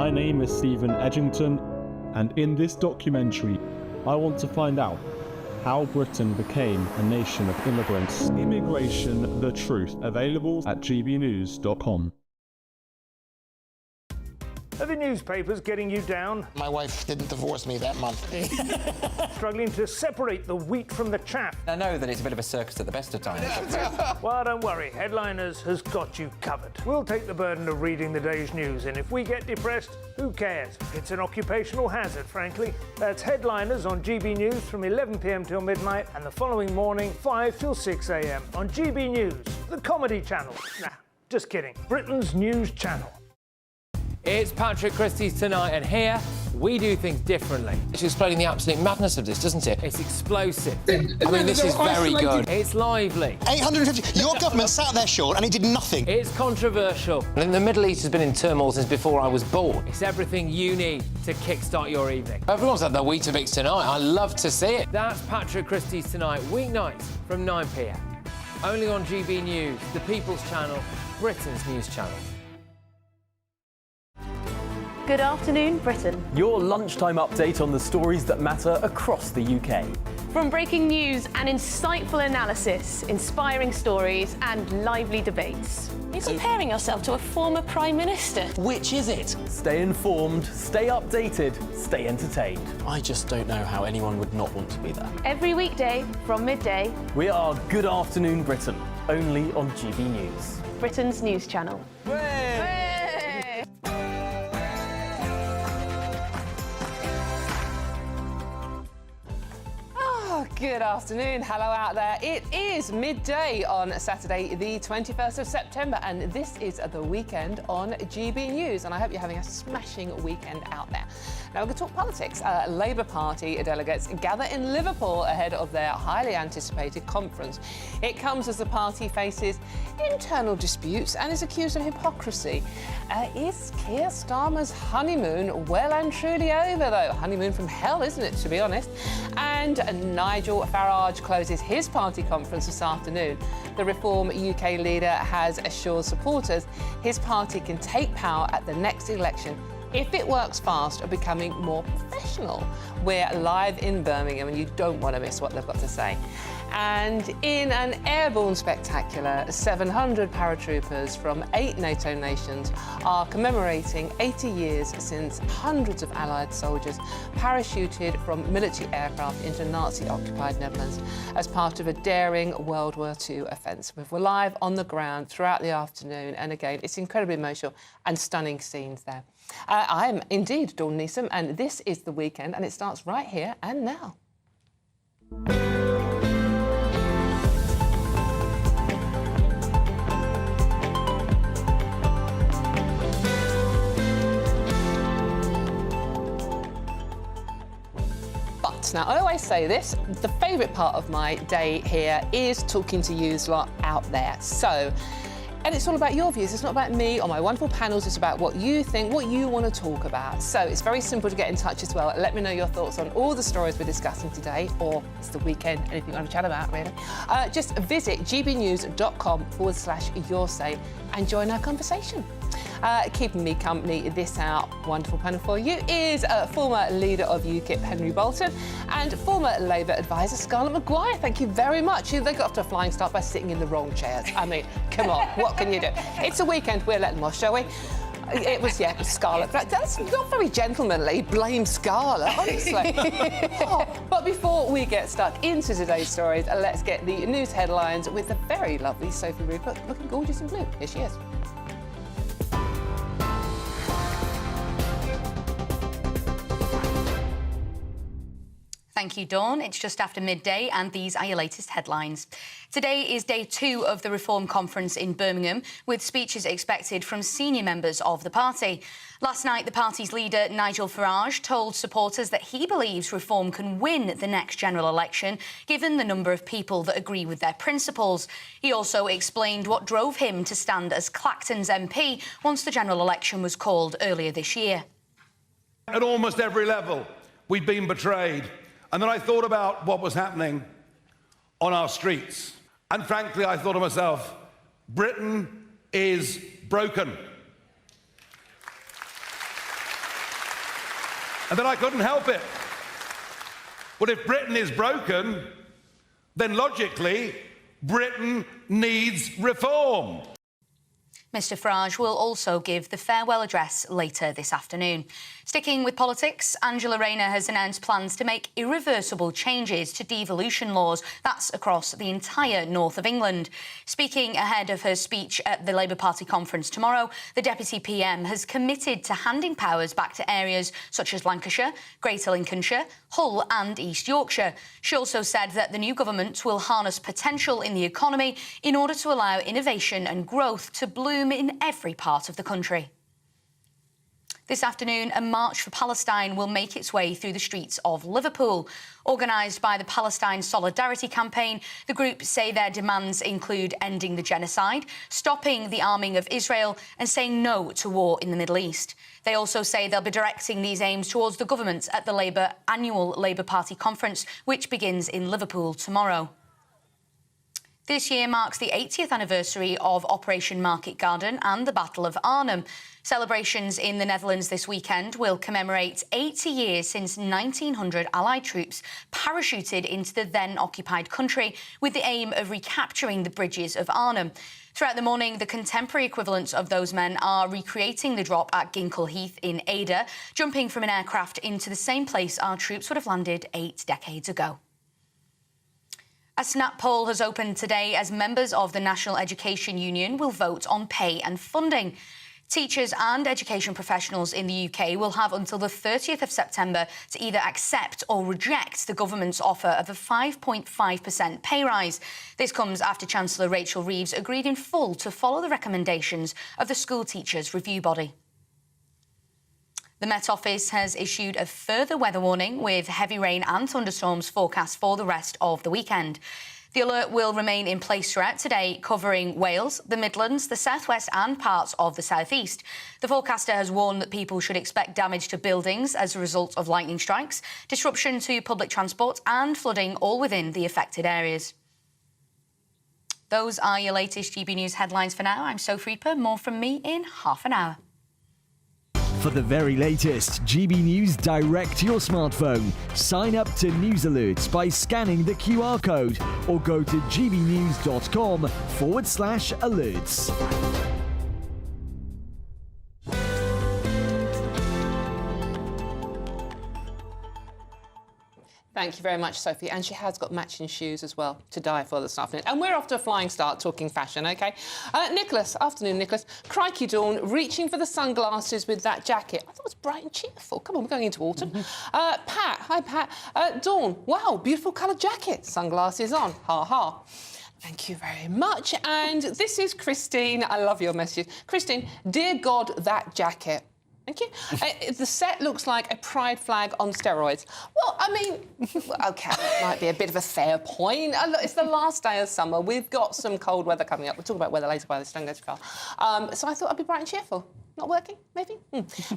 My name is Stephen Edgington, and in this documentary, I want to find out how Britain became a nation of immigrants. Immigration, the Truth, available at gbnews.com. Are the newspapers getting you down? My wife didn't divorce me that month. Struggling to separate the wheat from the chaff? I know that it's a bit of a circus at the best of times. Well, don't worry, Headliners has got you covered. We'll take the burden of reading the day's news, and if we get depressed, who cares? It's an occupational hazard, frankly. That's Headliners on GB News from 11 p.m. till midnight, and the following morning, 5 till 6 a.m. on GB News, the comedy channel. Nah, just kidding. Britain's news channel. It's Patrick Christie's Tonight, and here we do things differently. It's explaining the absolute madness of this, doesn't it? It's explosive. I mean, this is very good. It's lively. 850. Your government sat there short and it did nothing. It's controversial. And the Middle East has been in turmoil since before I was born. It's everything you need to kickstart your evening. Everyone's had their Weetabix tonight. I love to see it. That's Patrick Christie's Tonight, weeknights from 9 p.m. Only on GB News, the People's Channel, Britain's news channel. Good afternoon, Britain. Your lunchtime update on the stories that matter across the UK. From breaking news and insightful analysis, inspiring stories and lively debates. Are you comparing yourself to a former Prime Minister? Which is it? Stay informed, stay updated, stay entertained. I just don't know how anyone would not want to be there. Every weekday from midday. We are Good Afternoon Britain, only on GB News. Britain's news channel. Good afternoon, hello out there. It is midday on Saturday the 21st of September and this is the weekend on GB News and I hope you're having a smashing weekend out there. Now we're going to talk politics. Labour Party delegates gather in Liverpool ahead of their highly anticipated conference. It comes as the party faces internal disputes and is accused of hypocrisy. Is Keir Starmer's honeymoon well and truly over though? Honeymoon from hell, isn't it, to be honest? And Nigel Farage closes his party conference this afternoon. The Reform UK leader has assured supporters his party can take power at the next election if it works fast of becoming more professional. We're live in Birmingham and you don't want to miss what they've got to say. And in an airborne spectacular, 700 paratroopers from 8 NATO nations are commemorating 80 years since hundreds of Allied soldiers parachuted from military aircraft into Nazi-occupied Netherlands as part of a daring World War II offensive. We're live on the ground throughout the afternoon, and again, it's incredibly emotional and stunning scenes there. I'm indeed Dawn Neeson, and this is The Weekend, and it starts right here and now. Now, I always say this, the favourite part of my day here is talking to you lot out there. So, and it's all about your views. It's not about me or my wonderful panels. It's about what you think, what you want to talk about. So it's very simple to get in touch as well. Let me know your thoughts on all the stories we're discussing today, or it's the weekend, anything you want to chat about, really. Just visit gbnews.com/yoursay and join our conversation. Keeping me company this hour, wonderful panel for you, is former leader of UKIP, Henry Bolton, and former Labour advisor, Scarlett Maguire. Thank you very much. They got off to a flying start by sitting in the wrong chairs. I mean, come on, what can you do? It's a weekend, we'll let them off, shall we? It was Scarlett. That's not very gentlemanly. Blame Scarlett, honestly. But before we get stuck into today's stories, let's get the news headlines with the very lovely Sophie Rupert, looking gorgeous in blue. Here she is. Thank you, Dawn. It's just after midday, and these are your latest headlines. Today is day 2 of the Reform Conference in Birmingham, with speeches expected from senior members of the party. Last night, the party's leader, Nigel Farage, told supporters that he believes Reform can win the next general election, given the number of people that agree with their principles. He also explained what drove him to stand as Clacton's MP once the general election was called earlier this year. At almost every level, we'd been betrayed. And then I thought about what was happening on our streets. And frankly, I thought to myself, Britain is broken. And then I couldn't help it. Well, if Britain is broken, then logically, Britain needs reform. Mr Farage will also give the farewell address later this afternoon. Sticking with politics, Angela Rayner has announced plans to make irreversible changes to devolution laws. That's across the entire north of England. Speaking ahead of her speech at the Labour Party conference tomorrow, the Deputy PM has committed to handing powers back to areas such as Lancashire, Greater Lincolnshire, Hull and East Yorkshire. She also said that the new government will harness potential in the economy in order to allow innovation and growth to bloom in every part of the country. This afternoon, a march for Palestine will make its way through the streets of Liverpool. Organised by the Palestine Solidarity Campaign, the group say their demands include ending the genocide, stopping the arming of Israel and saying no to war in the Middle East. They also say they'll be directing these aims towards the government at the annual Labour Party conference, which begins in Liverpool tomorrow. This year marks the 80th anniversary of Operation Market Garden and the Battle of Arnhem. Celebrations in the Netherlands this weekend will commemorate 80 years since 1900 Allied troops parachuted into the then-occupied country with the aim of recapturing the bridges of Arnhem. Throughout the morning, the contemporary equivalents of those men are recreating the drop at Ginkle Heath in Ada, jumping from an aircraft into the same place our troops would have landed 8 decades ago. A Snap poll has opened today as members of the National Education Union will vote on pay and funding. Teachers and education professionals in the UK will have until the 30th of September to either accept or reject the government's offer of a 5.5% pay rise. This comes after Chancellor Rachel Reeves agreed in full to follow the recommendations of the School Teachers Review Body. The Met Office has issued a further weather warning with heavy rain and thunderstorms forecast for the rest of the weekend. The alert will remain in place throughout today, covering Wales, the Midlands, the South West and parts of the South East. The forecaster has warned that people should expect damage to buildings as a result of lightning strikes, disruption to public transport and flooding, all within the affected areas. Those are your latest GB News headlines for now. I'm Sophie Reaper. More from me in half an hour. For the very latest GB News direct to your smartphone, sign up to News Alerts by scanning the QR code or go to gbnews.com/alerts. Thank you very much, Sophie. And she has got matching shoes as well to die for this afternoon. And we're off to a flying start talking fashion, OK? Nicholas, afternoon, Nicholas. Crikey, Dawn, reaching for the sunglasses with that jacket. I thought it was bright and cheerful. Come on, we're going into autumn. Pat, hi, Pat. Dawn, wow, beautiful coloured jacket. Sunglasses on, ha-ha. Thank you very much. And this is Christine. I love your message. Christine, dear God, that jacket. Thank you. The set looks like a pride flag on steroids. Well, I mean, OK, that might be a bit of a fair point. Look, it's the last day of summer. We've got some cold weather coming up. We'll talk about weather later by the don't go too far. So I thought I'd be bright and cheerful. Not working, maybe?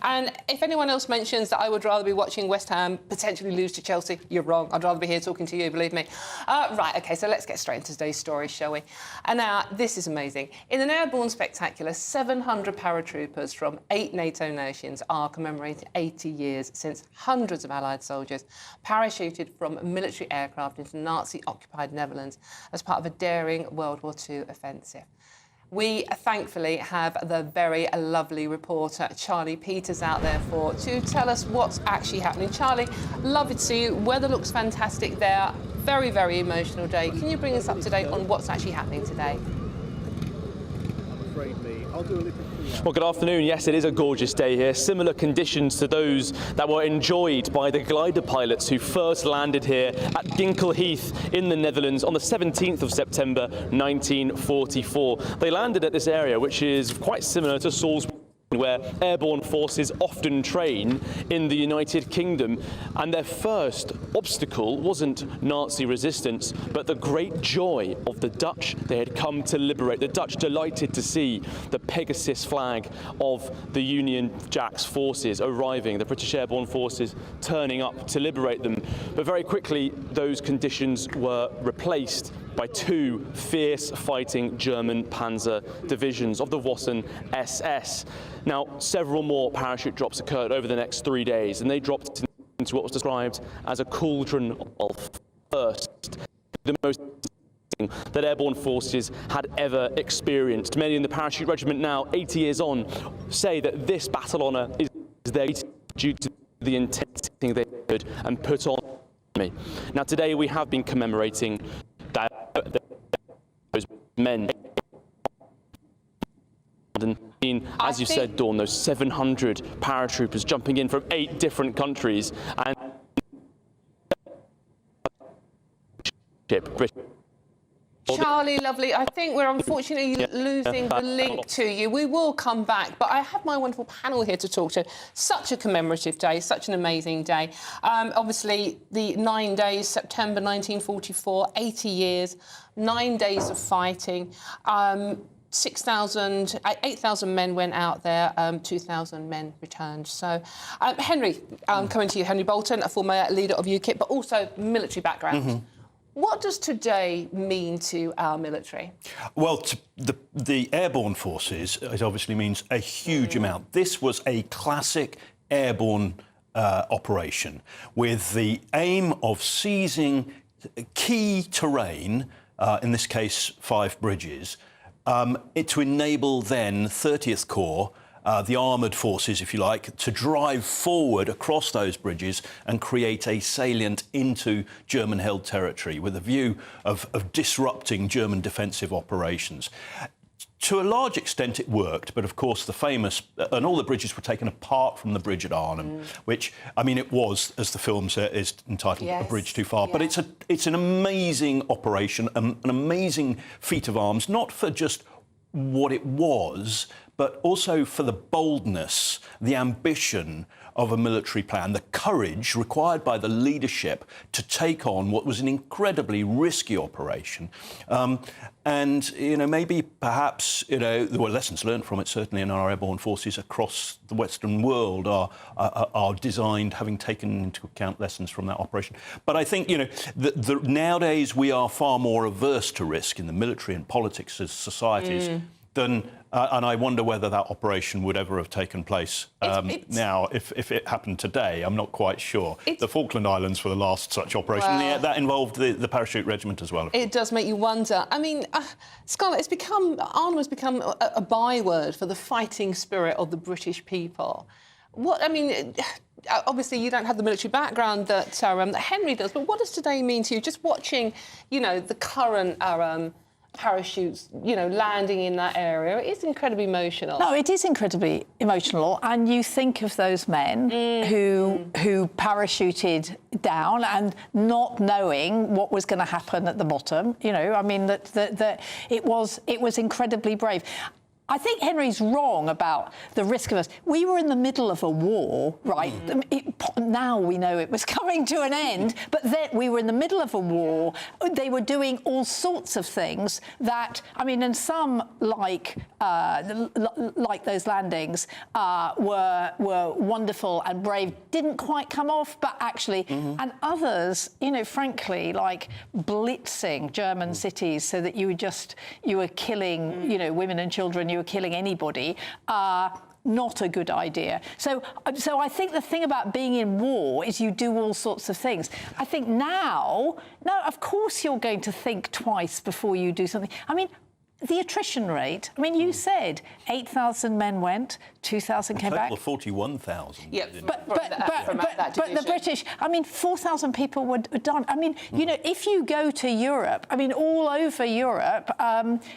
And if anyone else mentions that I would rather be watching West Ham potentially lose to Chelsea, you're wrong. I'd rather be here talking to you, believe me. Right, OK, so let's get straight into today's story, shall we? And now, this is amazing. In an airborne spectacular, 700 paratroopers from 8 NATO nations are commemorating 80 years since hundreds of Allied soldiers parachuted from military aircraft into Nazi-occupied Netherlands as part of a daring World War II offensive. We thankfully have the very lovely reporter Charlie Peters out there to tell us what's actually happening. Charlie, lovely to see you. Weather looks fantastic there. Very, very emotional day. Can you bring us up to date on what's actually happening today? Well, good afternoon. Yes, it is a gorgeous day here. Similar conditions to those that were enjoyed by the glider pilots who first landed here at Ginkle Heath in the Netherlands on the 17th of September 1944. They landed at this area, which is quite similar to Salisbury, where airborne forces often train in the United Kingdom. And their first obstacle wasn't Nazi resistance, but the great joy of the Dutch they had come to liberate. The Dutch delighted to see the Pegasus flag of the Union Jack's forces arriving, the British airborne forces turning up to liberate them. But very quickly, those conditions were replaced by 2 fierce fighting German panzer divisions of the Waffen SS. Now, several more parachute drops occurred over the next 3 days, and they dropped into what was described as a cauldron of first, the most that airborne forces had ever experienced. Many in the parachute regiment now, 80 years on, say that this battle honour is there due to the intensity they did and put on me. Now today we have been commemorating those men. And as you said, Dawn, those 700 paratroopers jumping in from 8 different countries and Charlie, lovely. I think we're unfortunately losing the link to you. We will come back, but I have my wonderful panel here to talk to. Such a commemorative day, such an amazing day. Obviously, the 9 days, September 1944, 80 years, 9 days of fighting. 8,000 men went out there, 2,000 men returned. So, Henry, coming to you, Henry Bolton, a former leader of UKIP, but also military background. Mm-hmm. What does today mean to our military? Well, the airborne forces, it obviously means a huge amount. This was a classic airborne operation with the aim of seizing key terrain, in this case 5 bridges, to enable then 30th Corps, the armoured forces, if you like, to drive forward across those bridges and create a salient into German-held territory with a view of disrupting German defensive operations. To a large extent, it worked, but of course the famous... and all the bridges were taken apart from the bridge at Arnhem, which, I mean, it was, as the film is entitled, A Bridge Too Far. Yeah. But it's an amazing operation, an amazing feat of arms, not for just what it was, but also for the boldness, the ambition of a military plan, the courage required by the leadership to take on what was an incredibly risky operation. And, you know, maybe perhaps, you know, there were lessons learned from it, certainly in our airborne forces across the Western world are designed, having taken into account lessons from that operation. But I think, you know, nowadays we are far more averse to risk in the military and politics as societies than... and I wonder whether that operation would ever have taken place now. If it happened today, I'm not quite sure. The Falkland Islands were the last such operation. Well, yeah, that involved the parachute regiment as well. It does make you wonder. I mean, Scarlett, Arnhem has become a byword for the fighting spirit of the British people. What, I mean... Obviously, you don't have the military background that Henry does, but what does today mean to you? Just watching, you know, the current... parachutes, you know, landing in that area. It's incredibly emotional. No, it is incredibly emotional, and you think of those men who parachuted down and not knowing what was going to happen at the bottom. You know, I mean, that it was incredibly brave. I think Henry's wrong about the risk of us. We were in the middle of a war, right? Now we know it was coming to an end, but then we were in the middle of a war. They were doing all sorts of things that, I mean, and some, like those landings, were wonderful and brave, didn't quite come off, but actually, and others, you know, frankly, like blitzing German cities so that you were killing, you know, women and children, you were killing anybody, not a good idea. So I think the thing about being in war is you do all sorts of things. I think now, of course you're going to think twice before you do something. I mean, the attrition rate, I mean, you said 8,000 men went, 2,000 came back. A total of 41,000. Yeah, but the British, I mean, 4,000 people were done. I mean, you know, if you go to Europe, I mean, all over Europe,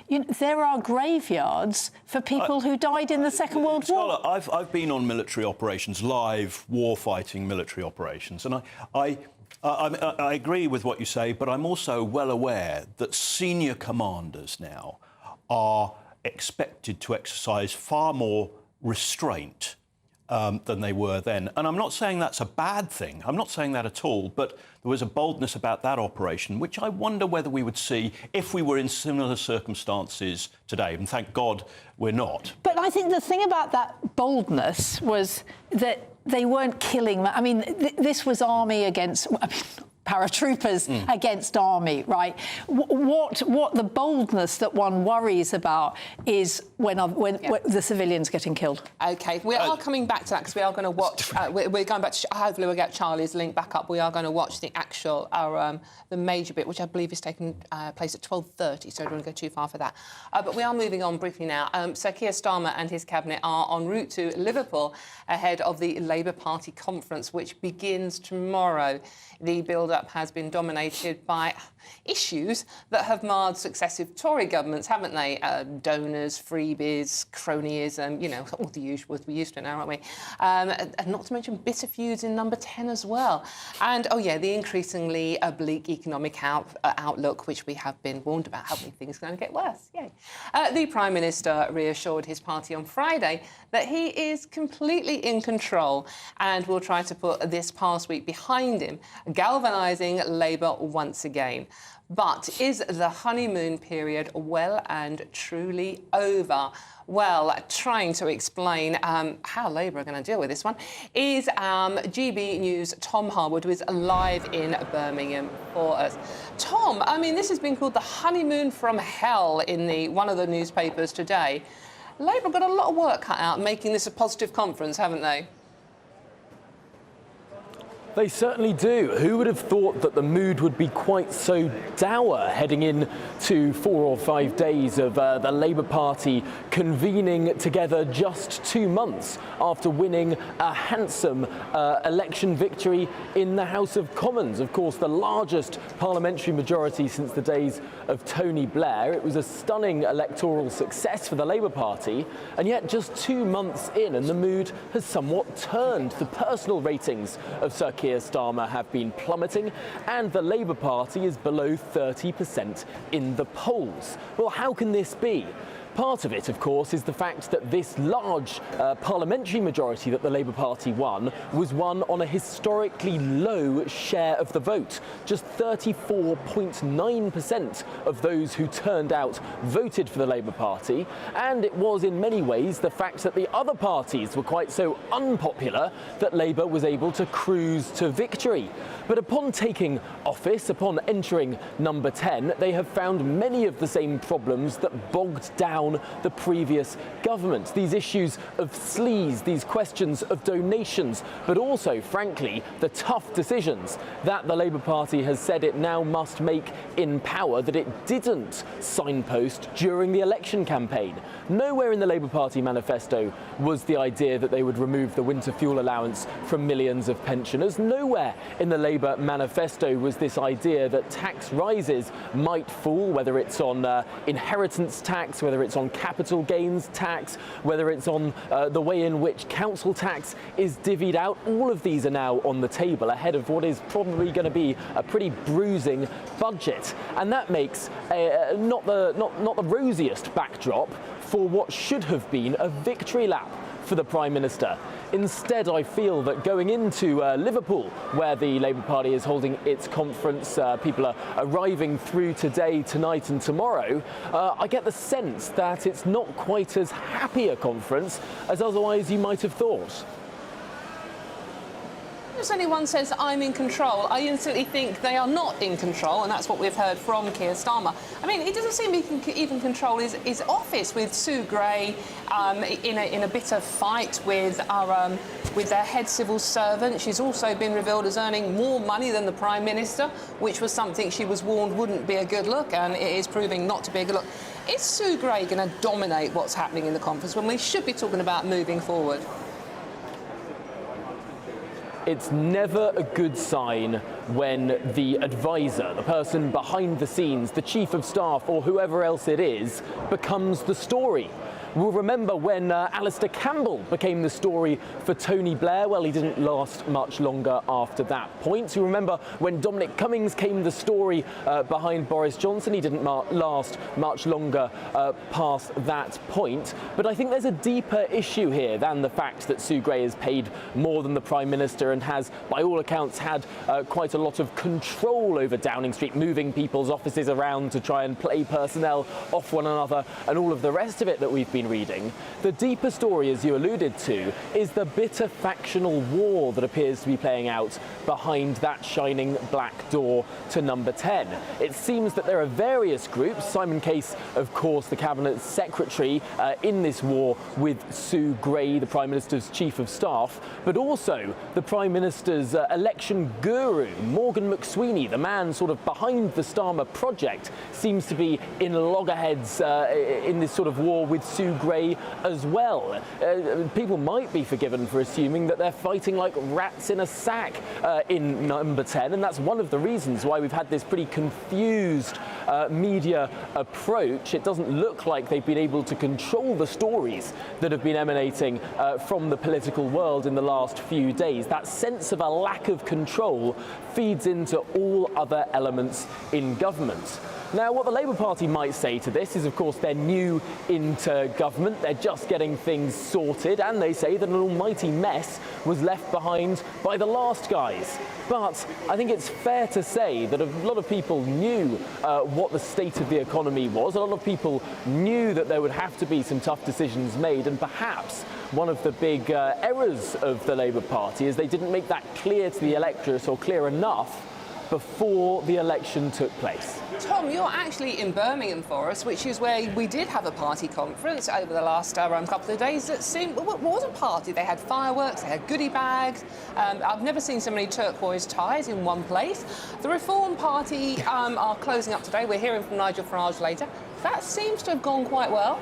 you know, there are graveyards for people who died in the Second World War. I've been on military operations, live war-fighting military operations, and I agree with what you say, but I'm also well aware that senior commanders now are expected to exercise far more restraint than they were then. And I'm not saying that's a bad thing. I'm not saying that at all. But there was a boldness about that operation, which I wonder whether we would see if we were in similar circumstances today. And thank God we're not. But I think the thing about that boldness was that they weren't killing... I mean, this was army against... I mean, paratroopers against army, right? What the boldness that one worries about is when the civilians getting killed. OK, we are coming back to that because we are going to watch. We're going back to. Hopefully, we'll get Charlie's link back up. We are going to watch the actual, the major bit, which I believe is taking place at 12:30. So I don't want to go too far for that. But we are moving on briefly now. Sir Keir Starmer and his cabinet are en route to Liverpool ahead of the Labour Party conference, which begins tomorrow. The build-up has been dominated by issues that have marred successive Tory governments, haven't they? Donors, freebies, cronyism, you know, all the usual we're used to now, aren't we? And not to mention bitter feuds in number 10 as well. And, oh, yeah, the increasingly bleak economic outlook, which we have been warned about, haven't we? Things are going to get worse. Yay. The Prime Minister reassured his party on Friday that he is completely in control and will try to put this past week behind him, galvanising Labour once again. But is the honeymoon period well and truly over? Well, trying to explain how Labour are going to deal with this one is GB News' Tom Harwood, who is live in Birmingham for us. Tom, I mean, this has been called the honeymoon from hell in one of the newspapers today. Labour got a lot of work cut out making this a positive conference, haven't they? They certainly do. Who would have thought that the mood would be quite so dour heading in to 4 or 5 days of the Labour Party convening together just 2 months after winning a handsome election victory in the House of Commons. Of course, the largest parliamentary majority since the days of Tony Blair. It was a stunning electoral success for the Labour Party, and yet just 2 months in and the mood has somewhat turned. The personal ratings of Sir Keir Starmer have been plummeting, and the Labour Party is below 30% in the polls. Well, how can this be? Part of it, of course, is the fact that this large parliamentary majority that the Labour Party won was won on a historically low share of the vote. Just 34.9% of those who turned out voted for the Labour Party, and it was in many ways the fact that the other parties were quite so unpopular that Labour was able to cruise to victory. But upon taking office, upon entering number 10, they have found many of the same problems that bogged down the previous government. These issues of sleaze, these questions of donations, but also, frankly, the tough decisions that the Labour Party has said it now must make in power that it didn't signpost during the election campaign. Nowhere in the Labour Party manifesto was the idea that they would remove the winter fuel allowance from millions of pensioners. Nowhere in the Labour manifesto was this idea that tax rises might fall, whether it's on inheritance tax, whether it's on capital gains tax, whether it's on the way in which council tax is divvied out. All of these are now on the table ahead of what is probably going to be a pretty bruising budget, and that makes not the rosiest backdrop for what should have been a victory lap for the Prime Minister. Instead, I feel that going into Liverpool, where the Labour Party is holding its conference, people are arriving through today, tonight and tomorrow, I get the sense that it's not quite as happy a conference as otherwise you might have thought. As anyone says, I'm in control, I instantly think they are not in control, and that's what we've heard from Keir Starmer. I mean, he doesn't seem he can even control his office, with Sue Gray in a bitter fight with their head civil servant. She's also been revealed as earning more money than the Prime Minister, which was something she was warned wouldn't be a good look, and it is proving not to be a good look. Is Sue Gray going to dominate what's happening in the conference when we should be talking about moving forward? It's never a good sign when the advisor, the person behind the scenes, the chief of staff or whoever else it is, becomes the story. We'll remember when Alistair Campbell became the story for Tony Blair. Well, he didn't last much longer after that point. You remember when Dominic Cummings came the story behind Boris Johnson. He didn't last much longer past that point. But I think there's a deeper issue here than the fact that Sue Gray is paid more than the Prime Minister and has, by all accounts, had quite a lot of control over Downing Street, moving people's offices around to try and play personnel off one another and all of the rest of it that we've been been reading, the deeper story, as you alluded to, is the bitter factional war that appears to be playing out behind that shining black door to number 10. It seems that there are various groups, Simon Case, of course, the Cabinet Secretary in this war with Sue Gray, the Prime Minister's Chief of Staff, but also the Prime Minister's election guru, Morgan McSweeney, the man sort of behind the Starmer project, seems to be in loggerheads in this sort of war with Sue Gray as well. People might be forgiven for assuming that they're fighting like rats in a sack in number 10, and that's one of the reasons why we've had this pretty confused media approach. It doesn't look like they've been able to control the stories that have been emanating from the political world in the last few days. That sense of a lack of control feeds into all other elements in government. Now, what the Labour Party might say to this is, of course, they're new into government, they're just getting things sorted, and they say that an almighty mess was left behind by the last guys. But I think it's fair to say that a lot of people knew what the state of the economy was. A lot of people knew that there would have to be some tough decisions made, and perhaps one of the big errors of the Labour Party is they didn't make that clear to the electorate, or clear enough, before the election took place. Tom, you're actually in Birmingham for us, which is where we did have a party conference over the last couple of days that seemed, well, it was a party. They had fireworks, they had goodie bags. I've never seen so many turquoise ties in one place. The Reform Party are closing up today. We're hearing from Nigel Farage later. That seems to have gone quite well.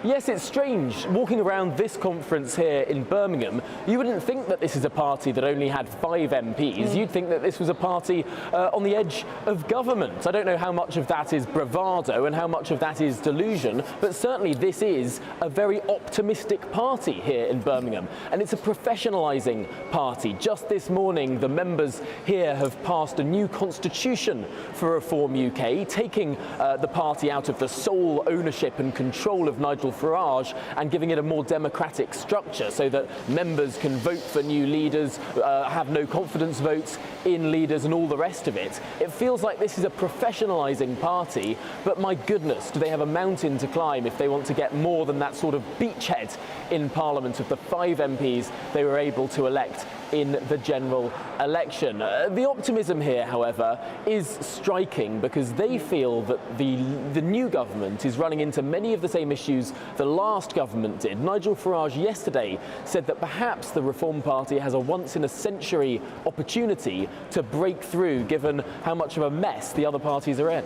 Yes, it's strange. Walking around this conference here in Birmingham, you wouldn't think that this is a party that only had 5 MPs. You'd think that this was a party on the edge of government. I don't know how much of that is bravado and how much of that is delusion, but certainly this is a very optimistic party here in Birmingham. And it's a professionalising party. Just this morning, the members here have passed a new constitution for Reform UK, taking the party out of the sole ownership and control of Nigel Farage and giving it a more democratic structure so that members can vote for new leaders, have no confidence votes in leaders and all the rest of it. It feels like this is a professionalising party, but my goodness, do they have a mountain to climb if they want to get more than that sort of beachhead in Parliament of the 5 MPs they were able to elect in the general election. The optimism here, however, is striking because they feel that the new government is running into many of the same issues the last government did. Nigel Farage yesterday said that perhaps the Reform Party has a once-in-a-century opportunity to break through, given how much of a mess the other parties are in.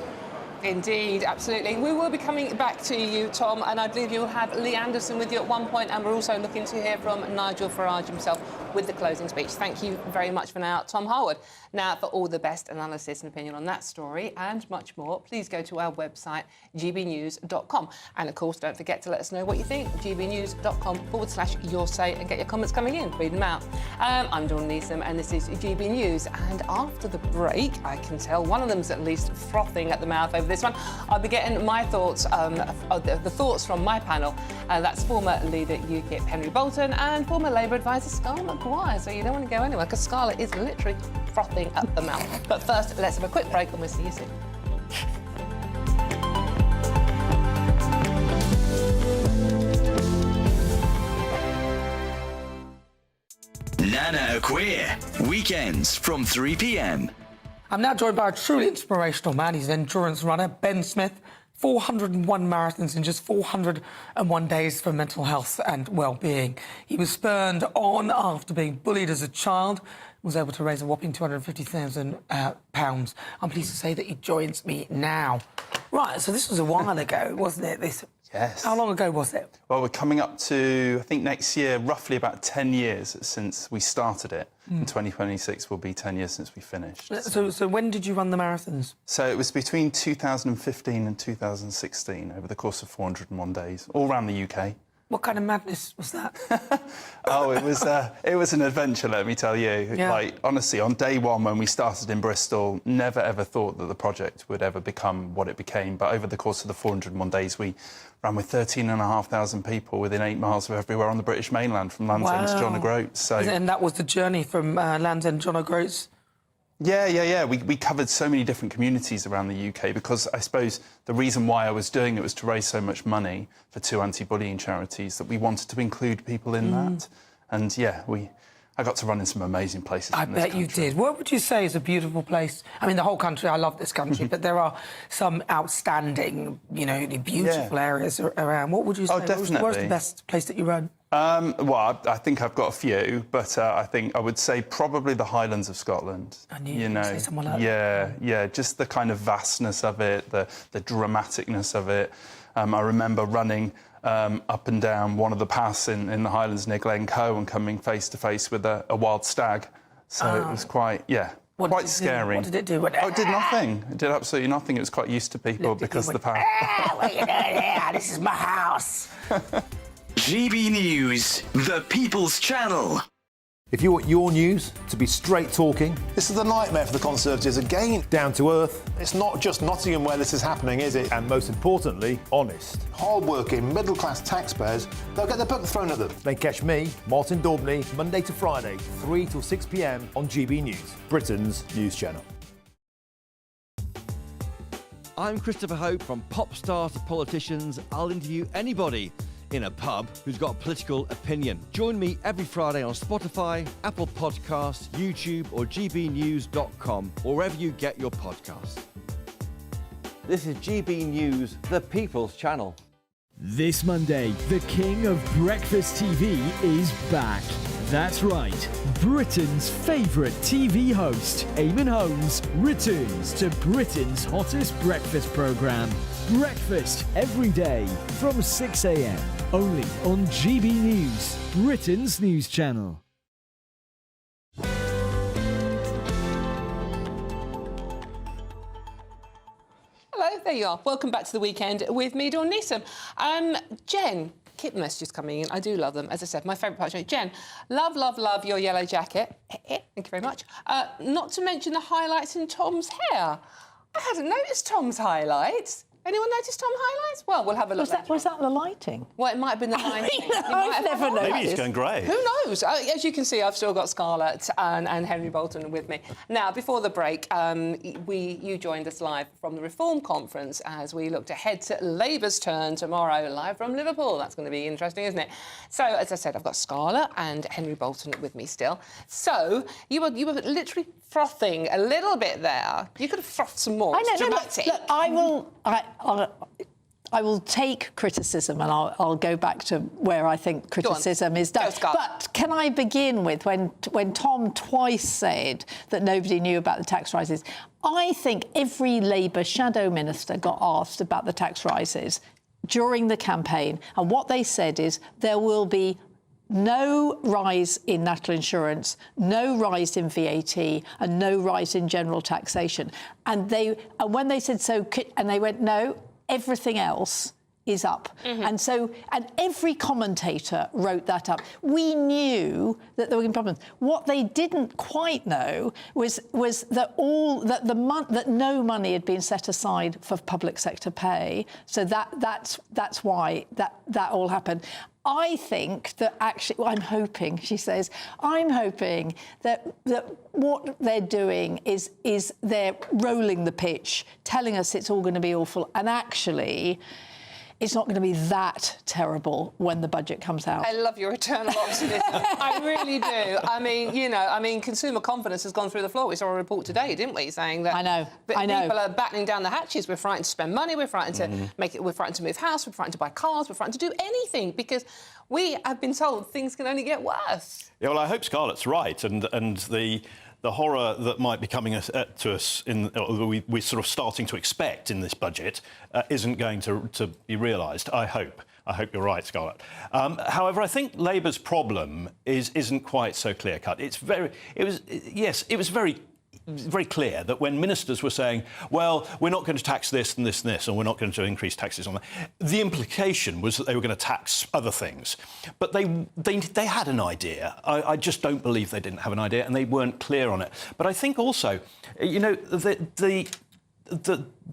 Indeed, absolutely. We will be coming back to you, Tom, and I believe you'll have Lee Anderson with you at one point, and we're also looking to hear from Nigel Farage himself with the closing speech. Thank you very much for now, Tom Harwood. Now, for all the best analysis and opinion on that story and much more, please go to our website, gbnews.com. And, of course, don't forget to let us know what you think, gbnews.com/your say, and get your comments coming in. Read them out. I'm Dawn Neeson, and this is GB News. And after the break, I can tell one of them's at least frothing at the mouth over this one. I'll be getting my thoughts, the thoughts from my panel. That's former leader UKIP Henry Bolton and former Labour advisor Scarlett Maguire. So you don't want to go anywhere because Scarlett is literally frothing at the mouth. But first, let's have a quick break and we'll see you soon. Nana Queer, weekends from 3 p.m. I'm now joined by a truly inspirational man. He's an endurance runner, Ben Smith. 401 marathons in just 401 days for mental health and well-being. He was spurned on after being bullied as a child, was able to raise a whopping £250,000. I'm pleased to say that he joins me now. Right, so this was a while ago, wasn't it? Yes. How long ago was it? Well, we're coming up to, I think next year, roughly about 10 years since we started it. In 2026 will be 10 years since we finished. So when did you run the marathons? So it was between 2015 and 2016, over the course of 401 days, all around the UK. What kind of madness was that? Oh, it was an adventure, let me tell you. Yeah. Like, honestly, on day one when we started in Bristol, never ever thought that the project would ever become what it became. But over the course of the 401 days, we ran with 13,500 people within 8 miles of everywhere on the British mainland, from Land's End to John O'Groats. So, and that was the journey from Land's End, John O'Groats, Yeah. We covered so many different communities around the UK because I suppose the reason why I was doing it was to raise so much money for 2 anti-bullying charities that we wanted to include people in that. And yeah, I got to run in some amazing places. I bet you did. What would you say is a beautiful place? I mean, the whole country, I love this country, but there are some outstanding, beautiful areas around. What would you say? Oh, definitely. Where's the best place that you run? Well, I think I've got a few, but I think I would say probably the Highlands of Scotland. I knew you were going to say someone like that. Yeah, just the kind of vastness of it, the dramaticness of it. I remember running up and down one of the paths in the Highlands near Glencoe and coming face to face with a wild stag. So it was quite scary. What did it do? Oh, it did nothing. It did absolutely nothing. It was quite used to people because of the path. What are you doing here? This is my house. GB News, the People's Channel. If you want your news to be straight talking... This is the nightmare for the Conservatives again. Down to earth. It's not just Nottingham where this is happening, is it? And most importantly, honest. Hard-working, middle-class taxpayers, they'll get their book thrown at them. Then catch me, Martin Daubney, Monday to Friday, 3 till 6 p.m. on GB News, Britain's news channel. I'm Christopher Hope. From pop stars to politicians, I'll interview anybody in a pub who's got a political opinion. Join me every Friday on Spotify, Apple Podcasts, YouTube or gbnews.com, or wherever you get your podcasts. This is GB News, the People's Channel. This Monday, the king of breakfast TV is back. That's right, Britain's favourite TV host, Eamon Holmes, returns to Britain's hottest breakfast programme. Breakfast every day from 6 a.m. only on GB News, Britain's news channel. Hello, there you are. Welcome back to the weekend with me, Dawn Neeson. Jen, keep the messages coming in. I do love them. As I said, my favourite part of the show. Jen, love your yellow jacket. Thank you very much. Not to mention the highlights in Tom's hair. I hadn't noticed Tom's highlights. Anyone noticed Tom highlights? Well, we'll have a look. Was that the lighting? Well, it might have been the lighting. I've never noticed. Maybe it's going great. Who knows? As you can see, I've still got Scarlett and Henry Bolton with me. Now, before the break, you joined us live from the Reform Conference as we looked ahead to Labour's turn tomorrow, live from Liverpool. That's going to be interesting, isn't it? So, as I said, I've got Scarlett and Henry Bolton with me still. So, you were literally frothing a little bit there. You could have frothed some more. It's dramatic. Look, I will take criticism, and I'll go back to where I think criticism is done. But can I begin with when Tom twice said that nobody knew about the tax rises? I think every Labour shadow minister got asked about the tax rises during the campaign, and what they said is there will be no rise in national insurance, no rise in VAT, and no rise in general taxation. And when they said so, and they went, no, everything else is up. And every commentator wrote that up. We knew that there were problems. What they didn't quite know was that no money had been set aside for public sector pay. So that's why that all happened. I think that actually, I'm hoping, she says, I'm hoping that what they're doing is they're rolling the pitch, telling us it's all going to be awful, and actually it's not going to be that terrible when the budget comes out. I love your eternal optimism. I really do. I mean, consumer confidence has gone through the floor. We saw a report today, didn't we, saying that people are battening down the hatches. We're frightened to spend money. We're frightened to we're frightened to move house. We're frightened to buy cars. We're frightened to do anything because we have been told things can only get worse. Yeah, well, I hope Scarlett's right, and the horror that might be coming to us, we're sort of starting to expect in this budget, isn't going to be realised. I hope you're right, Scarlett. However, I think Labour's problem isn't quite so clear-cut. It was very clear that when ministers were saying, well, we're not going to tax this and this and this, and we're not going to increase taxes on that, the implication was that they were going to tax other things. But they had an idea. I just don't believe they didn't have an idea, and they weren't clear on it. But I think also, there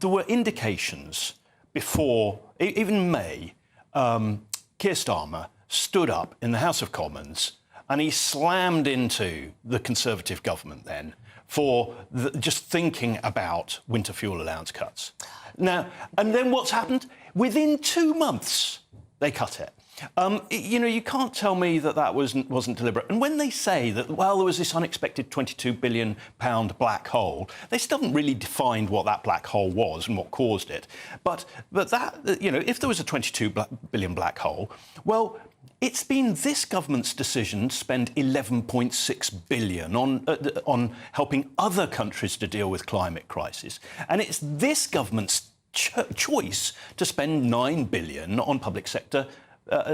were indications before, even May, Keir Starmer stood up in the House of Commons and he slammed into the Conservative government then for just thinking about winter fuel allowance cuts. Now, and then what's happened? Within 2 months, they cut it. You know, you can't tell me that that wasn't deliberate. And when they say that, well, there was this unexpected £22 billion black hole, they still haven't really defined what that black hole was and what caused it. But that, you know, if there was a £22 billion black hole, well, it's been this government's decision to spend £11.6 billion on helping other countries to deal with climate crisis. And it's this government's choice to spend £9 billion on public sector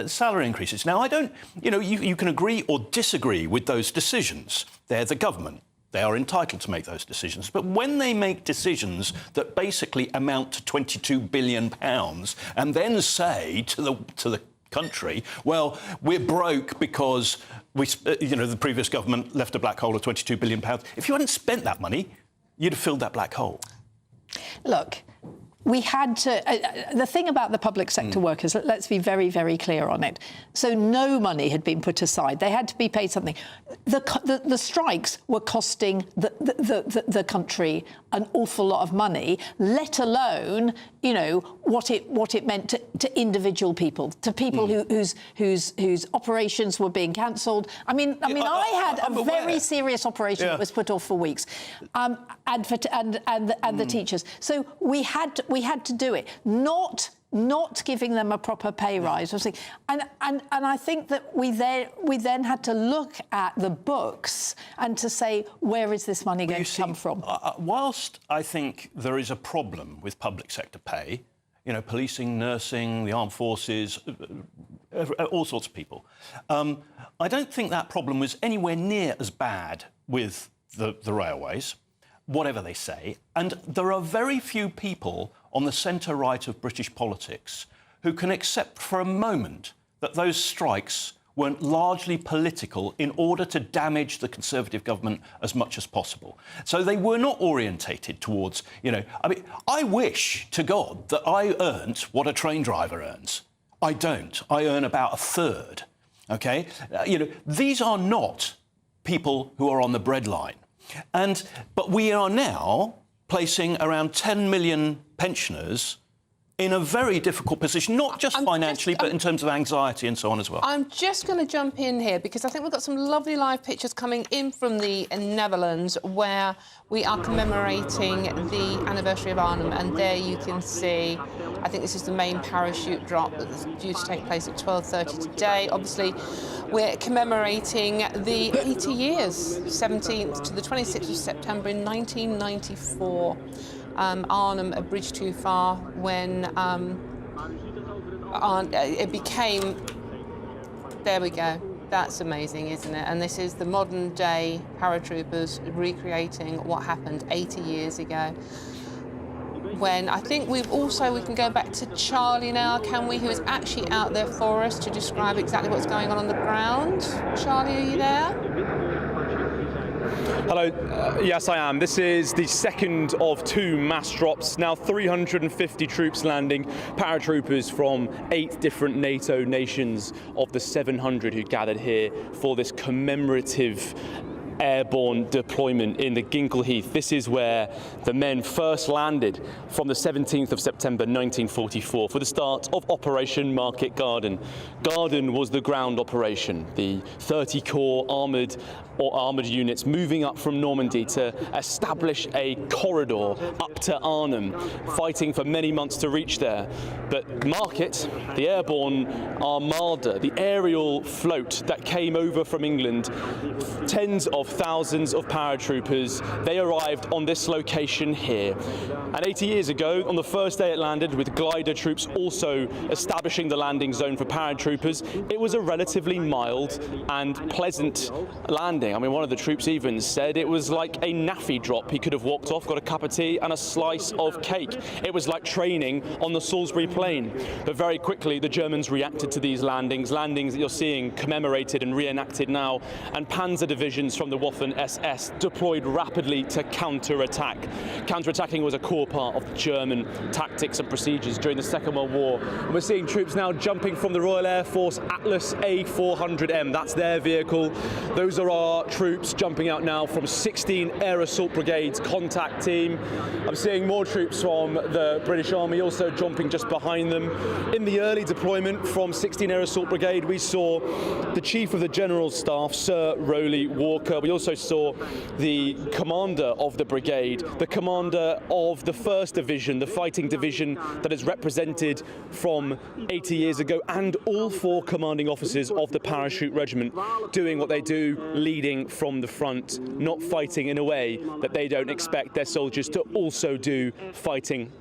salary increases. Now, I don't, you know, you can agree or disagree with those decisions. They're the government. They are entitled to make those decisions. But when they make decisions that basically amount to £22 billion and then say to the country, well, we're broke because you know, the previous government left a black hole of £22 billion. If you hadn't spent that money, you'd have filled that black hole. Look, we had to... the thing about the public sector workers, let's be very, very clear on it. So no money had been put aside. They had to be paid something. The strikes were costing the country an awful lot of money, let alone, you know, what it meant to individual people, to people whose operations were being cancelled. I mean, I had a very serious operation that was put off for weeks, and the teachers. So we had to do it, not giving them a proper pay rise. And I think that we then had to look at the books and to say, where is this money going to come from? Whilst I think there is a problem with public sector pay, you know, policing, nursing, the armed forces, all sorts of people, I don't think that problem was anywhere near as bad with the railways, whatever they say. And there are very few people on the centre-right of British politics who can accept for a moment that those strikes weren't largely political in order to damage the Conservative government as much as possible. So they were not orientated towards, you know... I mean, I wish to God that I earned what a train driver earns. I don't. I earn about a third, OK? You know, these are not people who are on the breadline. But we are now placing around 10 million pensioners in a very difficult position, not just financially, but in terms of anxiety and so on as well. I'm just going to jump in here because I think we've got some lovely live pictures coming in from the Netherlands where we are commemorating the anniversary of Arnhem, and there you can see, I think this is the main parachute drop that's due to take place at 12:30 today. Obviously, we're commemorating the 80 years, 17th to the 26th of September in 1994. Arnhem, a bridge too far, when it became... There we go. That's amazing, isn't it? And this is the modern-day paratroopers recreating what happened 80 years ago. When I think we can go back to Charlie now, can we, who is actually out there for us to describe exactly what's going on the ground. Charlie, are you there? Hello, yes I am. This is the second of 2 mass drops. Now 350 troops landing, paratroopers from 8 different NATO nations of the 700 who gathered here for this commemorative airborne deployment in the Ginkle Heath. This is where the men first landed from the 17th of September 1944 for the start of Operation Market Garden. Garden was the ground operation, the 30 corps armoured units moving up from Normandy to establish a corridor up to Arnhem, fighting for many months to reach there. But Market, the airborne armada, the aerial float that came over from England, tens of thousands of paratroopers, they arrived on this location here. And 80 years ago, on the first day it landed, with glider troops also establishing the landing zone for paratroopers, it was a relatively mild and pleasant landing. I mean, one of the troops even said it was like a naffy drop. He could have walked off, got a cup of tea and a slice of cake. It was like training on the Salisbury Plain. But very quickly, the Germans reacted to these landings that you're seeing commemorated and reenacted now, and panzer divisions from the Waffen SS deployed rapidly to counter-attack. Counter-attacking was a core part of German tactics and procedures during the Second World War. And we're seeing troops now jumping from the Royal Air Force Atlas A400M. That's their vehicle. Those are our troops jumping out now from 16 Air Assault Brigade's contact team. I'm seeing more troops from the British Army also jumping just behind them. In the early deployment from 16 Air Assault Brigade, we saw the Chief of the General Staff, Sir Rowley Walker. We also saw the commander of the brigade, the commander of the 1st Division, the fighting division that is represented from 80 years ago, and all 4 commanding officers of the Parachute Regiment doing what they do, leading from the front, not fighting in a way that they don't expect their soldiers to also do, fighting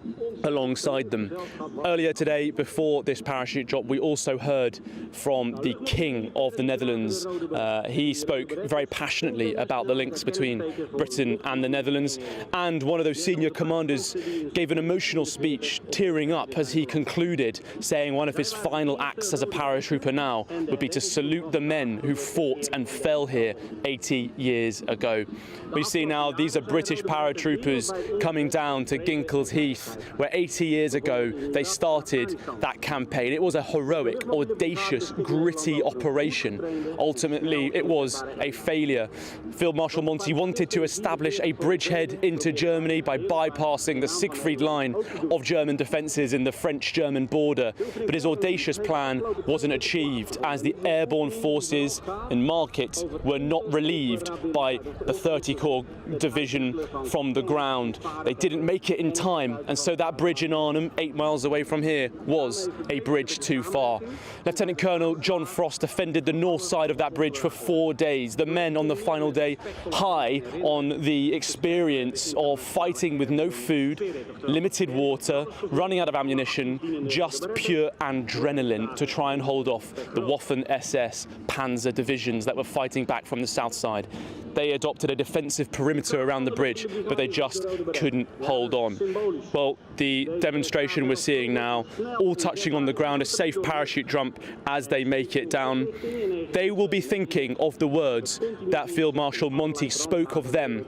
alongside them. Earlier today, before this parachute drop, we also heard from the King of the Netherlands. He spoke very passionately about the links between Britain and the Netherlands, and one of those senior commanders gave an emotional speech, tearing up as he concluded, saying one of his final acts as a paratrooper now would be to salute the men who fought and fell here 80 years ago. We see now these are British paratroopers coming down to Ginkles Heath, where 80 years ago they started that campaign. It was a heroic, audacious, gritty operation. Ultimately, it was a failure. Field Marshal Monty wanted to establish a bridgehead into Germany by bypassing the Siegfried Line of German defences in the French-German border, but his audacious plan wasn't achieved as the airborne forces in Market were not relieved by the 30 Corps Division from the ground. They didn't make it in time, and so that bridge in Arnhem, 8 miles away from here, was a bridge too far. Lieutenant Colonel John Frost defended the north side of that bridge for 4 days. The men on the final day, high on the experience of fighting with no food, limited water, running out of ammunition, just pure adrenaline to try and hold off the Waffen SS Panzer divisions that were fighting back from the south side. They adopted a defensive perimeter around the bridge, but they just couldn't hold on. Well, the demonstration we're seeing now, all touching on the ground, a safe parachute jump as they make it down. They will be thinking of the words that Field Marshal Monty spoke of them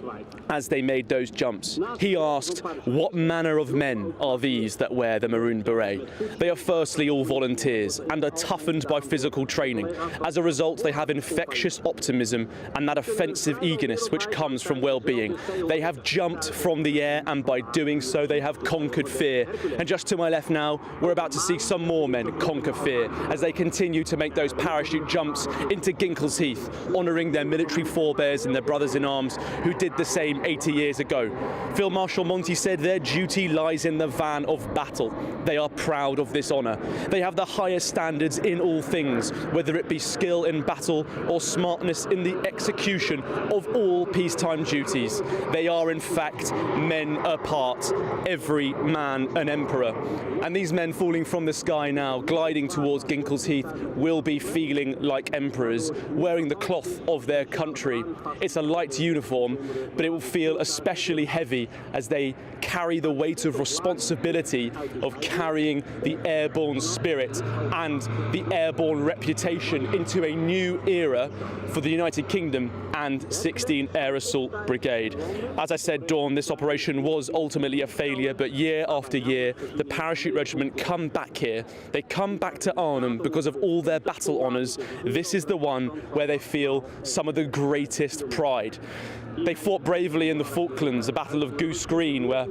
as they made those jumps. He asked, "What manner of men are these that wear the maroon beret?" They are firstly all volunteers and are toughened by physical training. As a result, they have infectious optimism and that offensive eagerness which comes from well-being. They have jumped from the air, and by doing so they have conquered fear. And just to my left now, we're about to see some more men conquer fear as they continue to make those parachute jumps into Ginkles Heath, honouring their military forebears and their brothers in arms who did the same 80 years ago. Field Marshal Monty said their duty lies in the van of battle. They are proud of this honour. They have the highest standards in all things, whether it be skill in battle or smartness in the execution of all peacetime duties. They are in fact men apart, every man an emperor. And these men falling from the sky now, gliding towards Ginkles Heath, will be feeling like emperors, wearing the cloth of their country. It's a light uniform, but it will feel especially heavy as they carry the weight of responsibility of carrying the airborne spirit and the airborne reputation into a new era for the United Kingdom and 16 Air Assault Brigade. As I said, Dawn, this operation was ultimately a failure, but year after year, the Parachute Regiment come back here. They come back to Arnhem because of all their battle honours. This is the one where they feel some of the greatest pride. They fought bravely in the Falklands, the Battle of Goose Green, where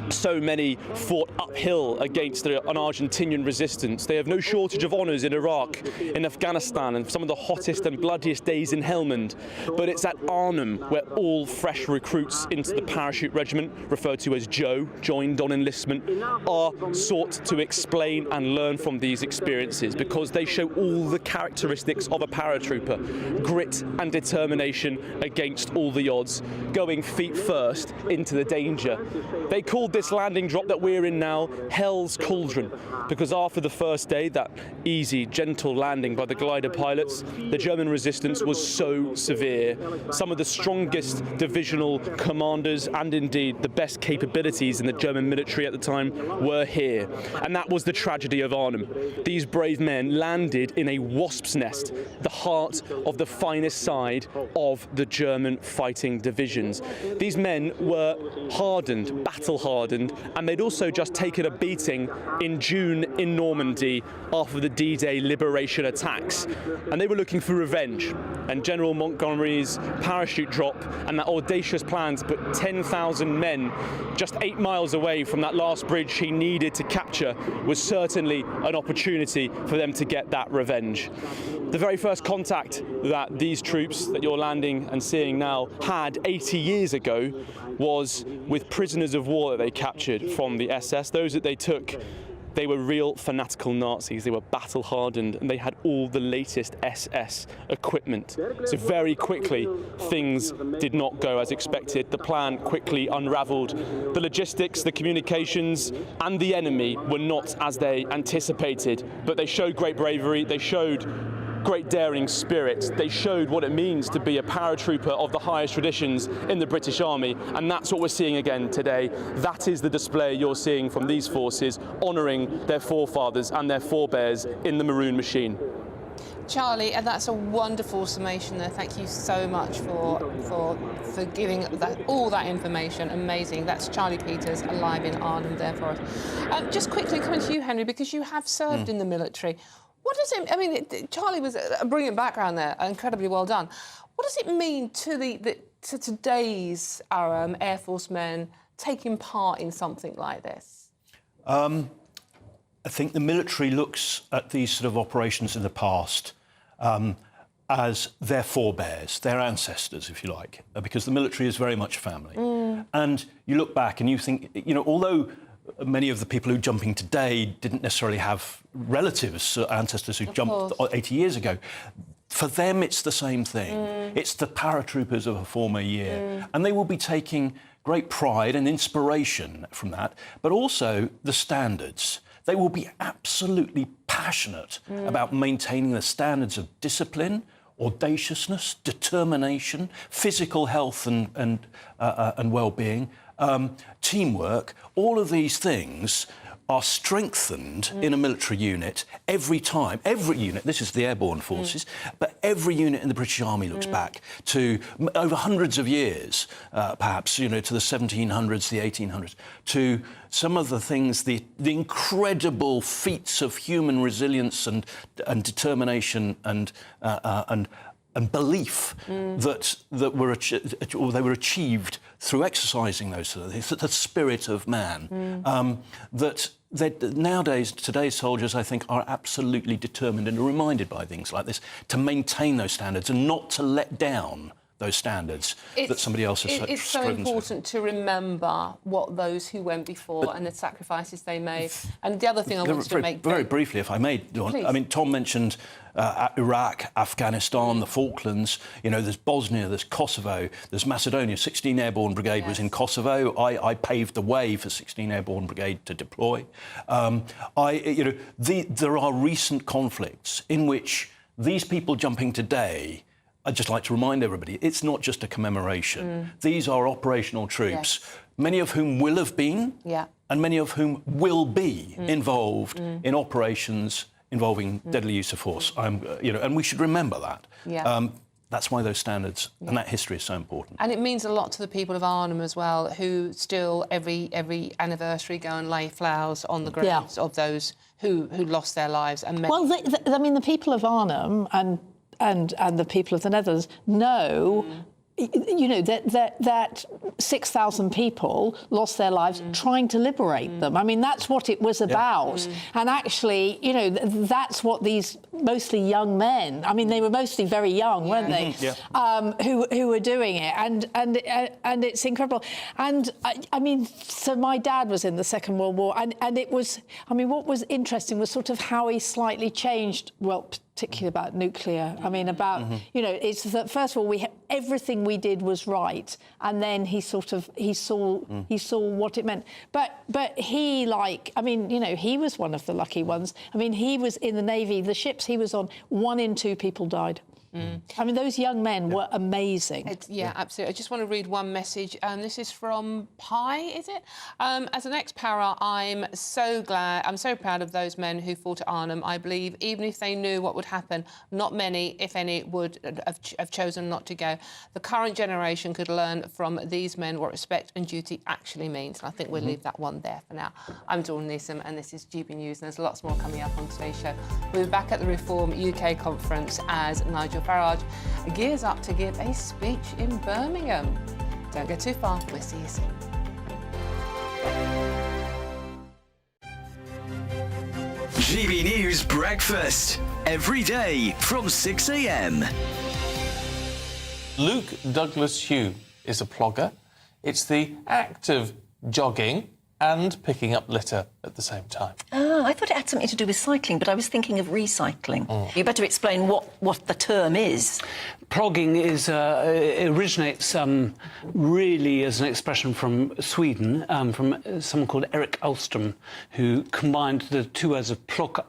so many fought uphill against an Argentinian resistance. They have no shortage of honours in Iraq, in Afghanistan, and some of the hottest and bloodiest days in Helmand. But it's at Arnhem where all fresh recruits into the Parachute Regiment, referred to as Joe, joined on enlistment, are sought to explain and learn from these experiences because they show all the characteristics of a paratrooper: grit and determination against all the odds, going feet first into the danger. They called this landing drop that we're in now Hell's Cauldron because after the first day, that easy, gentle landing by the glider pilots, the German resistance was so severe some of the strongest divisional commanders and indeed the best capabilities in the German military at the time were here. And that was the tragedy of Arnhem. These brave men landed in a wasp's nest, the heart of the finest side of the German fighting divisions. These men were hardened, battle-hardened, and they'd also just taken a beating in June in Normandy after the D-Day liberation attacks. And they were looking for revenge. And General Montgomery's parachute drop and that audacious plan to put 10,000 men just 8 miles away from that last bridge he needed to capture was certainly an opportunity for them to get that revenge. The very first contact that these troops that you're landing and seeing now had 80 years ago was with prisoners of war that they captured from the SS. Those that they took, they were real fanatical Nazis. They were battle-hardened and they had all the latest SS equipment. So very quickly, things did not go as expected. The plan quickly unravelled. The logistics, the communications and the enemy were not as they anticipated, but they showed great bravery. They showed great daring spirit. They showed what it means to be a paratrooper of the highest traditions in the British Army, and that's what we're seeing again today. That is the display you're seeing from these forces, honouring their forefathers and their forebears in the Maroon Machine. Charlie, and that's a wonderful summation there. Thank you so much for giving all that information. Amazing. That's Charlie Peters live in Arnhem there for us. Just quickly coming to you, Henry, because you have served in the military. What does it... I mean, Charlie was a brilliant background there, incredibly well done. What does it mean to to today's Air Force men taking part in something like this? I think the military looks at these sort of operations in the past as their forebears, their ancestors, if you like, because the military is very much family. And you look back and you think, you know, although many of the people who are jumping today didn't necessarily have relatives, ancestors who jumped 80 years ago. For them, it's the same thing. It's the paratroopers of a former year. And they will be taking great pride and inspiration from that, but also the standards. They will be absolutely passionate about maintaining the standards of discipline, audaciousness, determination, physical health and well-being, teamwork. All of these things are strengthened in a military unit every time. Every unit, this is the airborne forces, but every unit in the British Army looks back to over hundreds of years, perhaps, you know, to the 1700s, the 1800s, to some of the things, the incredible feats of human resilience and determination and belief that they were achieved through exercising those sort of things, the spirit of man. Nowadays, today's soldiers, I think, are absolutely determined and are reminded by things like this to maintain those standards and not to let down those standards that somebody else has It's so important to remember what those who went before and the sacrifices they made. And the other thing I wanted to make... Very briefly, if I may, Dawn. I mean, Tom mentioned Iraq, Afghanistan, the Falklands. You know, there's Bosnia, there's Kosovo, there's Macedonia. 16 Airborne Brigade was in Kosovo. I paved the way for 16 Airborne Brigade to deploy. There are recent conflicts in which these people jumping today... I'd just like to remind everybody, it's not just a commemoration. These are operational troops, many of whom will have been, and many of whom will be involved in operations involving deadly use of force. And we should remember that. That's why those standards and that history is so important. And it means a lot to the people of Arnhem as well, who still every anniversary go and lay flowers on the graves of those who lost their lives. And well, I mean, the people of Arnhem and the people of the Netherlands know, you know, that 6,000 people lost their lives trying to liberate them. I mean, that's what it was about. And actually, you know, that's what these mostly young men, I mean, they were mostly very young, weren't they? Who were doing it. And it's incredible. And I mean, so my dad was in the Second World War, and it was, I mean, what was interesting was sort of how he slightly changed, well, particularly about nuclear. I mean, about, you know, it's that first of all, everything we did was right, and then he saw what it meant. But he, like, I mean, you know, he was one of the lucky ones. I mean, he was in the Navy, the ships he was on, 1 in 2 people died. I mean, those young men were amazing. Yeah, absolutely. I just want to read one message. This is from Pi, is it? As an ex-para, I'm so proud of those men who fought at Arnhem. I believe even if they knew what would happen, not many, if any, would have chosen not to go. The current generation could learn from these men what respect and duty actually means. And I think we'll leave that one there for now. I'm Dawn Neeson, and this is GB News, and there's lots more coming up on today's show. We'll be back at the Reform UK conference as Nigel Farage gears up to give a speech in Birmingham. Don't go too far, we'll see you soon. GB News Breakfast, every day from 6 a.m. Luke Douglas Hugh is a plogger. It's the act of jogging and picking up litter at the same time. Ah, I thought it had something to do with cycling, but I was thinking of recycling. You better explain what the term is. Plogging originates really as an expression from Sweden, from someone called Erik Austen, who combined the two words of plocka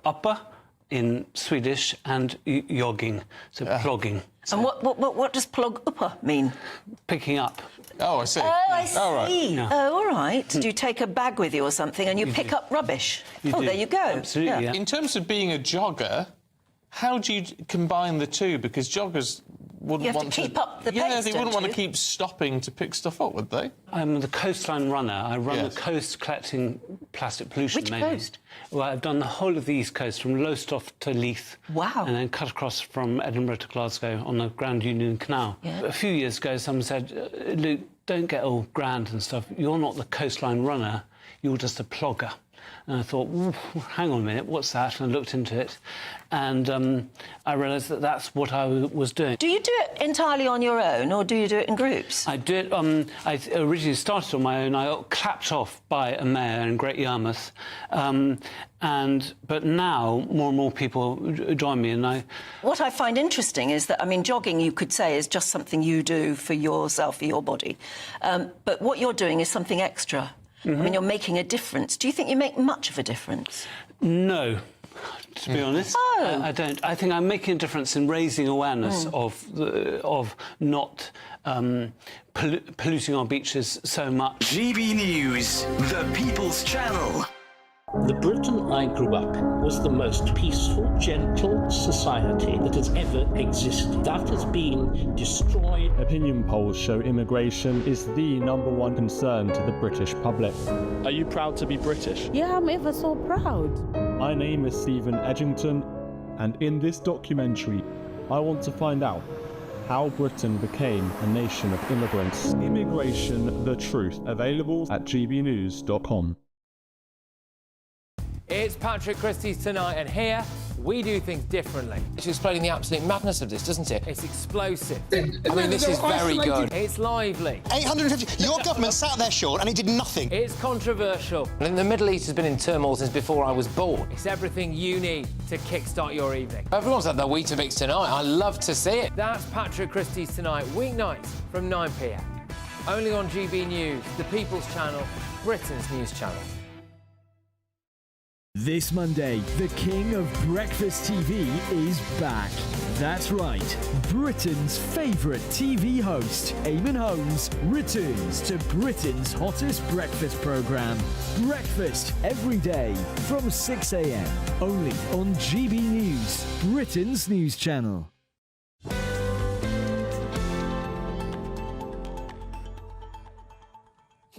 in Swedish and jogging, so plogging. And what does plog uppa mean? Picking up. Oh, I see. Oh, I see. All right. Yeah. Oh, all right. Do you take a bag with you or something and you pick up rubbish? There you go. Absolutely, yeah. In terms of being a jogger, how do you combine the two? Because joggers wouldn't want to keep up the pace, Yeah, they wouldn't want you? to keep stopping to pick stuff up, would they? I'm the coastline runner. I run the coast collecting plastic pollution. Which mainly. coast? Well, I've done the whole of the East Coast, from Lowestoft to Leith. Wow. And then cut across from Edinburgh to Glasgow on the Grand Union Canal. Yeah. A few years ago, someone said, Luke, don't get all grand and stuff. You're not the coastline runner, you're just a plogger. And I thought, hang on a minute, what's that? And I looked into it, and I realised that that's what I was doing. Do you do it entirely on your own, or do you do it in groups? I do it. I originally started on my own. I got clapped off by a mayor in Great Yarmouth, but now more and more people join me, and I. What I find interesting is that, I mean, jogging, you could say, is just something you do for yourself, for your body, but what you're doing is something extra. I mean, you're making a difference. Do you think you make much of a difference? No, to be honest. Oh. I don't. I think I'm making a difference in raising awareness of not polluting our beaches so much. GB News, the People's Channel. The Britain I grew up was the most peaceful, gentle society that has ever existed. That has been destroyed. Opinion polls show immigration is the #1 concern to the British public. Are you proud to be British? Yeah, I'm ever so proud. My name is Stephen Edgington, and in this documentary, I want to find out how Britain became a nation of immigrants. Immigration, the truth, available at gbnews.com. It's Patrick Christie's Tonight, and here we do things differently. It's explaining the absolute madness of this, doesn't it? It's explosive. I mean, this is very good. It's lively. 850. Your government sat there, Sean, and it did nothing. It's controversial. And the Middle East has been in turmoil since before I was born. It's everything you need to kickstart your evening. Everyone's had their Weetabix tonight. I love to see it. That's Patrick Christie's Tonight, weeknights from 9 p.m. Only on GB News, the People's Channel, Britain's news channel. This Monday, the king of breakfast TV is back. That's right, Britain's favourite TV host, Eamon Holmes, returns to Britain's hottest breakfast programme. Breakfast every day from 6 a.m. Only on GB News, Britain's news channel.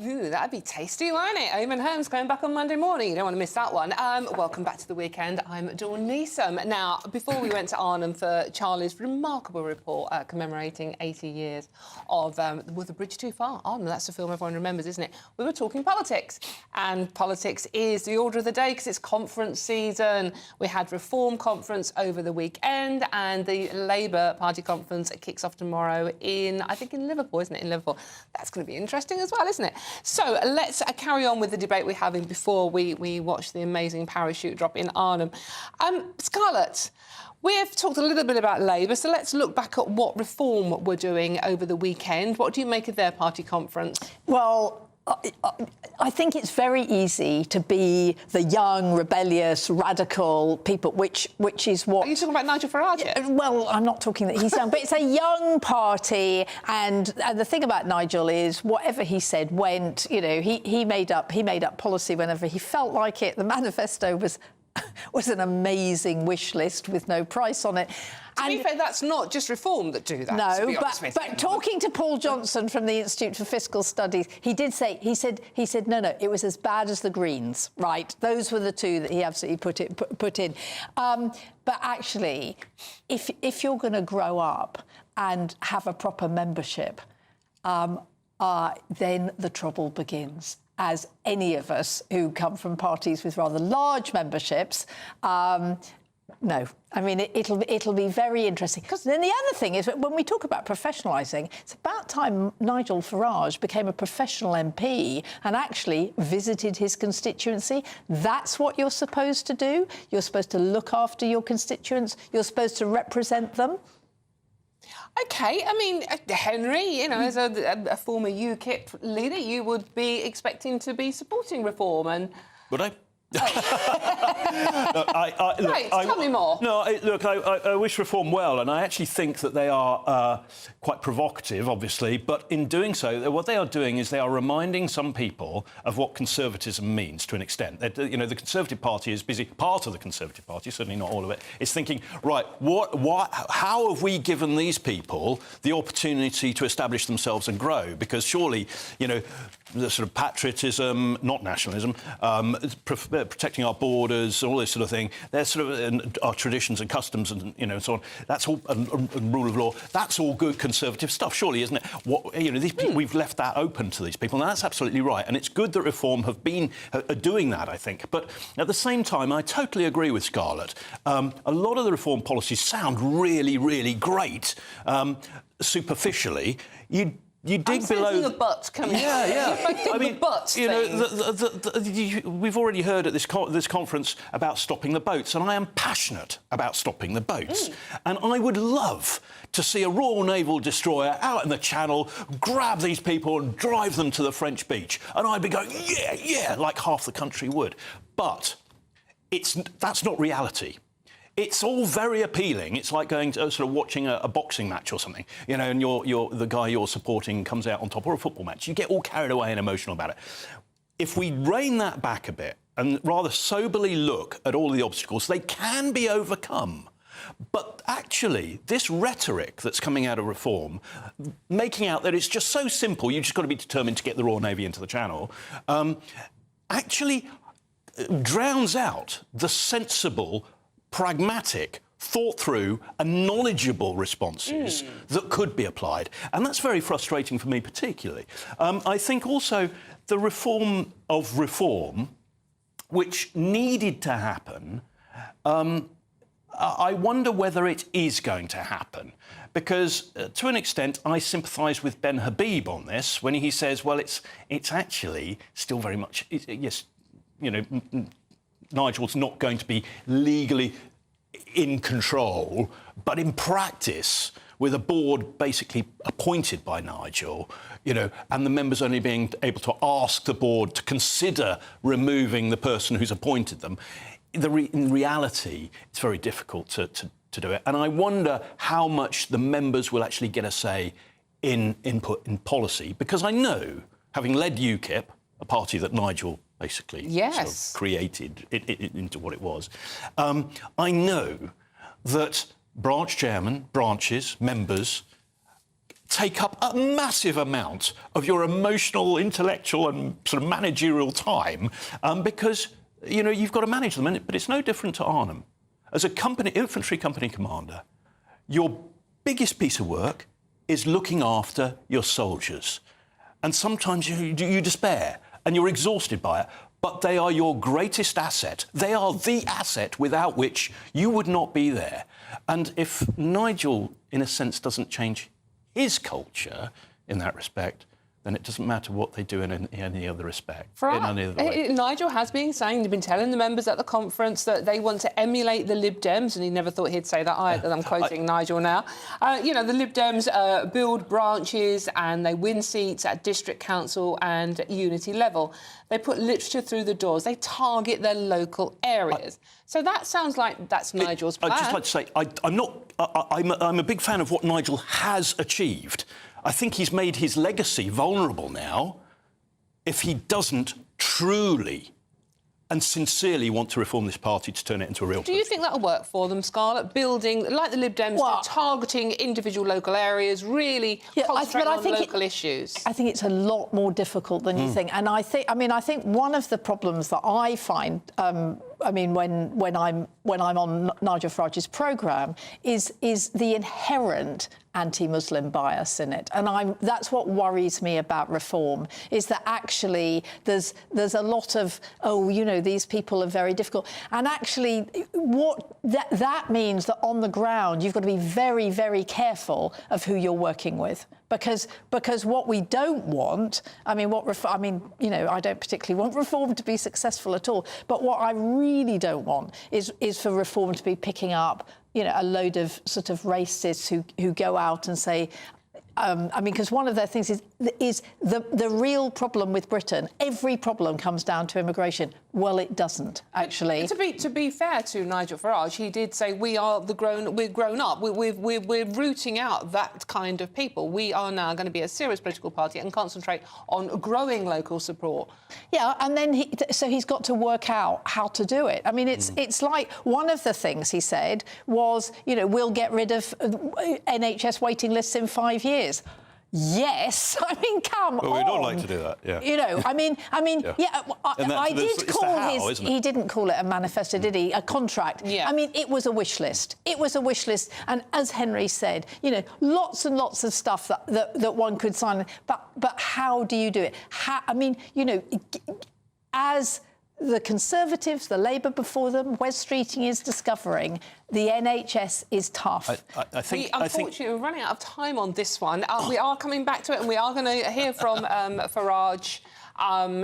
Ooh, that'd be tasty, won't it? Eamon Holmes coming back on Monday morning. You don't want to miss that one. Welcome back to the weekend. I'm Dawn Neeson. Now, before we went to Arnhem for Charlie's remarkable report commemorating 80 years of Was the Bridge Too Far? Arnhem, that's the film everyone remembers, isn't it? We were talking politics. And politics is the order of the day because it's conference season. We had Reform conference over the weekend, and the Labour Party conference kicks off tomorrow in Liverpool, isn't it? In Liverpool. That's going to be interesting as well, isn't it? So let's carry on with the debate we're having before we watch the amazing parachute drop in Arnhem. Scarlett, we've talked a little bit about Labour, so let's look back at what Reform were doing over the weekend. What do you make of their party conference? Well, I think it's very easy to be the young, rebellious, radical people, which is what... Are you talking about Nigel Farage? Well, I'm not talking that he's young, but it's a young party, and the thing about Nigel is whatever he said went. You know, he made up policy whenever he felt like it. The manifesto was an amazing wish list with no price on it. To be fair, that's not just Reform that do that. No, but talking to Paul Johnson from the Institute for Fiscal Studies, he said, no, it was as bad as the Greens, right? Those were the two that he absolutely put in. But actually, if you're going to grow up and have a proper membership, then the trouble begins. As any of us who come from parties with rather large memberships, no. I mean, it'll be very interesting. Because then the other thing is, when we talk about professionalising, it's about time Nigel Farage became a professional MP and actually visited his constituency. That's what you're supposed to do. You're supposed to look after your constituents. You're supposed to represent them. OK, I mean, Henry, you know, as a former UKIP leader, you would be expecting to be supporting Reform and... Would I? Tell me more. No, I wish Reform well, and I actually think that they are quite provocative, obviously, but in doing so, what they are doing is they are reminding some people of what conservatism means to an extent. You know, the Conservative Party is busy, part of the Conservative Party, certainly not all of it, is thinking, right, how have we given these people the opportunity to establish themselves and grow? Because surely, you know, the sort of patriotism, not nationalism, protecting our borders, all this sort of thing. They're sort of our traditions and customs, and you know, so on. That's all and rule of law. That's all good conservative stuff, surely, isn't it? These people, we've left that open to these people, and that's absolutely right. And it's good that Reform have been doing that, I think. But at the same time, I totally agree with Scarlett. A lot of the Reform policies sound really, really great. Superficially, you dig below the butt coming. Yeah. I mean, the butt you know, we've already heard at this conference about stopping the boats, and I am passionate about stopping the boats. And I would love to see a Royal Naval destroyer out in the Channel, grab these people and drive them to the French beach, and I'd be going, yeah, like half the country would. But that's not reality. It's all very appealing. It's like going to sort of watching a boxing match or something, you know, and the guy you're supporting comes out on top, or a football match. You get all carried away and emotional about it. If we rein that back a bit and rather soberly look at all the obstacles, they can be overcome. But actually, this rhetoric that's coming out of Reform, making out that it's just so simple, you've just got to be determined to get the Royal Navy into the Channel, actually drowns out the sensible, pragmatic, thought-through and knowledgeable responses that could be applied. And that's very frustrating for me particularly. I think also the reform of reform, which needed to happen, I wonder whether it is going to happen. Because, to an extent, I sympathise with Ben Habib on this when he says, well, it's actually still very much... yes, you know... Nigel's not going to be legally in control, but in practice, with a board basically appointed by Nigel, you know, and the members only being able to ask the board to consider removing the person who's appointed them, in reality, it's very difficult to do it. And I wonder how much the members will actually get a say in input in policy, because I know, having led UKIP, a party that Nigel basically sort of created it into what it was. I know that branch chairmen, branches, members take up a massive amount of your emotional, intellectual and sort of managerial time because, you know, you've got to manage them. But it's no different to Arnhem. As a infantry company commander, your biggest piece of work is looking after your soldiers. And sometimes you despair. And you're exhausted by it, but they are your greatest asset. They are the asset without which you would not be there. And if Nigel, in a sense, doesn't change his culture in that respect, and it doesn't matter what they do in any other respect. Nigel has been saying, he's been telling the members at the conference that they want to emulate the Lib Dems, and he never thought he'd say that either. I'm quoting Nigel now. You know, the Lib Dems build branches and they win seats at district council and unity level. They put literature through the doors. They target their local areas. So that sounds like that's Nigel's plan. I'd just like to say, I'm a big fan of what Nigel has achieved. I think he's made his legacy vulnerable now if he doesn't truly and sincerely want to reform this party to turn it into a real Do you think that'll work for them, Scarlett? Building, like the Lib Dems, targeting individual local areas, really concentrating on local issues? I think it's a lot more difficult than you think. And I think one of the problems that I find, when I'm on Nigel Farage's programme, is the inherent anti-Muslim bias in it, and that's what worries me about reform, is that actually there's a lot of, these people are very difficult, and actually what that means that on the ground you've got to be very, very careful of who you're working with, because what we don't want, I don't particularly want reform to be successful at all, but what I really don't want is for reform to be picking up a load of sort of racists who go out and say, because one of their things is the real problem with Britain. Every problem comes down to immigration. Well, it doesn't actually. To be fair to Nigel Farage, he did say we're grown up. We're rooting out that kind of people. We are now going to be a serious political party and concentrate on growing local support. Yeah, and then he's got to work out how to do it. I mean, it's like one of the things he said was, we'll get rid of NHS waiting lists in 5 years. Yes, I mean, come on. Well, we'd all like to do that, yeah. He didn't call it a manifesto, did he? A contract. Yeah. I mean, it was a wish list. It was a wish list, and as Henry said, lots and lots of stuff that one could sign. But how do you do it? As the Conservatives, the Labour before them, Wes Streeting is discovering, the NHS is tough. Unfortunately, we're running out of time on this one. We are coming back to it, and we are going to hear from Farage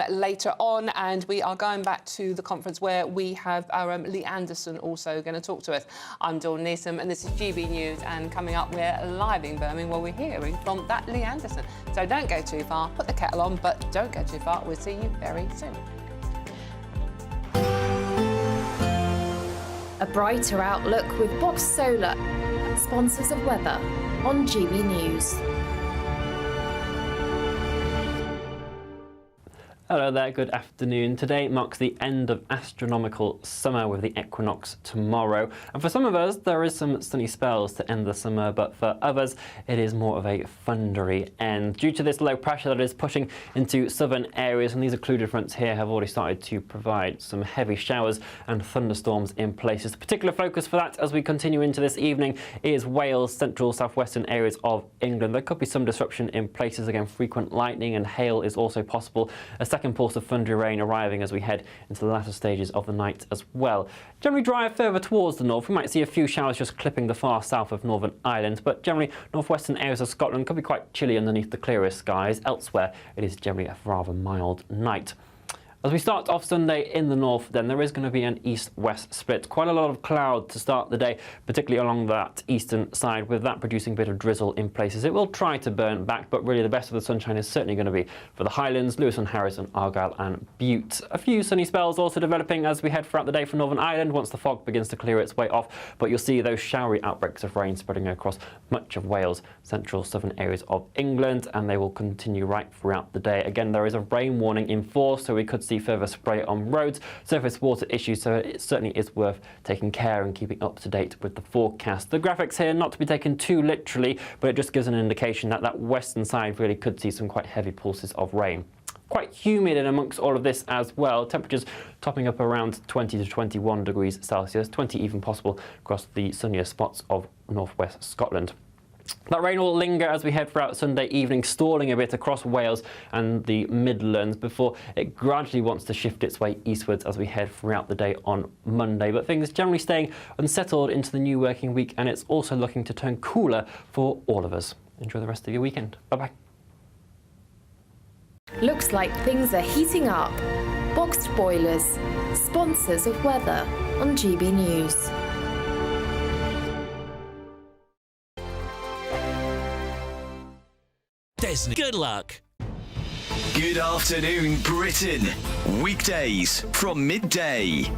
later on, and we are going back to the conference where we have our Lee Anderson also going to talk to us. I'm Dawn Neeson, and this is GB News, and coming up, we're live in Birmingham where we're hearing from that Lee Anderson. So don't go too far, put the kettle on, but don't go too far. We'll see you very soon. A brighter outlook with Box Solar, sponsors of weather on GB News. Hello there, good afternoon. Today marks the end of astronomical summer with the equinox tomorrow. And for some of us, there is some sunny spells to end the summer, but for others, it is more of a thundery end. Due to this low pressure that is pushing into southern areas, and these occluded fronts here have already started to provide some heavy showers and thunderstorms in places. The particular focus for that as we continue into this evening is Wales, central, southwestern areas of England. There could be some disruption in places. Again, frequent lightning and hail is also possible. A second pulse of thundery rain arriving as we head into the latter stages of the night as well. Generally dry further towards the north. We might see a few showers just clipping the far south of Northern Ireland, but generally northwestern areas of Scotland could be quite chilly underneath the clearest skies. Elsewhere, it is generally a rather mild night. As we start off Sunday in the north, then there is going to be an east-west split. Quite a lot of cloud to start the day, particularly along that eastern side, with that producing a bit of drizzle in places. It will try to burn back, but really the best of the sunshine is certainly going to be for the Highlands, Lewis and Harris and Argyll and Bute. A few sunny spells also developing as we head throughout the day for Northern Ireland once the fog begins to clear its way off, but you'll see those showery outbreaks of rain spreading across much of Wales, central southern areas of England, and they will continue right throughout the day. Again, there is a rain warning in force, so we could see further spray on roads, surface water issues, so it certainly is worth taking care and keeping up to date with the forecast. The graphics here not to be taken too literally, but it just gives an indication that that western side really could see some quite heavy pulses of rain. Quite humid in amongst all of this as well. Temperatures topping up around 20 to 21 degrees Celsius, 20 even possible across the sunnier spots of northwest Scotland. That rain will linger as we head throughout Sunday evening, stalling a bit across Wales and the Midlands before it gradually wants to shift its way eastwards as we head throughout the day on Monday. But things generally staying unsettled into the new working week, and it's also looking to turn cooler for all of us. Enjoy the rest of your weekend. Bye-bye. Looks like things are heating up. Boxed boilers, sponsors of weather on GB News. Disney. Good luck. Good afternoon, Britain. Weekdays from midday.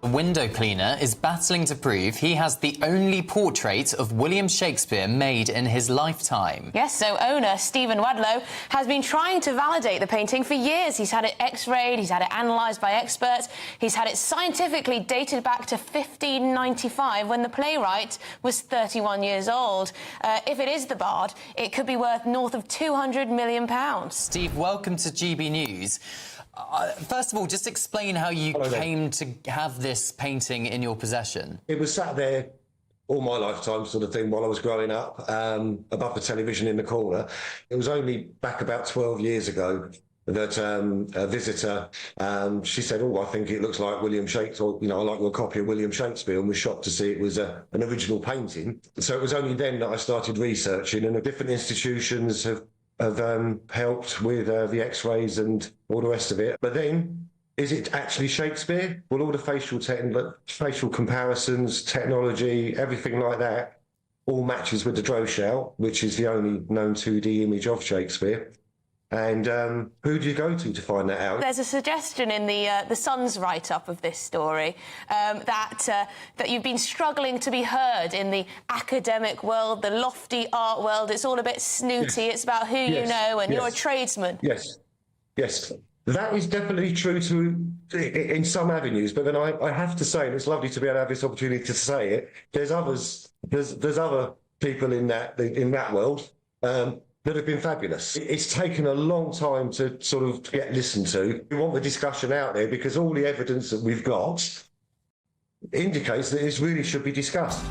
A window cleaner is battling to prove he has the only portrait of William Shakespeare made in his lifetime. Yes, so owner Stephen Wadlow has been trying to validate the painting for years. He's had it x-rayed, he's had it analysed by experts, he's had it scientifically dated back to 1595 when the playwright was 31 years old. If it is the Bard, it could be worth north of £200 million. Steve, welcome to GB News. First of all, just explain how you came to have this painting in your possession. It was sat there all my lifetime, sort of thing, while I was growing up, above the television in the corner. It was only back about 12 years ago that a visitor, she said, "Oh, I think it looks like William Shakespeare, or, you know, I like your copy of William Shakespeare," and was shocked to see it was an original painting. So it was only then that I started researching, and the different institutions have helped with the x-rays and all the rest of it. But then, is it actually Shakespeare? Well, all the facial comparisons, technology, everything like that, all matches with the Droschau, which is the only known 2D image of Shakespeare. And who do you go to find that out? There's a suggestion in the Sun's write-up of this story that you've been struggling to be heard in the academic world, the lofty art world. It's all a bit snooty. Yes. It's about who you know, and you're a tradesman. Yes, yes. That is definitely true in some avenues, but then I have to say, and it's lovely to be able to have this opportunity to say it, there's other people in that world that have been fabulous. It's taken a long time to sort of get listened to. We want the discussion out there because all the evidence that we've got indicates that this really should be discussed.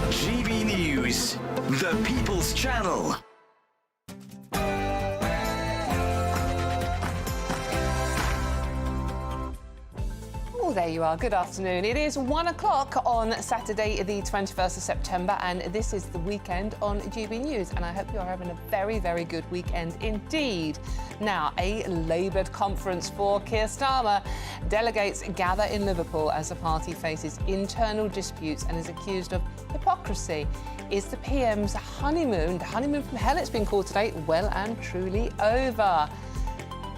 GB News, the People's Channel. Oh, there you are. Good afternoon. It is 1 o'clock on Saturday, the 21st of September, and this is the weekend on GB News. And I hope you're having a very, very good weekend indeed. Now, a laboured conference for Keir Starmer. Delegates gather in Liverpool as the party faces internal disputes and is accused of hypocrisy. Is the PM's honeymoon, the honeymoon from hell it's been called today, well and truly over?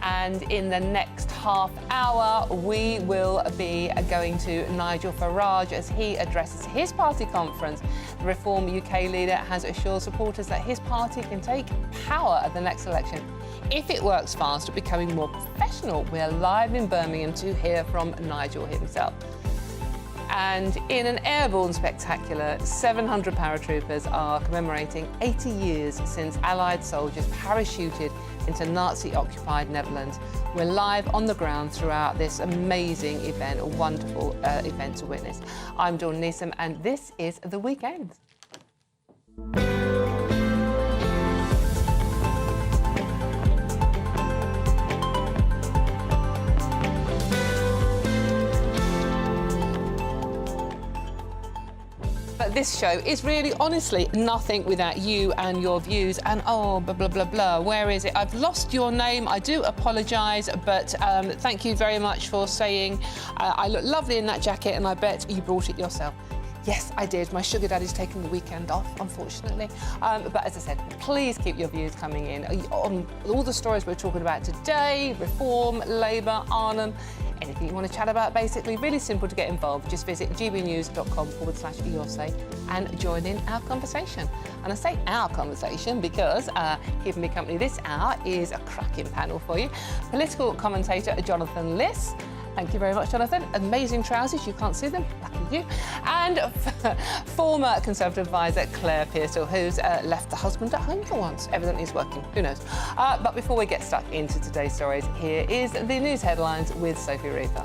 And in the next half hour, we will be going to Nigel Farage as he addresses his party conference. The Reform UK leader has assured supporters that his party can take power at the next election if it works fast at becoming more professional. We're live in Birmingham to hear from Nigel himself. And in an airborne spectacular, 700 paratroopers are commemorating 80 years since Allied soldiers parachuted into Nazi-occupied Netherlands. We're live on the ground throughout this amazing event, a wonderful event to witness. I'm Dawn Neeson, and this is The Weekend. But this show is really, honestly, nothing without you and your views. And oh, blah, blah, blah, blah. Where is it? I've lost your name. I do apologise, but thank you very much for saying I look lovely in that jacket, and I bet you brought it yourself. Yes, I did. My sugar daddy's taken the weekend off, unfortunately. But as I said, please keep your views coming in on all the stories we're talking about today: Reform, Labour, Arnhem. Anything you want to chat about, basically. Really simple to get involved. Just visit gbnews.com/yoursay and join in our conversation. And I say our conversation because keeping me company this hour is a cracking panel for you. Political commentator Jonathan Liss. Thank you very much, Jonathan. Amazing trousers. You can't see them. Lucky you. And former Conservative advisor Claire Pearsall, who's left the husband at home for once. Evidently it's working. Who knows? But before we get stuck into today's stories, here is the news headlines with Sophie Reaper.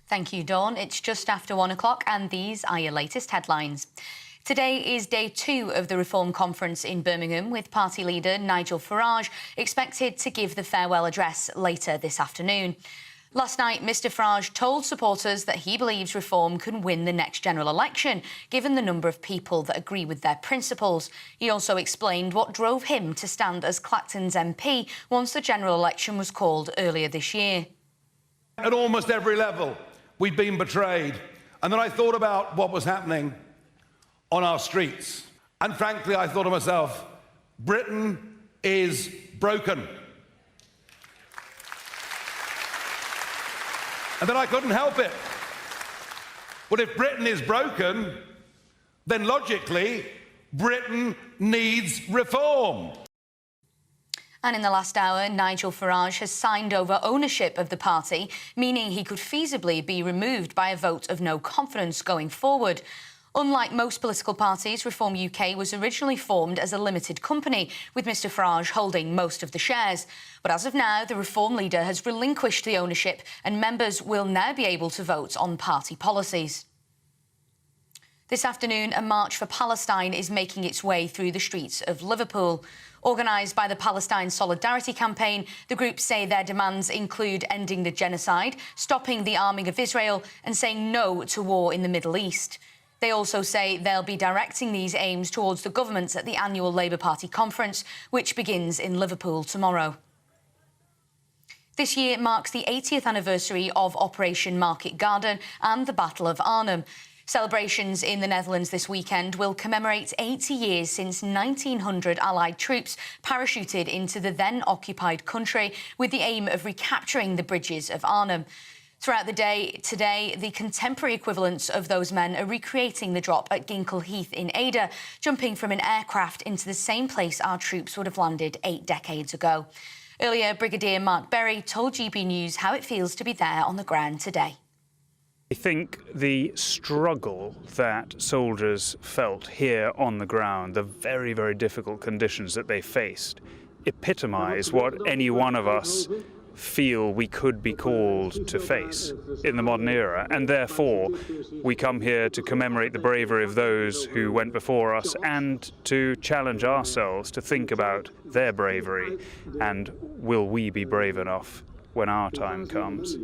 Thank you, Dawn. It's just after 1 o'clock, and these are your latest headlines. Today is day 2 of the Reform Conference in Birmingham, with party leader Nigel Farage expected to give the farewell address later this afternoon. Last night, Mr Farage told supporters that he believes Reform can win the next general election, given the number of people that agree with their principles. He also explained what drove him to stand as Clacton's MP once the general election was called earlier this year. At almost every level, we'd been betrayed. And then I thought about what was happening on our streets. And frankly, I thought to myself, Britain is broken. And then I couldn't help it. But if Britain is broken, then logically, Britain needs reform. And in the last hour, Nigel Farage has signed over ownership of the party, meaning he could feasibly be removed by a vote of no confidence going forward. Unlike most political parties, Reform UK was originally formed as a limited company, with Mr Farage holding most of the shares. But as of now, the Reform leader has relinquished the ownership and members will now be able to vote on party policies. This afternoon, a March for Palestine is making its way through the streets of Liverpool. Organised by the Palestine Solidarity Campaign, the group say their demands include ending the genocide, stopping the arming of Israel and saying no to war in the Middle East. They also say they'll be directing these aims towards the governments at the annual Labour Party conference, which begins in Liverpool tomorrow. This year marks the 80th anniversary of Operation Market Garden and the Battle of Arnhem. Celebrations in the Netherlands this weekend will commemorate 80 years since 1,900 Allied troops parachuted into the then-occupied country with the aim of recapturing the bridges of Arnhem. Throughout the day today, the contemporary equivalents of those men are recreating the drop at Ginkle Heath in Ada, jumping from an aircraft into the same place our troops would have landed 8 decades ago. Earlier, Brigadier Mark Berry told GB News how it feels to be there on the ground today. I think the struggle that soldiers felt here on the ground, the very, very difficult conditions that they faced, epitomise what any one of us feel we could be called to face in the modern era, and therefore we come here to commemorate the bravery of those who went before us and to challenge ourselves to think about their bravery and will we be brave enough when our time comes.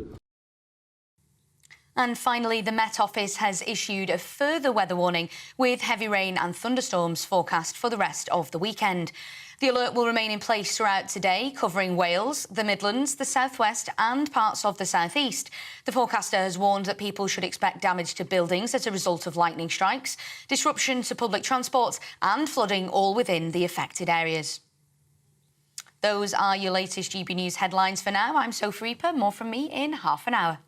And finally, the Met Office has issued a further weather warning with heavy rain and thunderstorms forecast for the rest of the weekend. The alert will remain in place throughout today, covering Wales, the Midlands, the South West and parts of the South East. The forecaster has warned that people should expect damage to buildings as a result of lightning strikes, disruption to public transport and flooding all within the affected areas. Those are your latest GB News headlines for now. I'm Sophie Reaper. More from me in half an hour.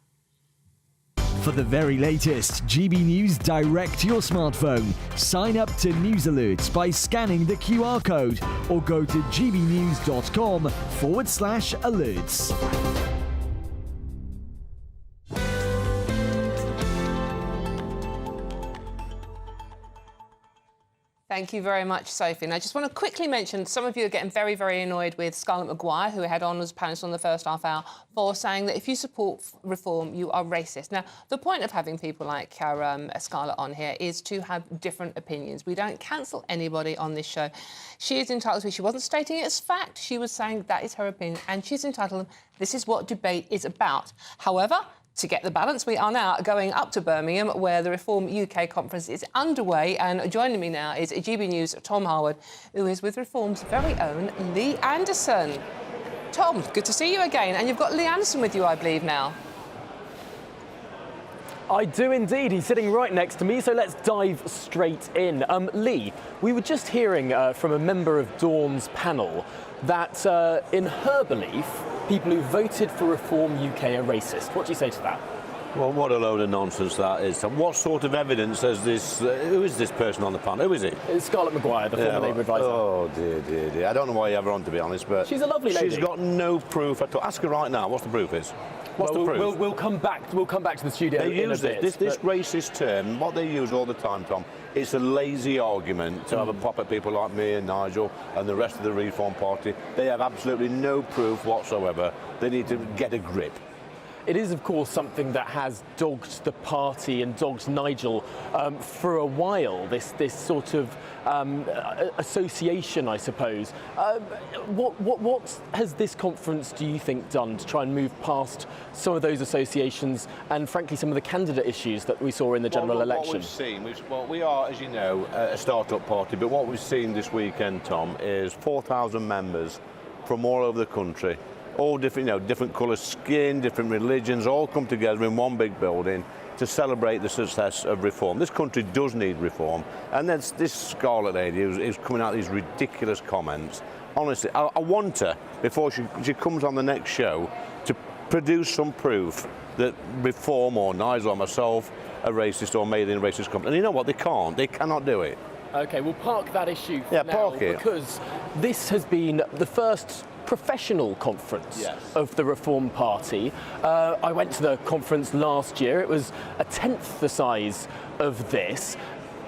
For the very latest GB News direct to your smartphone, sign up to News Alerts by scanning the QR code or go to gbnews.com/alerts. Thank you very much, Sophie. And I just want to quickly mention, some of you are getting very, very annoyed with Scarlett Maguire, who had on as panelist on the first half hour, for saying that if you support reform, you are racist. Now, the point of having people like Scarlett on here is to have different opinions. We don't cancel anybody on this show. She is entitled to it. She wasn't stating it as fact. She was saying that is her opinion, and she's entitled, this is what debate is about. However, to get the balance, we are now going up to Birmingham, where the Reform UK conference is underway. And joining me now is GB News' Tom Harwood, who is with Reform's very own Lee Anderson. Tom, good to see you again. And you've got Lee Anderson with you, I believe, now. I do indeed. He's sitting right next to me, so let's dive straight in. Lee, we were just hearing from a member of Dawn's panel that, in her belief, people who voted for Reform UK are racist. What do you say to that? Well, what a load of nonsense that is. What sort of evidence has this... who is this person on the panel? Who is it? It's Scarlett Maguire, the former Labour advisor. Oh, dear, dear, dear. I don't know why you have her on, to be honest, but... She's a lovely lady. She's got no proof at all. Ask her right now. What's the proof is? What's the proof? We'll come back to the studio They in use a bit. this racist term, what they use all the time, Tom, it's a lazy argument to have a pop at people like me and Nigel and the rest of the Reform Party. They have absolutely no proof whatsoever. They need to get a grip. it is, of course, something that has dogged the party and dogged Nigel for a while, this sort of association, I suppose. What has this conference, do you think, done to try and move past some of those associations and, frankly, some of the candidate issues that we saw in the general election? What we've seen, we are, as you know, a start-up party, but what we've seen this weekend, Tom, is 4,000 members from all over the country, all different, different colour skin, different religions, all come together in one big building to celebrate the success of reform. This country does need reform, and then this Scarlet lady who's coming out with these ridiculous comments. Honestly, I want her, before she comes on the next show, to produce some proof that reform, or Nigel or myself, are racist or made in a racist company. And you know what? They cannot do it. OK, we'll park that issue for now, park it. Because this has been the first professional conference of the Reform Party. I went to the conference last year. It was a tenth the size of this.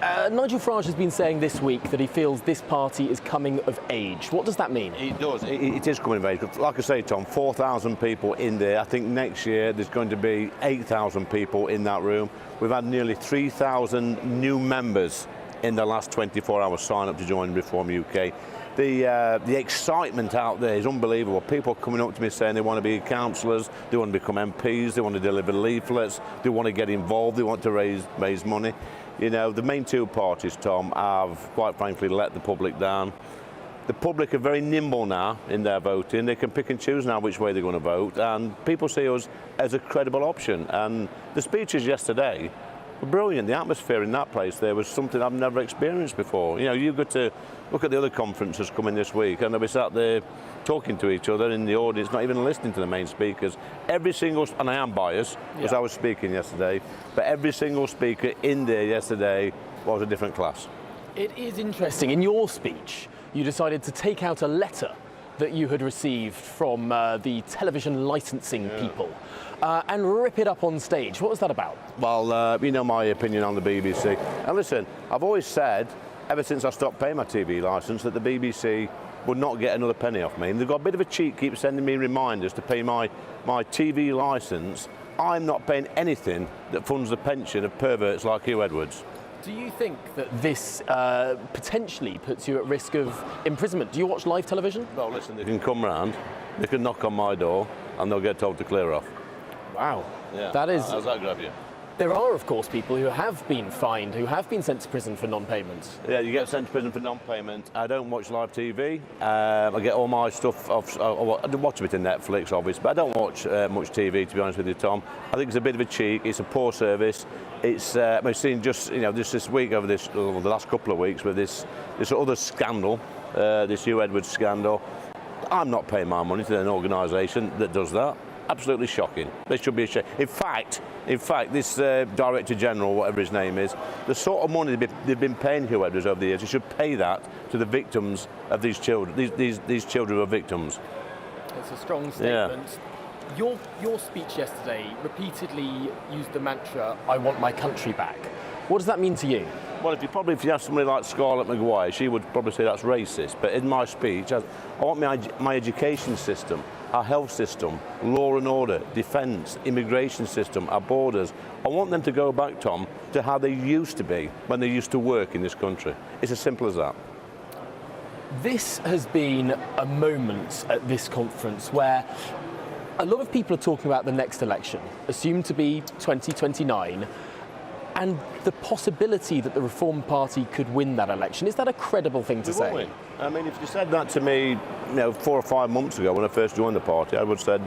Nigel Farage has been saying this week that he feels this party is coming of age. What does that mean? It does. It is coming of age. Like I say, Tom, 4,000 people in there. I think next year there's going to be 8,000 people in that room. We've had nearly 3,000 new members in the last 24 hours sign up to join Reform UK. The excitement out there is unbelievable. People coming up to me saying they want to be councillors, they want to become MPs, they want to deliver leaflets, they want to get involved, they want to raise money. You know, the main two parties, Tom, have quite frankly let the public down. The public are very nimble now in their voting. They can pick and choose now which way they're going to vote, and people see us as a credible option. And the speeches yesterday were brilliant. The atmosphere in that place there was something I've never experienced before. You know, you've got to look at the other conferences coming this week, and they'll be sat there talking to each other in the audience, not even listening to the main speakers. Every single, and I am biased, because I was speaking yesterday, but every single speaker in there yesterday was a different class. It is interesting. In your speech, you decided to take out a letter that you had received from the television licensing people and rip it up on stage. What was that about? Well, you know my opinion on the BBC. And listen, I've always said, ever since I stopped paying my TV licence, that the BBC would not get another penny off me. And they've got a bit of a cheat, keep sending me reminders to pay my TV licence. I'm not paying anything that funds the pension of perverts like Hugh Edwards. Do you think that this potentially puts you at risk of imprisonment? Do you watch live television? Well, listen, they can come round, they can knock on my door, and they'll get told to clear off. Wow. Yeah. That is... How's that grab you? There are, of course, people who have been fined, who have been sent to prison for non-payment. Yeah, you get sent to prison for non-payment. I don't watch live TV. I get all my stuff off. I watch a bit of Netflix, obviously, but I don't watch much TV, to be honest with you, Tom. I think it's a bit of a cheek. It's a poor service. It's we've seen just this week over the last couple of weeks with this other scandal, this Hugh Edwards scandal. I'm not paying my money to an organisation that does that. Absolutely shocking. They should be ashamed. In fact, this Director General, whatever his name is, the sort of money they've been paying Hugh Edwards over the years, they should pay that to the victims of these children. These children who are victims. It's a strong statement. Yeah. Your speech yesterday repeatedly used the mantra, "I want my country back." What does that mean to you? Well, if you have somebody like Scarlett Maguire, she would probably say that's racist. But in my speech, I want my education system, our health system, law and order, defence, immigration system, our borders. I want them to go back, Tom, to how they used to be when they used to work in this country. It's as simple as that. This has been a moment at this conference where a lot of people are talking about the next election, assumed to be 2029, and the possibility that the Reform Party could win that election. Is that a credible thing to say? Win. I mean, if you said that to me, 4 or 5 months ago when I first joined the party, I would have said,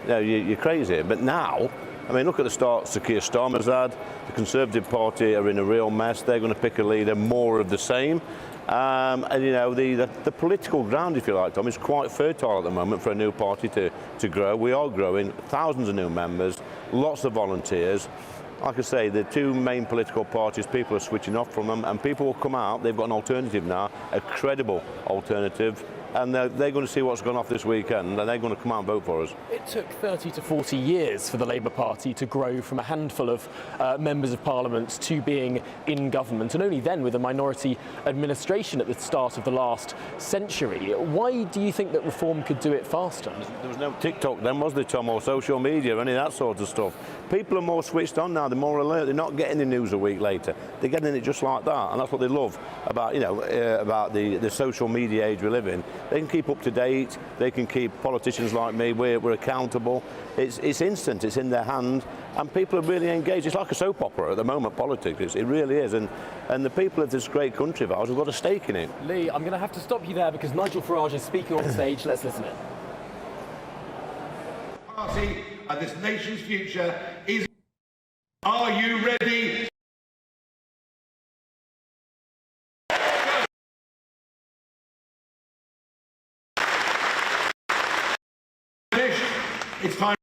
you're crazy. But now, I mean, look at the start Sir Keir Starmer's had. The Conservative Party are in a real mess. They're going to pick a leader, more of the same. And the political ground, if you like, Tom, is quite fertile at the moment for a new party to grow. We are growing, thousands of new members, lots of volunteers. Like I say, the two main political parties, people are switching off from them, and people will come out. They've got an alternative now, a credible alternative and they're going to see what's gone off this weekend, and they're going to come out and vote for us. It took 30 to 40 years for the Labour Party to grow from a handful of members of Parliament to being in government, and only then with a minority administration at the start of the last century. Why do you think that reform could do it faster? There was no TikTok then, was there, Tom, or social media, or any of that sort of stuff. People are more switched on now, they're more alert, they're not getting the news a week later. They're getting it just like that, and that's what they love about, about the social media age we live in. They can keep up to date, they can keep politicians like me, we're accountable. It's instant, it's in their hand, and people are really engaged. It's like a soap opera at the moment, politics, it really is, and the people of this great country of ours have got a stake in it. Lee, I'm going to have to stop you there because Nigel Farage is speaking on stage. Let's listen in. Party and this nation's future is. Are you ready? It's time.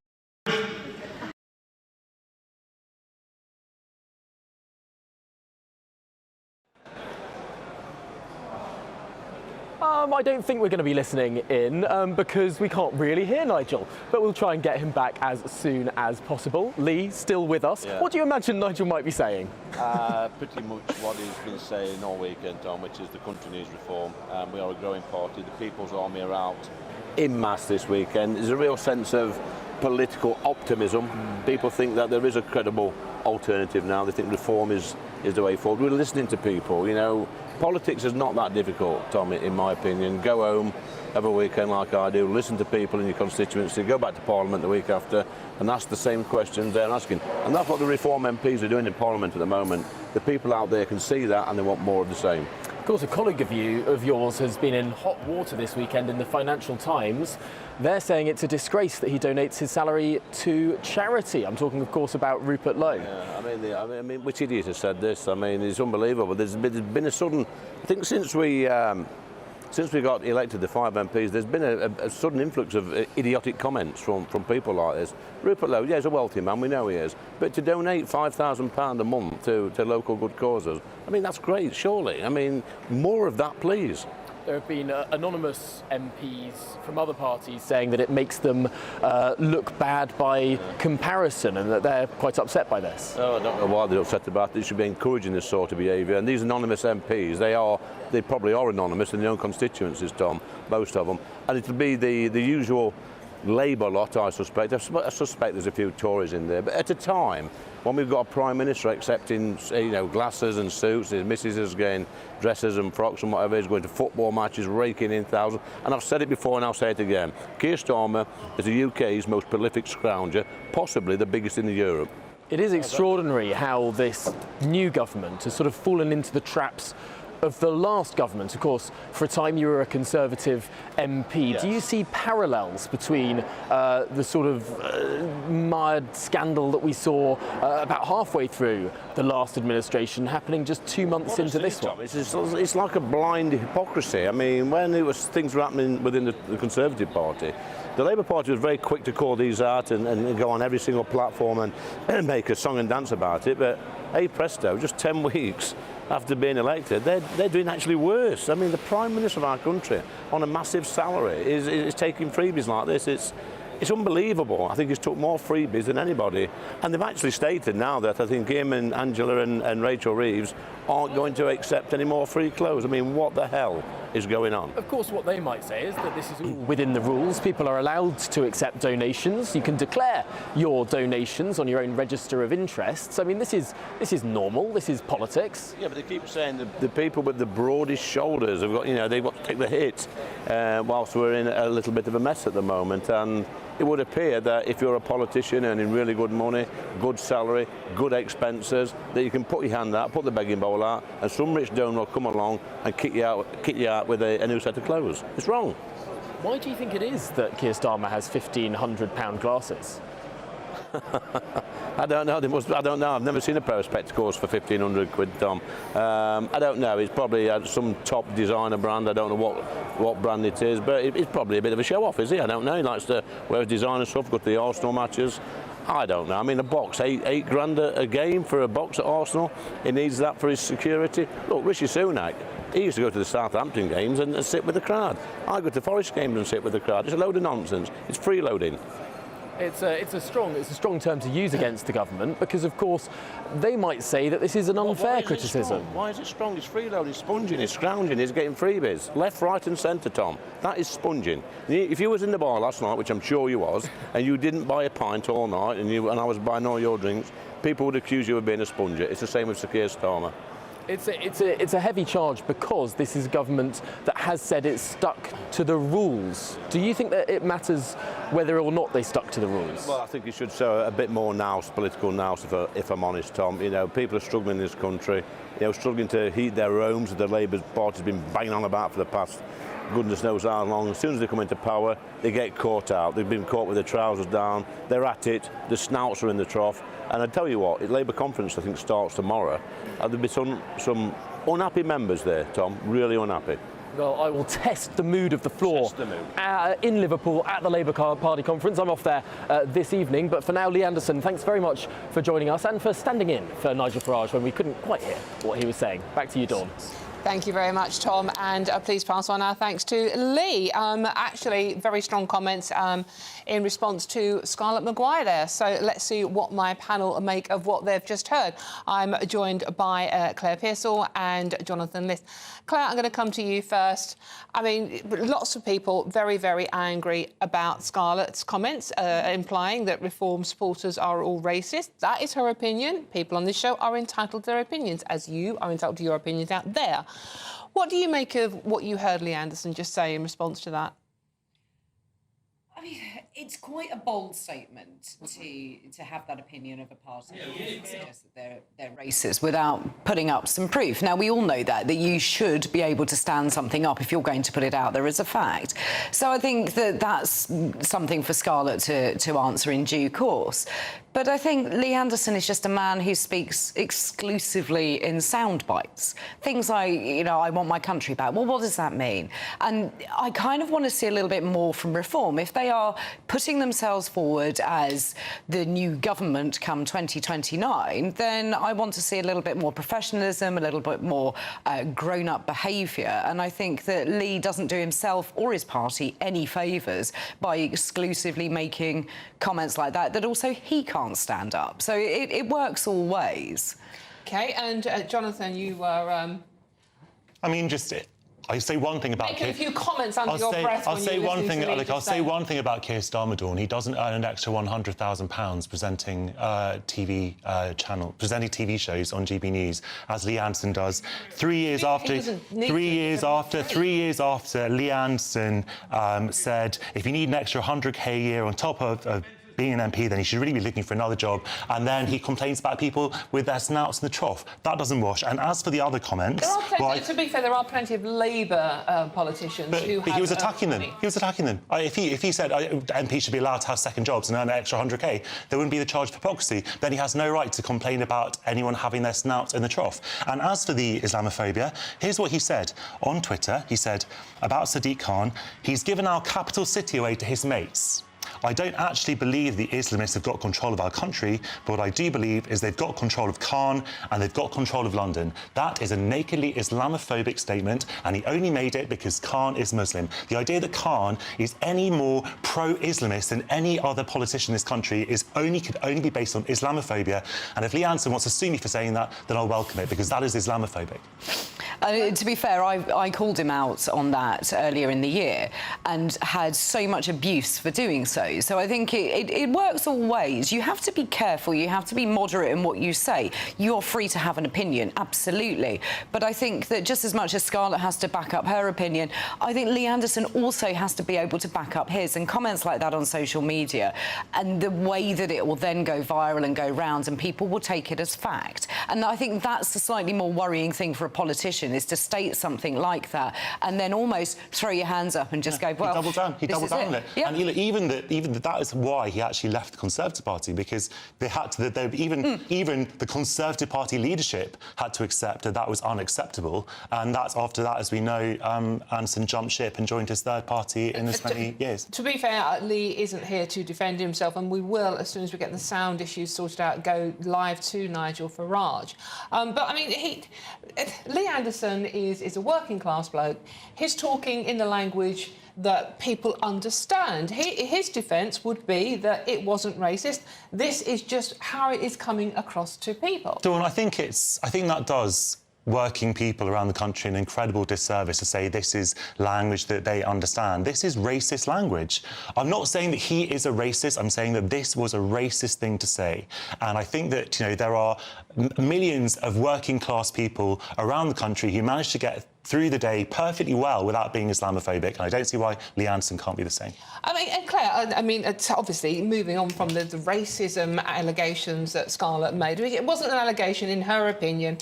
I don't think we're going to be listening in because we can't really hear Nigel, but we'll try and get him back as soon as possible. Lee, still with us. Yeah. What do you imagine Nigel might be saying? Pretty much what he's been saying all weekend, Tom, which is the country needs reform. We are a growing party. The People's Army are out in mass this weekend. There's a real sense of political optimism. People think that there is a credible alternative now. They think reform is the way forward. We're listening to people, Politics is not that difficult, Tom, in my opinion. Go home, have a weekend like I do, listen to people in your constituency, go back to Parliament the week after and ask the same questions they're asking. And that's what the Reform MPs are doing in Parliament at the moment. The people out there can see that and they want more of the same. Of course, a colleague of yours has been in hot water this weekend in the Financial Times. They're saying it's a disgrace that he donates his salary to charity. I'm talking, of course, about Rupert Lowe. Yeah, I mean, which idiot has said this? I mean, it's unbelievable. There's been a sudden, I think since we got elected, the 5 MPs, there's been a sudden influx of idiotic comments from people like this. Rupert Lowe, yeah, he's a wealthy man, we know he is, but to donate £5,000 a month to local good causes, I mean, that's great, surely. I mean, more of that, please. There have been anonymous MPs from other parties saying that it makes them look bad by comparison and that they're quite upset by this. Oh, I don't know why they're upset about it. They should be encouraging this sort of behaviour. And these anonymous MPs, they probably are anonymous in their own constituencies, Tom, most of them. And it'll be the usual Labour lot, I suspect. I suspect there's a few Tories in there. But at a time when we've got a Prime Minister accepting, glasses and suits, his missus is getting dresses and frocks and whatever, he's going to football matches, raking in thousands. And I've said it before and I'll say it again. Keir Starmer is the UK's most prolific scrounger, possibly the biggest in Europe. It is extraordinary how this new government has sort of fallen into the traps of the last government. Of course, for a time you were a Conservative MP. Yes. Do you see parallels between the sort of mired scandal that we saw about halfway through the last administration happening just 2 months into this one? It's like a blind hypocrisy. I mean, when things were happening within the Conservative Party, the Labour Party was very quick to call these out and go on every single platform and make a song and dance about it. But hey presto, just 10 weeks after being elected, they're doing actually worse. I mean, the Prime Minister of our country on a massive salary is taking freebies like this. It's unbelievable. I think he's took more freebies than anybody. And they've actually stated now that I think him and Angela and Rachel Reeves aren't going to accept any more free clothes. I mean, what the hell is going on? Of course, what they might say is that this is all within the rules. People are allowed to accept donations. You can declare your donations on your own register of interests. I mean, this is normal. This is politics. Yeah, but they keep saying the people with the broadest shoulders have got, they've got to take the hit whilst we're in a little bit of a mess at the moment. And it would appear that if you're a politician earning really good money, good salary, good expenses, that you can put your hand out, put the begging bowl out, and some rich donor will come along and kick you out with a new set of clothes. It's wrong. Why do you think it is that Keir Starmer has £1,500 glasses? I don't know. I don't know. I've never seen a pair of spectacles for 1,500 quid, Tom. I don't know. It's probably some top designer brand. I don't know what brand it is, but it's probably a bit of a show-off, is he? I don't know. He likes to wear designer stuff, go to the Arsenal matches. I don't know. I mean, a box, eight grand a game for a box at Arsenal. He needs that for his security. Look, Rishi Sunak, he used to go to the Southampton games and sit with the crowd. I go to Forest games and sit with the crowd. It's a load of nonsense. It's freeloading. It's a strong term to use against the government because, of course, they might say that this is an unfair criticism. Why is it strong? It's freeloading, it's sponging, it's scrounging, it's getting freebies. Left, right and centre, Tom. That is sponging. If you was in the bar last night, which I'm sure you was, and you didn't buy a pint all night and I was buying all your drinks, people would accuse you of being a sponger. It's the same with Sir Keir Starmer. It's a heavy charge because this is a government that has said it's stuck to the rules. Do you think that it matters whether or not they stuck to the rules? Well, I think you should show a bit more nous, political nous, if I'm honest, Tom. You know, people are struggling in this country, you know, struggling to heat their homes. The Labour Party's been banging on about for the past goodness knows how long. As soon as they come into power, they get caught out. They've been caught with their trousers down. They're at it. The snouts are in the trough. And I tell you what, Labour conference I think starts tomorrow. There'll be some unhappy members there, Tom. Really unhappy. Well, I will test the mood of the floor in Liverpool at the Labour Party conference. I'm off there this evening. But for now, Lee Anderson, thanks very much for joining us and for standing in for Nigel Farage when we couldn't quite hear what he was saying. Back to you, Dawn. Thank you very much, Tom, and please pass on our thanks to Lee. Actually, very strong comments in response to Scarlett Maguire there. So let's see what my panel make of what they've just heard. I'm joined by Claire Pearsall and Jonathan List. Claire, I'm going to come to you first. I mean, lots of people very, very angry about Scarlett's comments, implying that Reform supporters are all racist. That is her opinion. People on this show are entitled to their opinions, as you are entitled to your opinions out there. What do you make of what you heard Lee Anderson just say in response to that? I mean, it's quite a bold statement to have that opinion of a party that suggests that they're racist without putting up some proof. Now, we all know that you should be able to stand something up if you're going to put it out there as a fact. So I think that that's something for Scarlett to answer in due course. But I think Lee Anderson is just a man who speaks exclusively in sound bites. Things like, you know, I want my country back. Well, what does that mean? And I kind of want to see a little bit more from Reform. If they are putting themselves forward as the new government come 2029, then I want to see a little bit more professionalism, a little bit more grown-up behaviour. And I think that Lee doesn't do himself or his party any favours by exclusively making comments like that also he can't stand up. So it works all ways. OK, and Jonathan, you were... I mean, I say one thing about making a few comments under your breath. I'll say one thing about Keir Starmer, Dawn. He doesn't earn an extra £100,000 presenting presenting TV shows on GB News, as Lee Anderson does. 3 years after Lee Anderson said, if you need an extra 100k a year on top of being an MP, then he should really be looking for another job. And then he complains about people with their snouts in the trough. That doesn't wash. And as for the other comments... to be fair, there are plenty of Labour politicians who have... But he was attacking them. He was attacking them. If he said MP should be allowed to have second jobs and earn an extra 100k, there wouldn't be the charge of hypocrisy. Then he has no right to complain about anyone having their snout in the trough. And as for the Islamophobia, here's what he said on Twitter. He said about Sadiq Khan, he's given our capital city away to his mates. I don't actually believe the Islamists have got control of our country, but what I do believe is they've got control of Khan and they've got control of London. That is a nakedly Islamophobic statement, and he only made it because Khan is Muslim. The idea that Khan is any more pro-Islamist than any other politician in this country could only be based on Islamophobia. And if Lee Anderson wants to sue me for saying that, then I'll welcome it, because that is Islamophobic. To be fair, I called him out on that earlier in the year and had so much abuse for doing so. So I think it works all ways. You have to be careful. You have to be moderate in what you say. You're free to have an opinion, absolutely. But I think that just as much as Scarlett has to back up her opinion, I think Lee Anderson also has to be able to back up his. And comments like that on social media and the way that it will then go viral and go round and people will take it as fact. And I think that's the slightly more worrying thing for a politician, position, is to state something like that and then almost throw your hands up and just go, well, he doubled down. He doubled down on it. Yeah. And even that is why he actually left the Conservative Party, because they had to. Even the Conservative Party leadership had to accept that was unacceptable, and that's after that, as we know, Anderson jumped ship and joined his third party in as many years. To be fair, Lee isn't here to defend himself, and we will, as soon as we get the sound issues sorted out, go live to Nigel Farage. But I mean, Lee Anderson is a working class bloke. He's talking in the language that people understand. His defence would be that it wasn't racist. This is just how it is coming across to people. Dawn, I think that does working people around the country an incredible disservice to say this is language that they understand. This is racist language. I'm not saying that he is a racist. I'm saying that this was a racist thing to say. And I think that, you know, there are millions of working class people around the country who manage to get through the day perfectly well without being Islamophobic, and I don't see why Lee Anderson can't be the same. I mean, and Claire, I mean, it's obviously, moving on from the racism allegations that Scarlett made, it wasn't an allegation in her opinion.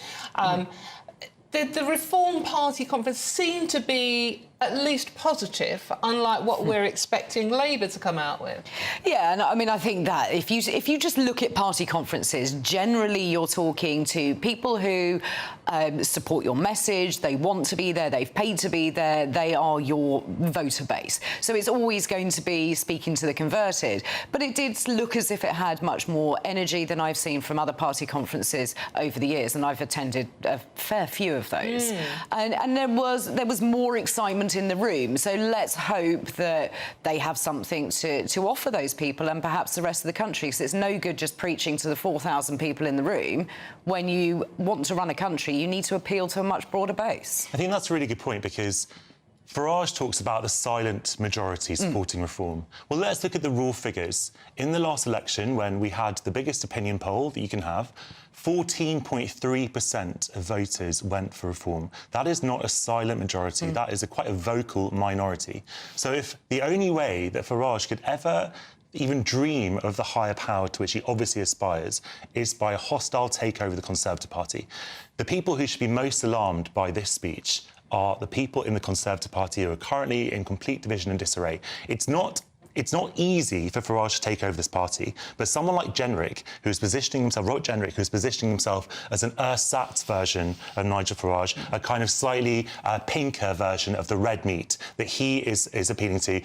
The Reform Party conference seemed to be at least positive, unlike what we're expecting Labour to come out with. Yeah, and I mean, I think that if you just look at party conferences, generally you're talking to people who support your message, they want to be there, they've paid to be there, they are your voter base. So it's always going to be speaking to the converted. But it did look as if it had much more energy than I've seen from other party conferences over the years, and I've attended a fair few of those. And there was more excitement in the room, so let's hope that they have something to offer those people and perhaps the rest of the country, because it's no good just preaching to the 4,000 people in the room. When you want to run a country, you need to appeal to a much broader base. I think that's a really good point, because Farage talks about the silent majority supporting reform. Well, let's look at the raw figures. In the last election, when we had the biggest opinion poll that you can have, 14.3% of voters went for reform. That is not a silent majority. That is quite a vocal minority. So if the only way that Farage could ever even dream of the higher power to which he obviously aspires is by a hostile takeover of the Conservative Party, the people who should be most alarmed by this speech are the people in the Conservative Party who are currently in complete division and disarray. It's not easy for Farage to take over this party, but someone like Jenrick, who's positioning himself, Robert Jenrick, who's positioning himself as an ersatz version of Nigel Farage, a kind of slightly pinker version of the red meat that he is appealing to,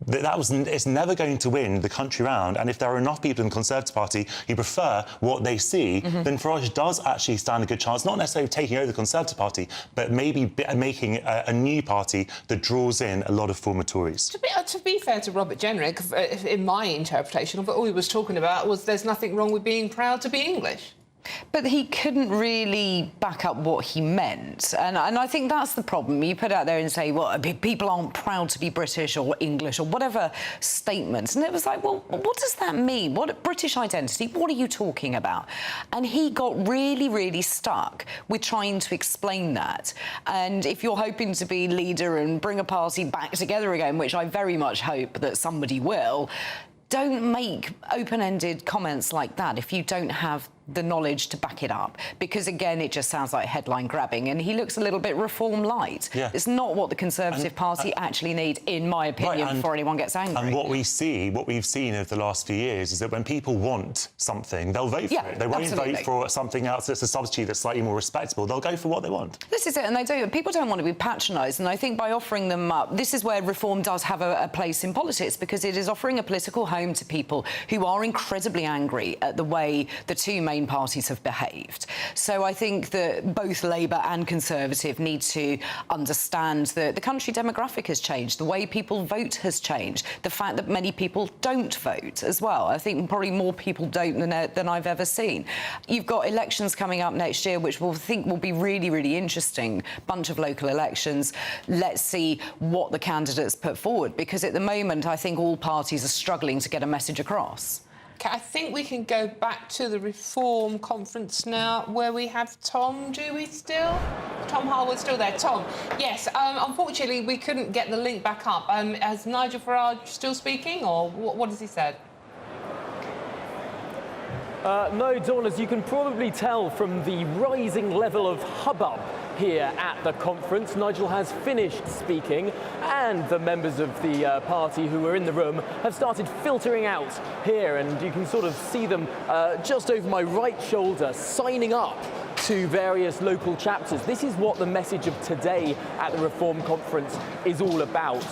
it's never going to win the country round. And if there are enough people in the Conservative Party who prefer what they see, then Farage does actually stand a good chance, not necessarily taking over the Conservative Party, but maybe making a new party that draws in a lot of former Tories. To be fair to Robert Jenrick, in my interpretation of it, all he was talking about was there's nothing wrong with being proud to be English. But he couldn't really back up what he meant. And I think that's the problem. You put out there and say, well, people aren't proud to be British or English or whatever statements. And it was like, well, what does that mean? What British identity? What are you talking about? And he got really, really stuck with trying to explain that. And if you're hoping to be leader and bring a party back together again, which I very much hope that somebody will, don't make open-ended comments like that if you don't have the knowledge to back it up, because again it just sounds like headline grabbing, and he looks a little bit reform light. It's not what the Conservative Party actually need, in my opinion, before anyone gets angry. And what we've seen over the last few years is that when people want something, they'll vote for it. They won't vote for something else that's a substitute that's slightly more respectable. They'll go for what they want. This is it, and people don't want to be patronised, and I think by offering them up, this is where reform does have a place in politics, because it is offering a political home to people who are incredibly angry at the way the two main parties have behaved. So I think that both Labour and Conservative need to understand that the country demographic has changed, the way people vote has changed, the fact that many people don't vote as well. I think probably more people don't than I've ever seen. You've got elections coming up next year, which will be really, really interesting. Bunch of local elections. Let's see what the candidates put forward, because at the moment I think all parties are struggling to get a message across. Okay, I think we can go back to the Reform Conference now, where we have Tom. Do we still? Tom Harwood's still there. Tom, yes. Unfortunately, we couldn't get the link back up. Is Nigel Farage still speaking, or what has he said? No, Dawn, as you can probably tell from the rising level of hubbub here at the conference. Nigel has finished speaking, and the members of the party who were in the room have started filtering out here, and you can sort of see them just over my right shoulder signing up to various local chapters. This is what the message of today at the Reform Conference is all about.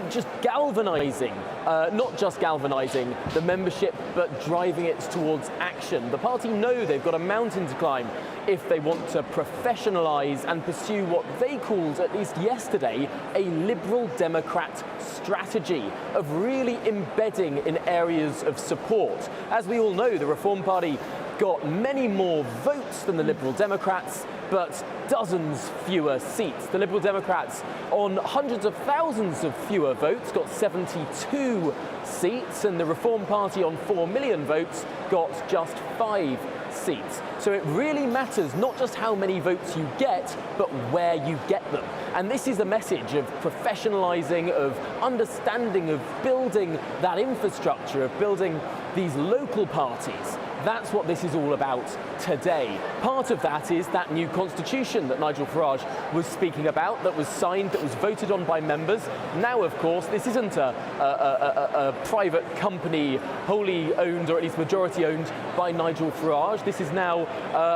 Just galvanising, not just galvanising the membership, but driving it towards action. The party know they've got a mountain to climb if they want to professionalise and pursue what they called, at least yesterday, a Liberal Democrat strategy of really embedding in areas of support. As we all know, the Reform Party got many more votes than the Liberal Democrats, but dozens fewer seats. The Liberal Democrats, on hundreds of thousands of fewer votes, got 72 seats, and the Reform Party, on 4 million votes, got just 5 seats. So it really matters not just how many votes you get, but where you get them. And this is a message of professionalising, of understanding, of building that infrastructure, of building these local parties. That's what this is all about today. Part of that is that new constitution that Nigel Farage was speaking about, that was signed, that was voted on by members. Now, of course, this isn't a private company wholly owned, or at least majority owned, by Nigel Farage. This is now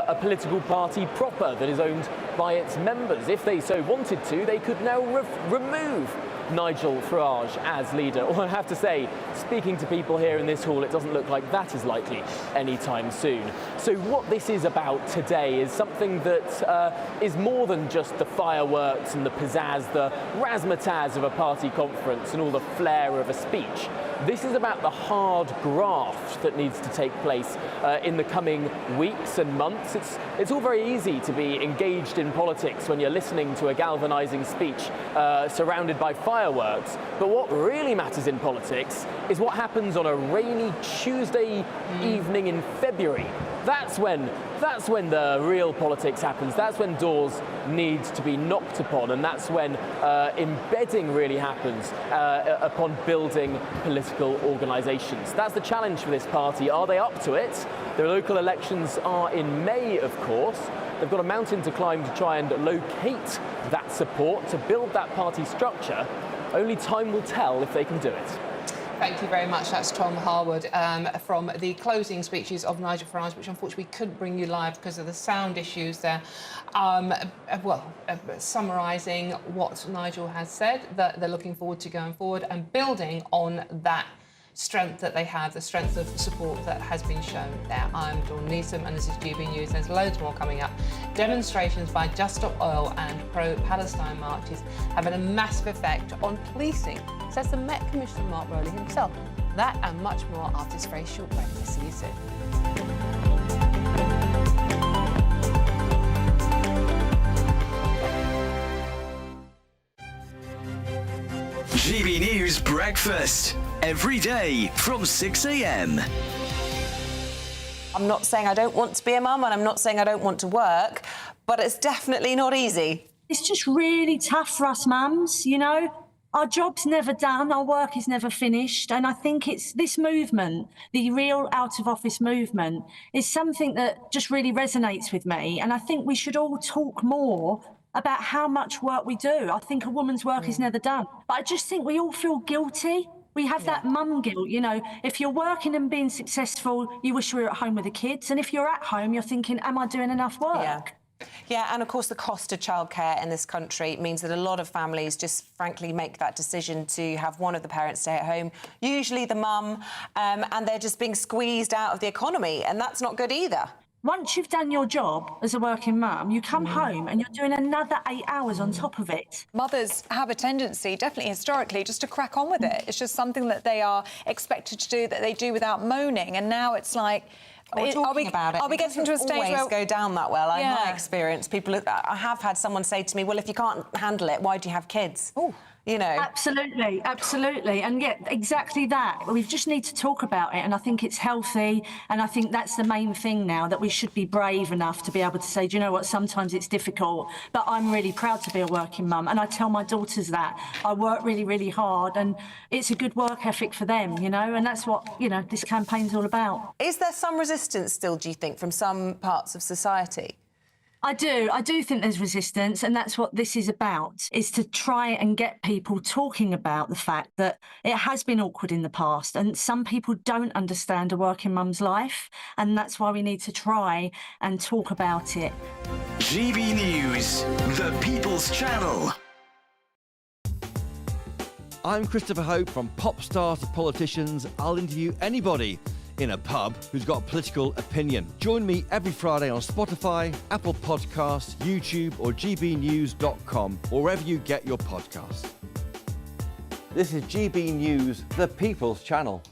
a political party proper that is owned by its members. If they so wanted to, they could now remove Nigel Farage as leader. Although I have to say, speaking to people here in this hall, it doesn't look like that is likely anytime soon. So what this is about today is something that is more than just the fireworks and the pizzazz, the razzmatazz of a party conference and all the flair of a speech. This is about the hard graft that needs to take place in the coming weeks and months. It's all very easy to be engaged in politics when you're listening to a galvanising speech surrounded by fireworks. But what really matters in politics is what happens on a rainy Tuesday evening in February. That's when the real politics happens. That's when doors need to be knocked upon, and that's when embedding really happens upon building political organisations. That's the challenge for this party. Are they up to it? Their local elections are in May, of course. They've got a mountain to climb to try and locate that support, to build that party structure. Only time will tell if they can do it. Thank you very much. That's Tom Harwood from the closing speeches of Nigel Farage, which unfortunately we couldn't bring you live because of the sound issues there. Summarising what Nigel has said, that they're looking forward to going forward and building on that strength that they have, the strength of support that has been shown there. I'm Dawn Neeson, and this is GB News. There's loads more coming up. Demonstrations by Just Stop Oil and pro-Palestine marches having a massive effect on policing, says the Met Commissioner Mark Rowley himself. That and much more after this very short break. See you soon. GB News Breakfast, every day from 6 a.m. I'm not saying I don't want to be a mum, and I'm not saying I don't want to work, but it's definitely not easy. It's just really tough for us mums, you know. Our job's never done, our work is never finished, and I think it's this movement, the real out-of-office movement, is something that just really resonates with me, and I think we should all talk more about how much work we do. I think a woman's work is never done. But I just think we all feel guilty. We have that mum guilt, you know. If you're working and being successful, you wish you were at home with the kids. And if you're at home, you're thinking, am I doing enough work? Yeah, and of course the cost of childcare in this country means that a lot of families just frankly make that decision to have one of the parents stay at home, usually the mum, and they're just being squeezed out of the economy, and that's not good either. Once you've done your job as a working mum, you come home and you're doing another 8 hours on top of it. Mothers have a tendency, definitely historically, just to crack on with it. It's just something that they are expected to do, that they do without moaning, and now it's like... Are we getting to a stage where it go down that well? In my experience, I have had someone say to me, well, if you can't handle it, why do you have kids? You know. Absolutely, absolutely. And yeah, exactly that. We just need to talk about it, and I think it's healthy, and I think that's the main thing now, that we should be brave enough to be able to say, do you know what, sometimes it's difficult, but I'm really proud to be a working mum, and I tell my daughters that. I work really, really hard, and it's a good work ethic for them, you know, and that's what, you know, this campaign's all about. Is there some resistance still, do you think, from some parts of society? I do think there's resistance, and that's what this is about, is to try and get people talking about the fact that it has been awkward in the past, and some people don't understand a working mum's life, and that's why we need to try and talk about it. GB News, the People's Channel. I'm Christopher Hope. From pop stars to politicians, I'll interview anybody in a pub who's got a political opinion. Join me every Friday on Spotify, Apple Podcasts, YouTube or gbnews.com, or wherever you get your podcasts. This is GB News, the People's Channel.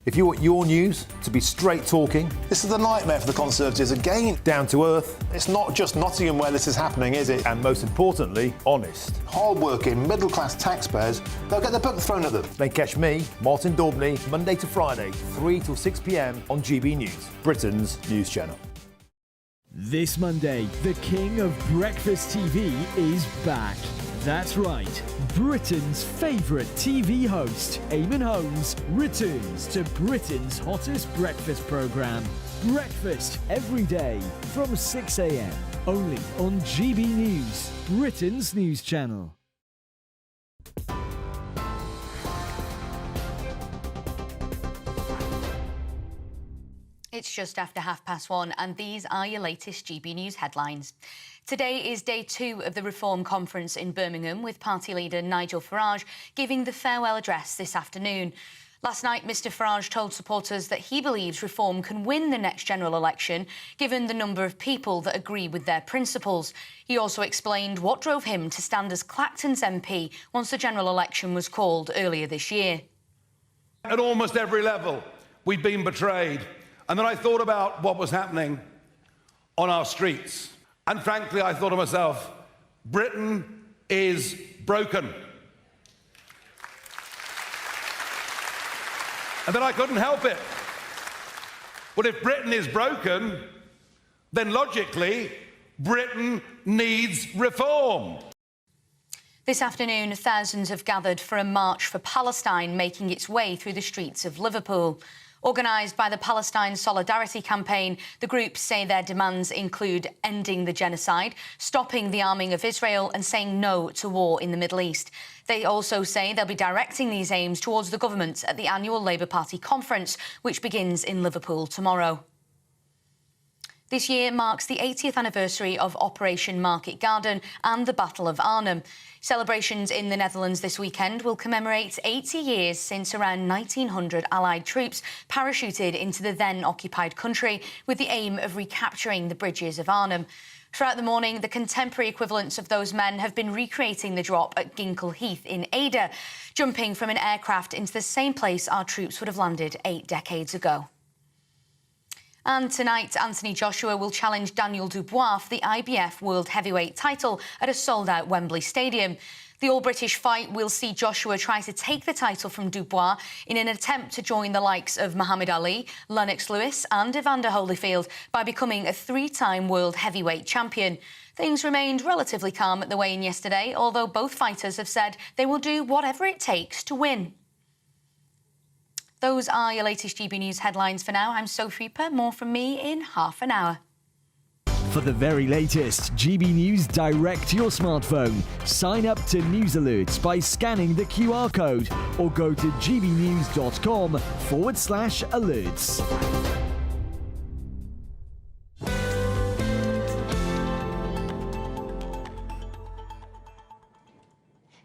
If you want your news to be straight talking, this is a nightmare for the Conservatives again. Down to earth. It's not just Nottingham where this is happening, is it? And most importantly, honest. Hard-working, middle-class taxpayers, they'll get their book thrown at them. Then catch me, Martin Daubney, Monday to Friday, 3 till 6 p.m. on GB News, Britain's news channel. This Monday, the king of breakfast TV is back. That's right, Britain's favourite TV host, Eamon Holmes, returns to Britain's hottest breakfast programme. Breakfast every day from 6 a.m. Only on GB News, Britain's news channel. It's just after 1:30, and these are your latest GB News headlines. Today is day 2 of the Reform Conference in Birmingham, with party leader Nigel Farage giving the farewell address this afternoon. Last night, Mr Farage told supporters that he believes Reform can win the next general election, given the number of people that agree with their principles. He also explained what drove him to stand as Clacton's MP once the general election was called earlier this year. At almost every level, we'd been betrayed. And then I thought about what was happening on our streets. And frankly, I thought to myself, Britain is broken. And then I couldn't help it. Well, if Britain is broken, then logically, Britain needs reform. This afternoon, thousands have gathered for a march for Palestine, making its way through the streets of Liverpool. Organised by the Palestine Solidarity Campaign, the groups say their demands include ending the genocide, stopping the arming of Israel and saying no to war in the Middle East. They also say they'll be directing these aims towards the government at the annual Labour Party conference, which begins in Liverpool tomorrow. This year marks the 80th anniversary of Operation Market Garden and the Battle of Arnhem. Celebrations in the Netherlands this weekend will commemorate 80 years since around 1,900 Allied troops parachuted into the then-occupied country with the aim of recapturing the bridges of Arnhem. Throughout the morning, the contemporary equivalents of those men have been recreating the drop at Ginkle Heath in Ada, jumping from an aircraft into the same place our troops would have landed 8 decades ago. And tonight, Anthony Joshua will challenge Daniel Dubois for the IBF World Heavyweight title at a sold-out Wembley Stadium. The all-British fight will see Joshua try to take the title from Dubois in an attempt to join the likes of Muhammad Ali, Lennox Lewis and Evander Holyfield by becoming a 3-time world heavyweight champion. Things remained relatively calm at the weigh-in yesterday, although both fighters have said they will do whatever it takes to win. Those are your latest GB News headlines for now. I'm Sophie Reaper. More from me in half an hour. For the very latest GB News direct to your smartphone, sign up to News Alerts by scanning the QR code or go to gbnews.com/alerts.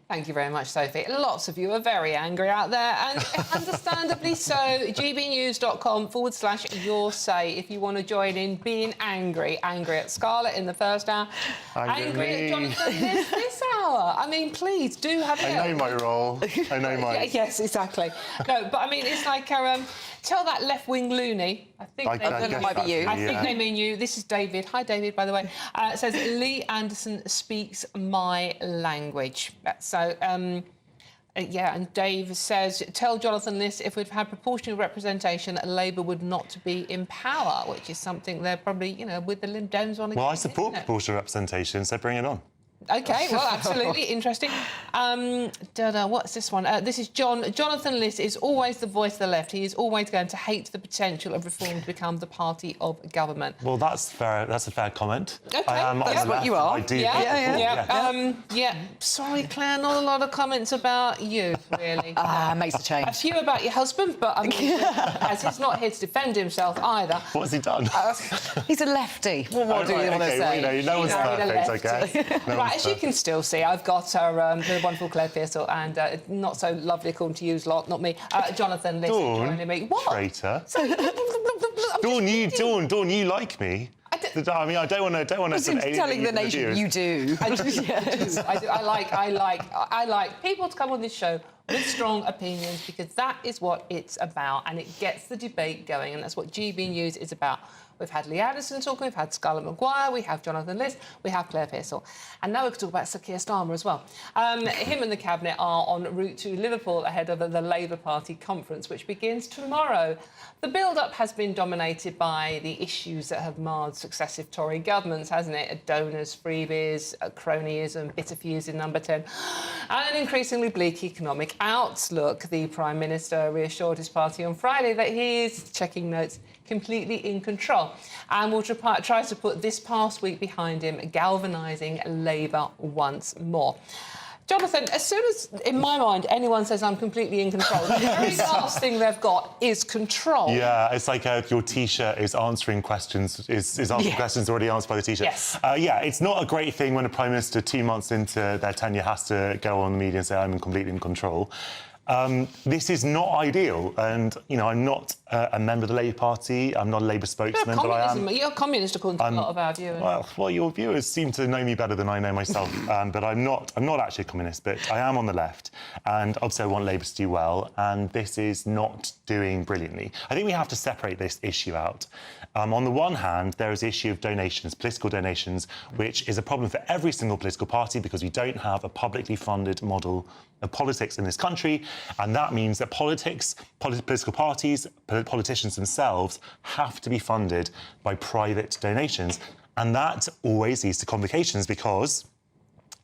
Thank you very much, Sophie. Lots of you are very angry out there, and understandably so. gbnews.com/your say if you want to join in being angry. Angry at Scarlett in the first hour. Angry at Jonathan this hour. I mean, please do have it. I know my role. I know my... Yes, exactly. No, but I mean, it's like... tell that left-wing loony. I think they might be you. I think they mean you. This is David. Hi, David, by the way. It says, Lee Anderson speaks my language. So, yeah, and Dave says, tell Jonathan this, if we'd had proportional representation, Labour would not be in power, which is something they're probably, you know, with the Lib Dems on... Well, I support proportional representation, so bring it on. OK, well, absolutely interesting. What's this one? This is John. Jonathan Liss is always the voice of the left. He is always going to hate the potential of reform to become the party of government. Well, that's fair. That's a fair comment. OK, that's what you are. I do. Yeah. Sorry, Claire, not a lot of comments about you, really. Makes a change. A few about your husband, but I mean, as he's not here to defend himself either. What has he done? He's a lefty. What do you want to say? Well, no one's perfect, okay? Right, as you can still see, I've got the wonderful Claire Pearsall and not so lovely, according to you lot, not me, Jonathan Liss joining me. What? Traitor. Dawn, you like me. I mean, I don't want to. Telling the nation you do. I do. I like people to come on this show with strong opinions, because that is what it's about, and it gets the debate going, and that's what GB News is about. We've had Lee Addison talking, we've had Scarlett Maguire, we have Jonathan Liss, we have Claire Pearsall. And now we can talk about Sir Keir Starmer as well. Him and the Cabinet are en route to Liverpool ahead of the Labour Party conference, which begins tomorrow. The build-up has been dominated by the issues that have marred successive Tory governments, hasn't it? Donors, freebies, cronyism, bitter feuds in Number 10, and an increasingly bleak economic outlook. The Prime Minister reassured his party on Friday that he is, checking notes, completely in control, and will try to put this past week behind him, galvanising Labour once more. Jonathan, as soon as, in my mind, anyone says I'm completely in control, the very last thing they've got is control. Yeah, it's like your T-shirt is answering questions, is answering questions already answered by the T-shirt. Yes. It's not a great thing when a Prime Minister 2 months into their tenure has to go on the media and say, I'm completely in control. This is not ideal, and I'm not a member of the Labour Party. I'm not a Labour spokesman, but I am. You're a communist, according to a lot of our viewers. Well, your viewers seem to know me better than I know myself, but I'm not actually a communist. But I am on the left, and obviously I want Labour to do well, and this is not doing brilliantly. I think we have to separate this issue out. On the one hand, there is the issue of donations, political donations, which is a problem for every single political party because we don't have a publicly funded model of politics in this country, and that means that political parties, politicians themselves have to be funded by private donations, and that always leads to complications because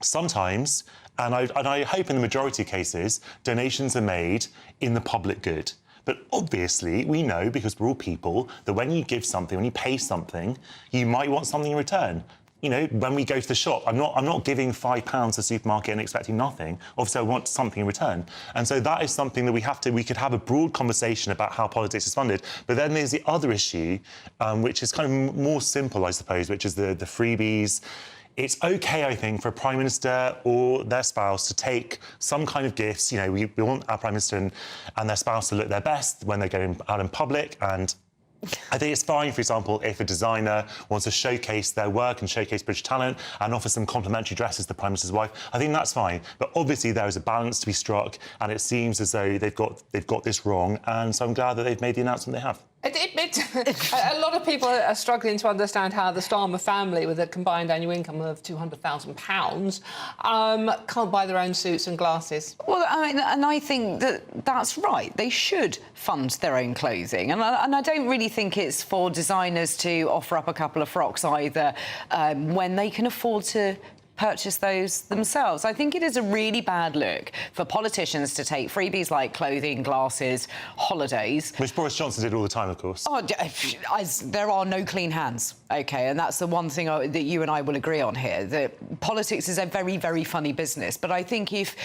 sometimes, and I hope in the majority of cases, donations are made in the public good. But obviously, we know, because we're all people, that when you give something, when you pay something, you might want something in return. When we go to the shop, I'm not giving £5 to the supermarket and expecting nothing. Obviously, I want something in return. And so that is something that we could have a broad conversation about how politics is funded. But then there's the other issue, which is kind of more simple, I suppose, which is the freebies. It's OK, I think, for a Prime Minister or their spouse to take some kind of gifts. We want our Prime Minister and their spouse to look their best when they're going out in public, and I think it's fine, for example, if a designer wants to showcase their work and showcase British talent and offer some complimentary dresses to the Prime Minister's wife. I think that's fine. But obviously there is a balance to be struck, and it seems as though they've got this wrong, and so I'm glad that they've made the announcement they have. A lot of people are struggling to understand how the Starmer family, with a combined annual income of £200,000, can't buy their own suits and glasses. Well, I think that's right. They should fund their own clothing. And I don't really think it's for designers to offer up a couple of frocks either when they can afford to purchase those themselves. I think it is a really bad look for politicians to take freebies like clothing, glasses, holidays. Which Boris Johnson did all the time, of course. There are no clean hands, OK, and that's the one thing that you and I will agree on here, that politics is a very, very funny business. But I think if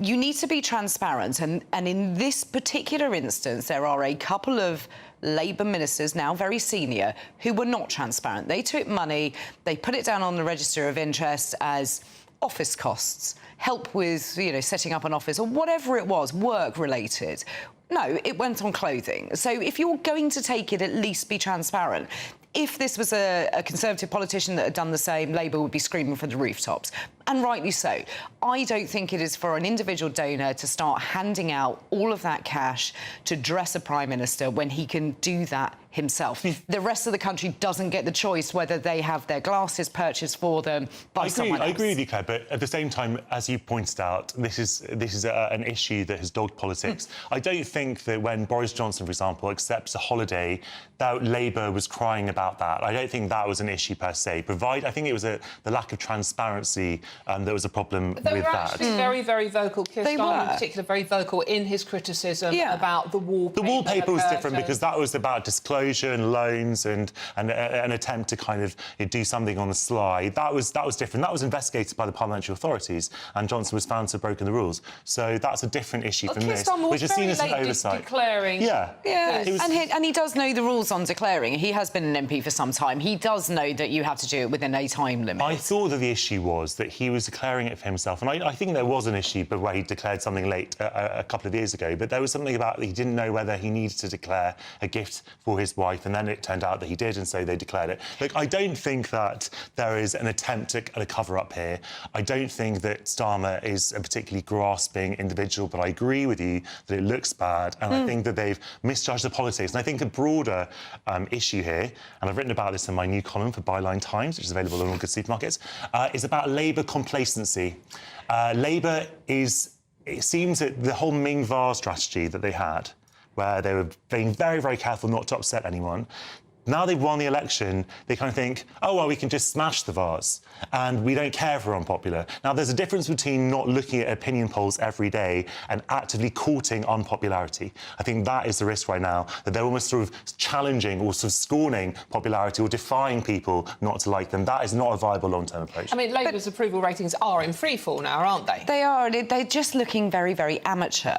you need to be transparent, and in this particular instance, there are a couple of Labour ministers, now very senior, who were not transparent. They took money, they put it down on the register of interest as office costs, help with, setting up an office, or whatever it was, work-related. No, it went on clothing. So if you're going to take it, at least be transparent. If this was a Conservative politician that had done the same, Labour would be screaming from the rooftops. And rightly so. I don't think it is for an individual donor to start handing out all of that cash to dress a Prime Minister when he can do that himself. The rest of the country doesn't get the choice whether they have their glasses purchased for them by someone else. I agree with you, Claire, but at the same time, as you pointed out, this is an issue that has dogged politics. I don't think that when Boris Johnson, for example, accepts a holiday that Labour was crying about about that. I don't think that was an issue per se. I think it was the lack of transparency that was a problem with that. They were actually very, very vocal. Keir Starmer in particular, very vocal in his criticism about the wallpaper. The wallpaper was different because that was about disclosure and loans and an attempt to kind of do something on the sly. That was different. That was investigated by the parliamentary authorities, and Johnson was found to have broken the rules. So that's a different issue from this, which is seen as an oversight. Declaring. And he does know the rules on declaring. He has been an MP for some time. He does know that you have to do it within a time limit. I thought that the issue was that he was declaring it for himself, and I think there was an issue where he declared something late a couple of years ago, but there was something about he didn't know whether he needed to declare a gift for his wife, and then it turned out that he did, and so they declared it. Look, I don't think that there is an attempt at a cover-up here. I don't think that Starmer is a particularly grasping individual, but I agree with you that it looks bad, and I think that they've misjudged the politics. And I think a broader issue here, and I've written about this in my new column for Byline Times, which is available in all good supermarkets, is about Labour complacency. Labour it seems that the whole Ming Va strategy that they had, where they were being very, very careful not to upset anyone, now they've won the election, they kind of think, oh, well, we can just smash the vase and we don't care if we're unpopular. Now, there's a difference between not looking at opinion polls every day and actively courting unpopularity. I think that is the risk right now, that they're almost sort of challenging or sort of scorning popularity or defying people not to like them. That is not a viable long-term approach. I mean, Labour's approval ratings are in freefall now, aren't they? They are. They're just looking very, very amateur.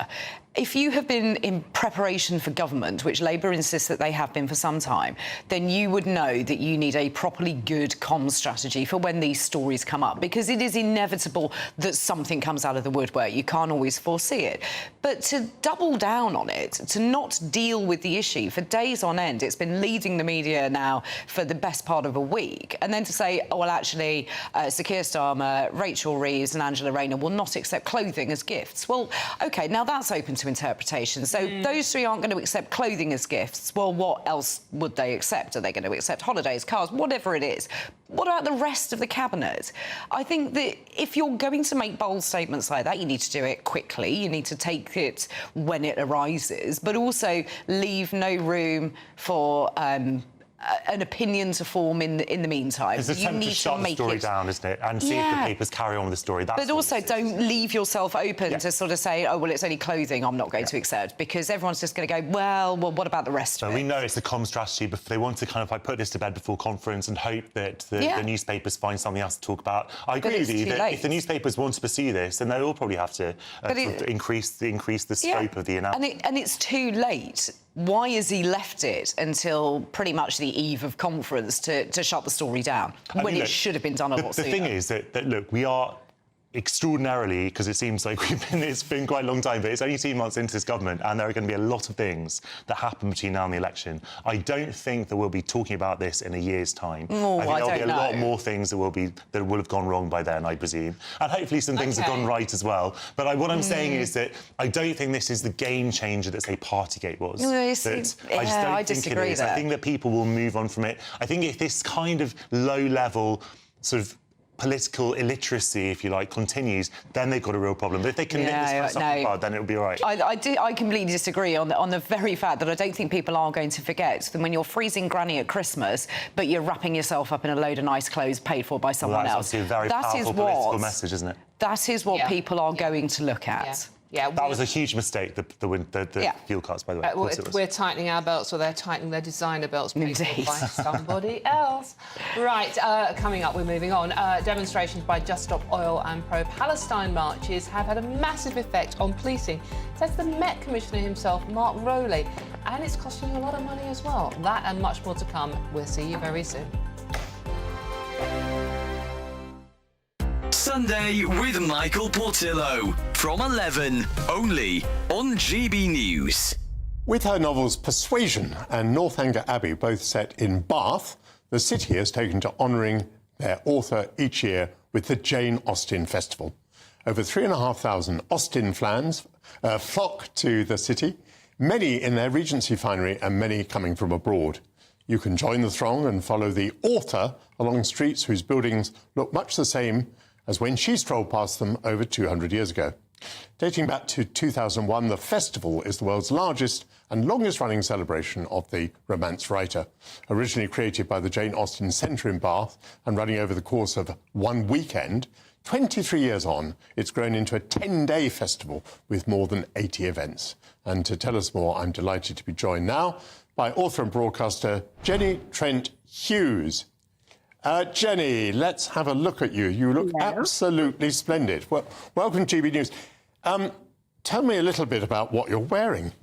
If you have been in preparation for government, which Labour insists that they have been for some time, then you would know that you need a properly good comms strategy for when these stories come up, because it is inevitable that something comes out of the woodwork. You can't always foresee it. But to double down on it, to not deal with the issue for days on end, it's been leading the media now for the best part of a week, and then to say, oh, well, actually, Sir Keir Starmer, Rachel Reeves and Angela Rayner will not accept clothing as gifts. Well, OK, now that's open to interpretation. So those three aren't going to accept clothing as gifts. Well, what else would they accept? Are they going to accept holidays, cars, whatever it is? What about the rest of the cabinet? I think that if you're going to make bold statements like that, you need to do it quickly. You need to take it when it arises, but also leave no room for an opinion to form in the meantime. It's an attempt to shut the story down, isn't it? And see if the papers carry on with the story. But also don't leave yourself open to sort of say, oh, well, it's only clothing I'm not going to accept, because everyone's just going to go, well, what about the rest of it? We know it's a comm strategy, but they want to kind of put this to bed before conference and hope that the newspapers find something else to talk about. I agree with you that if the newspapers want to pursue this, then they'll probably have to sort of increase the scope of the announcement. And it's too late. Why has he left it until pretty much the eve of conference to shut the story down, when it should have been done a lot sooner? The thing is that, look, we are extraordinarily, because it seems like it's been quite a long time, but it's only 2 months into this government, and there are going to be a lot of things that happen between now and the election. I don't think that we'll be talking about this in a year's time. I think there'll be a lot more things that will have gone wrong by then, I presume, and hopefully some things have gone right as well. But what I'm saying is that I don't think this is the game changer that, say, Partygate was. I just don't think it is. I think that people will move on from it. I think if this kind of low-level sort of political illiteracy, if you like, continues, then they've got a real problem. But if they can nip this kind of stuff apart, then it'll be all right. I completely disagree on the very fact that I don't think people are going to forget that when you're freezing granny at Christmas, but you're wrapping yourself up in a load of nice clothes paid for by someone else. That's obviously a very powerful political message, isn't it? That is what people are going to look at. Yeah, that was a huge mistake, the fuel cuts, by the way. We're tightening our belts, or they're tightening their designer belts paid for by somebody else. Right, coming up, we're moving on. Demonstrations by Just Stop Oil and pro-Palestine marches have had a massive effect on policing, says the Met Commissioner himself, Mark Rowley. And it's costing a lot of money as well. That and much more to come. We'll see you very soon. Sunday with Michael Portillo from 11, only on GB News. With her novels Persuasion and Northanger Abbey both set in Bath, the city has taken to honouring their author each year with the Jane Austen Festival. Over 3,500 Austen fans flock to the city, many in their Regency finery and many coming from abroad. You can join the throng and follow the author along streets whose buildings look much the same as when she strolled past them over 200 years ago. Dating back to 2001, the festival is the world's largest and longest-running celebration of the Romance writer. Originally created by the Jane Austen Centre in Bath and running over the course of one weekend, 23 years on, it's grown into a 10-day festival with more than 80 events. And to tell us more, I'm delighted to be joined now by author and broadcaster Jenny Trent Hughes. Jenny, let's have a look at you. You look absolutely splendid. Well, welcome to GB News. Tell me a little bit about what you're wearing.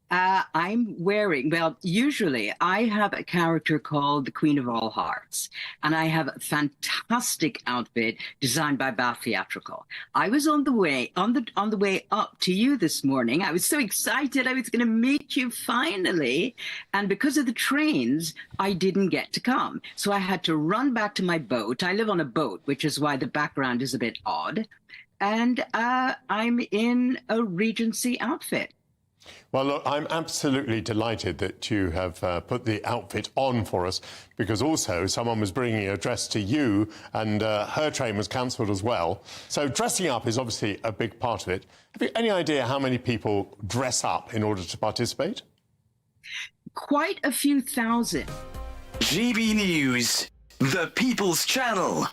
I'm wearing, well, usually I have a character called the Queen of All Hearts, and I have a fantastic outfit designed by Bath Theatrical. I was on the way up to you this morning. I was so excited I was going to meet you finally, and because of the trains, I didn't get to come. So I had to run back to my boat. I live on a boat, which is why the background is a bit odd, and I'm in a Regency outfit. Well, look, I'm absolutely delighted that you have put the outfit on for us, because also someone was bringing a dress to you and her train was cancelled as well. So dressing up is obviously a big part of it. Have you any idea how many people dress up in order to participate? Quite a few thousand. GB News, the People's Channel.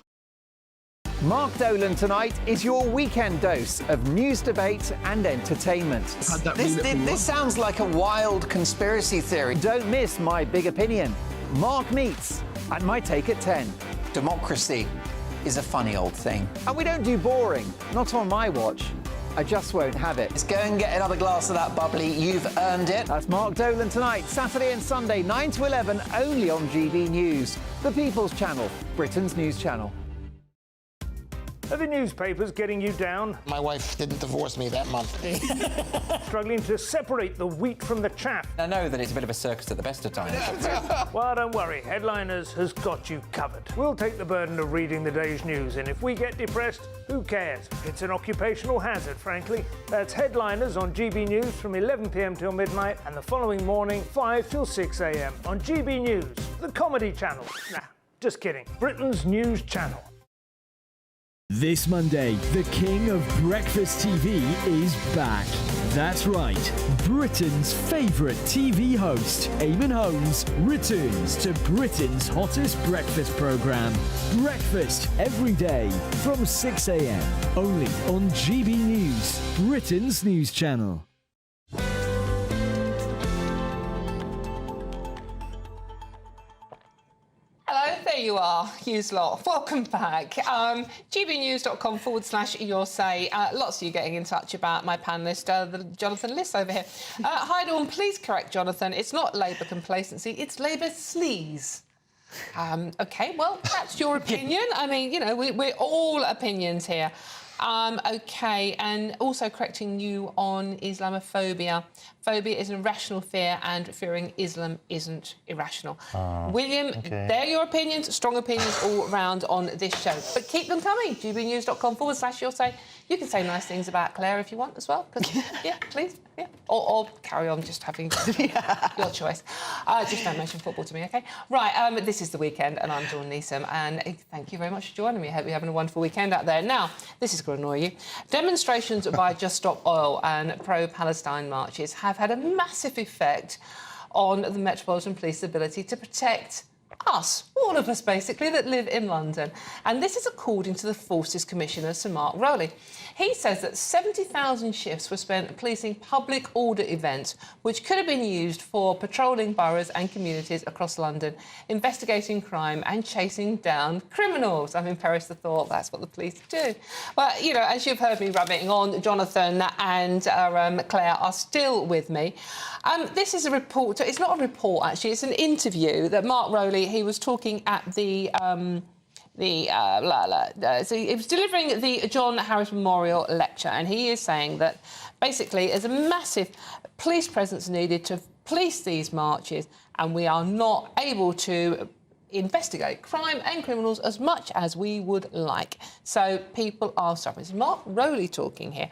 Mark Dolan tonight is your weekend dose of news, debate and entertainment. This sounds like a wild conspiracy theory. Don't miss My Big Opinion, Mark Meets, and My Take at 10. Democracy is a funny old thing. And we don't do boring, not on my watch. I just won't have it. Let's go and get another glass of that bubbly. You've earned it. That's Mark Dolan tonight, Saturday and Sunday, 9 to 11, only on GB News, the People's Channel, Britain's news channel. Are the newspapers getting you down? My wife didn't divorce me that month. Struggling to separate the wheat from the chaff? I know that it's a bit of a circus at the best of times. Well, don't worry. Headliners has got you covered. We'll take the burden of reading the day's news, and if we get depressed, who cares? It's an occupational hazard, frankly. That's Headliners on GB News from 11 p.m. till midnight, and the following morning, 5 till 6 a.m. on GB News, the comedy channel. Nah, just kidding. Britain's news channel. This Monday, the king of breakfast TV is back. That's right, Britain's favourite TV host, Eamon Holmes, returns to Britain's hottest breakfast programme. Breakfast every day from 6 a.m. only on GB News, Britain's news channel. Hello, there you are, Hughes lot. Welcome back. gbnews.com/your say. Lots of you getting in touch about my panellist, Jonathan Liss over here. Hi, Dawn, please correct Jonathan. It's not Labour complacency, it's Labour sleaze. OK, well, that's your opinion. I mean, you know, we're all opinions here. OK, and also correcting you on Islamophobia. Phobia is an irrational fear, and fearing Islam isn't irrational. William, okay. They're your opinions, strong opinions all round on this show. But keep them coming. gbnews.com/your say. You can say nice things about Claire if you want as well. Yeah, please. Yeah. Or carry on just having your choice. Just don't mention football to me, OK? Right, this is The Weekend, and I'm Dawn Neeson, and thank you very much for joining me. I hope you're having a wonderful weekend out there. Now, this is going to annoy you. Demonstrations by Just Stop Oil and pro-Palestine marches have had a massive effect on the Metropolitan Police's ability to protect us, all of us basically, that live in London. And this is according to the Forces Commissioner, Sir Mark Rowley. He says that 70,000 shifts were spent policing public order events, which could have been used for patrolling boroughs and communities across London, investigating crime and chasing down criminals. I mean, perish the thought, that's what the police do. But, you know, as you've heard me rabbiting on, Jonathan and Claire are still with me. This is a report. It's not a report, actually. It's an interview that Mark Rowley, he was talking at the... so he was delivering the John Harris Memorial Lecture, and he is saying that basically there's a massive police presence needed to police these marches, and we are not able to investigate crime and criminals as much as we would like. So people are suffering. It's Mark Rowley talking here.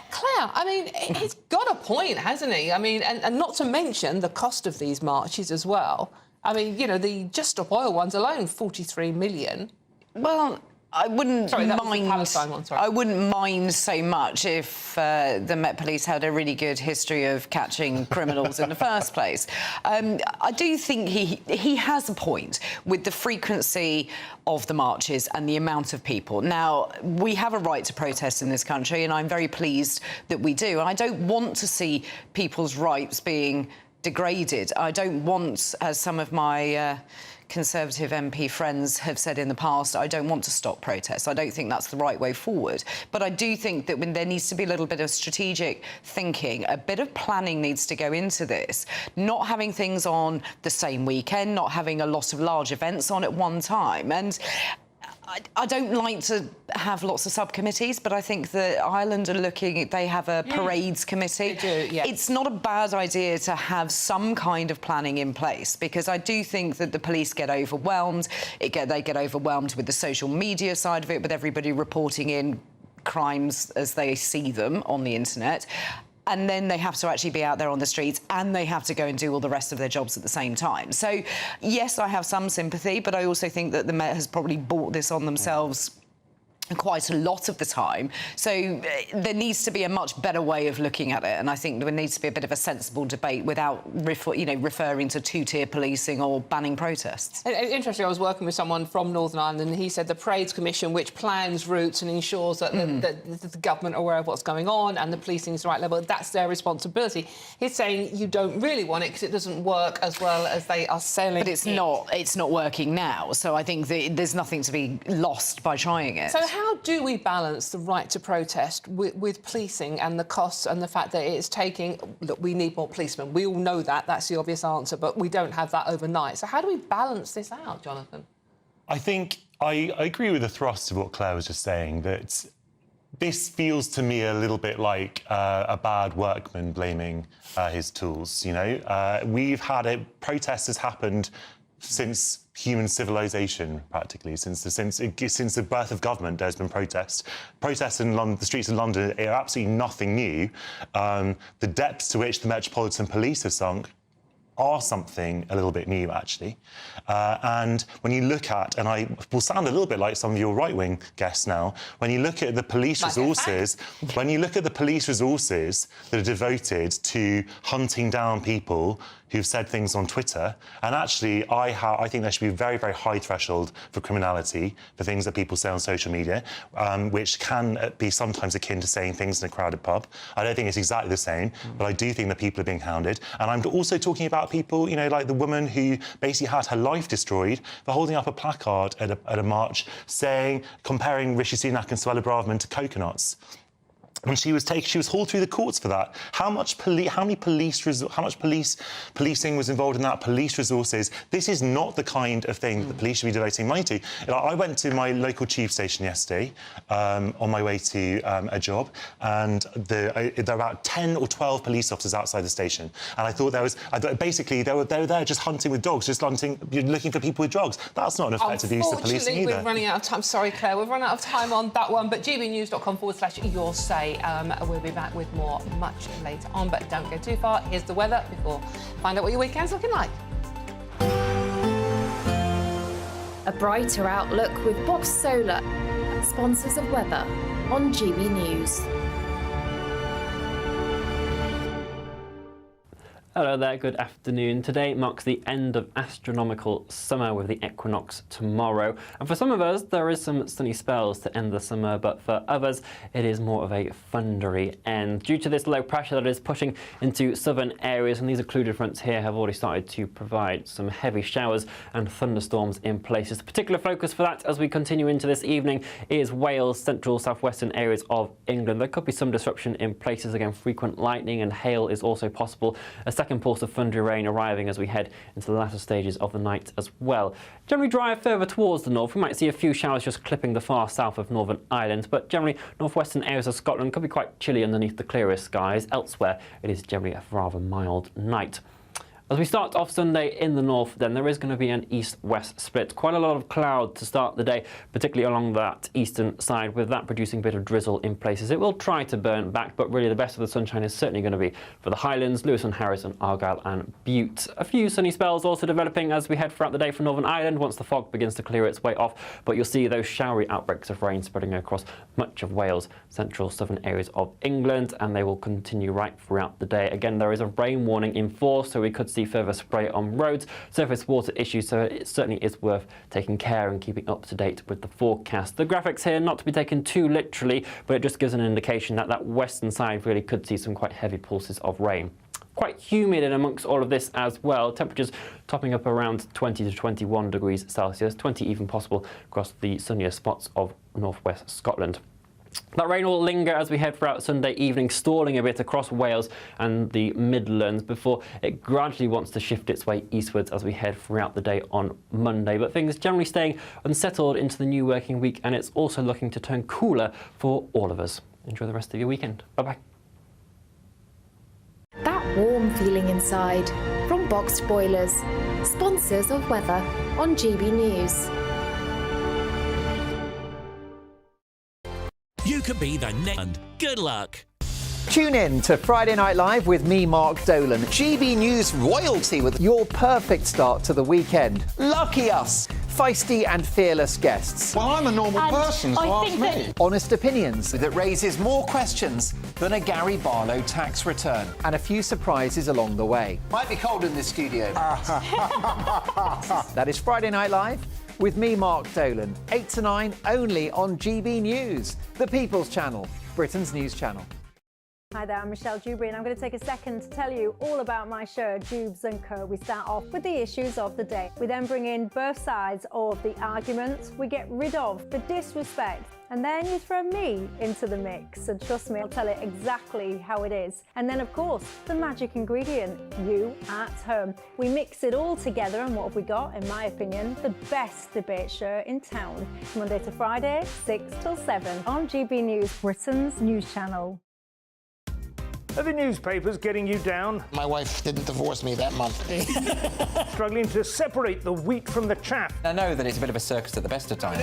Claire, I mean, he's got a point, hasn't he? I mean, and not to mention the cost of these marches as well. I mean, you know, the Just Stop Oil ones alone, 43 million. Well, I wouldn't Sorry, that was the mind. Palestine one, sorry. I wouldn't mind so much if the Met Police had a really good history of catching criminals in the first place. I do think he has a point with the frequency of the marches and the amount of people. Now, we have a right to protest in this country, and I'm very pleased that we do. And I don't want to see people's rights being degraded. I don't want, as some of my Conservative MP friends have said in the past, I don't want to stop protests. I don't think that's the right way forward. But I do think that when there needs to be a little bit of strategic thinking, a bit of planning needs to go into this. Not having things on the same weekend, not having a lot of large events on at one time. And I don't like to have lots of subcommittees, but I think that Ireland are looking, they have a parades committee. They do, yeah. It's not a bad idea to have some kind of planning in place, because I do think that the police get overwhelmed. They get overwhelmed with the social media side of it, with everybody reporting in crimes as they see them on the internet. And then they have to actually be out there on the streets, and they have to go and do all the rest of their jobs at the same time. So, yes, I have some sympathy, but I also think that the Met has probably brought this on themselves quite a lot of the time. So there needs to be a much better way of looking at it, and I think there needs to be a bit of a sensible debate without referring to two-tier policing or banning protests. Interesting, I was working with someone from Northern Ireland, and he said the Parades Commission, which plans routes and ensures that the government are aware of what's going on and the policing is the right level, that's their responsibility. He's saying you don't really want it because it doesn't work as well as they are selling But it's not working now, so I think there's nothing to be lost by trying it. So how do we balance the right to protest with policing and the costs and the fact that it's taking... Look, we need more policemen. We all know that. That's the obvious answer, but we don't have that overnight. So how do we balance this out, Jonathan? I think I agree with the thrust of what Claire was just saying, that this feels to me a little bit like a bad workman blaming his tools, you know? We've had protests has happened since human civilization, practically. Since the birth of government, there's been protests. Protests in the streets of London are absolutely nothing new. The depths to which the Metropolitan Police have sunk are something a little bit new, actually. And when you look at, and I will sound a little bit like some of your right-wing guests now, when you look at the police resources, that are devoted to hunting down people who've said things on Twitter, and actually I think there should be a very, very high threshold for criminality for things that people say on social media, which can be sometimes akin to saying things in a crowded pub. I don't think it's exactly the same, but I do think that people are being hounded. And I'm also talking about people, you know, like the woman who basically had her life destroyed for holding up a placard at a march comparing Rishi Sunak and Suella Braverman to coconuts. And she was hauled through the courts for that. How much policing was involved in that? Police resources. This is not the kind of thing that the police should be devoting money to. I went to my local tube station yesterday on my way to a job, and there were about 10 or 12 police officers outside the station. And I thought basically they were there just hunting with dogs, looking for people with drugs. That's not an effective use of policing either. We're running out of time. Sorry, Claire, we've run out of time on that one. But gbnews.com/your say. We'll be back with more much later on, but don't go too far. Here's the weather before find out what your weekend's looking like. A brighter outlook with Box Solar, sponsors of weather on GB News. Hello there, good afternoon. Today marks the end of astronomical summer with the equinox tomorrow. And for some of us, there is some sunny spells to end the summer, but for others, it is more of a thundery end. Due to this low pressure that is pushing into southern areas, and these occluded fronts here have already started to provide some heavy showers and thunderstorms in places. The particular focus for that as we continue into this evening is Wales, central, southwestern areas of England. There could be some disruption in places. Again, frequent lightning and hail is also possible. A second pulse of thundery rain arriving as we head into the latter stages of the night as well. Generally dry further towards the north. We might see a few showers just clipping the far south of Northern Ireland, but generally northwestern areas of Scotland could be quite chilly underneath the clearest skies. Elsewhere, it is generally a rather mild night. As we start off Sunday in the north, then there is going to be an east-west split. Quite a lot of cloud to start the day, particularly along that eastern side, with that producing a bit of drizzle in places. It will try to burn back, but really the best of the sunshine is certainly going to be for the Highlands, Lewis and Harris and Argyll and Bute. A few sunny spells also developing as we head throughout the day for Northern Ireland once the fog begins to clear its way off, but you'll see those showery outbreaks of rain spreading across much of Wales, central southern areas of England, and they will continue right throughout the day. Again, there is a rain warning in force, so we could see further spray on roads, surface water issues, so it certainly is worth taking care and keeping up to date with the forecast. The graphics here not to be taken too literally, but it just gives an indication that that western side really could see some quite heavy pulses of rain. Quite humid in amongst all of this as well. Temperatures topping up around 20 to 21 degrees Celsius, 20 even possible across the sunnier spots of northwest Scotland. That rain will linger as we head throughout Sunday evening, stalling a bit across Wales and the Midlands before it gradually wants to shift its way eastwards as we head throughout the day on Monday. But things generally staying unsettled into the new working week, and it's also looking to turn cooler for all of us. Enjoy the rest of your weekend. Bye-bye. That warm feeling inside from Boxed Boilers, sponsors of weather on GB News. You could be the next. Good luck. Tune in to Friday Night Live with me, Mark Dolan. GB News royalty with your perfect start to the weekend. Lucky us. Feisty and fearless guests. Well, I'm a normal person, so ask me. Honest opinions. That raises more questions than a Gary Barlow tax return. And a few surprises along the way. Might be cold in this studio. That is Friday Night Live with me, Mark Dolan. 8 to 9, only on GB News, the People's Channel, Britain's news channel. Hi there, I'm Michelle Dewberry, and I'm going to take a second to tell you all about my show, Dubes & Co. We start off with the issues of the day. We then bring in both sides of the arguments. We get rid of the disrespect. And then you throw me into the mix. And trust me, I'll tell it exactly how it is. And then, of course, the magic ingredient, you at home. We mix it all together, and what have we got? In my opinion, the best debate show in town. Monday to Friday, 6 till 7 on GB News, Britain's news channel. Are the newspapers getting you down? My wife didn't divorce me that month. Struggling to separate the wheat from the chaff? I know that it's a bit of a circus at the best of times.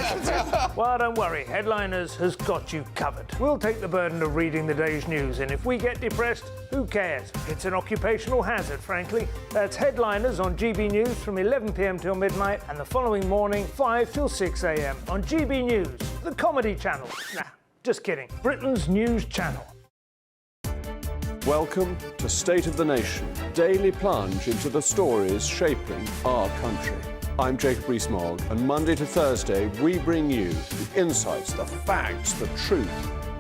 Well, don't worry, Headliners has got you covered. We'll take the burden of reading the day's news, and if we get depressed, who cares? It's an occupational hazard, frankly. That's Headliners on GB News from 11 p.m. till midnight, and the following morning, 5 till 6 a.m. on GB News, the comedy channel. Nah, just kidding. Britain's news channel. Welcome to State of the Nation, daily plunge into the stories shaping our country. I'm Jacob Rees-Mogg, and Monday to Thursday we bring you the insights, the facts, the truth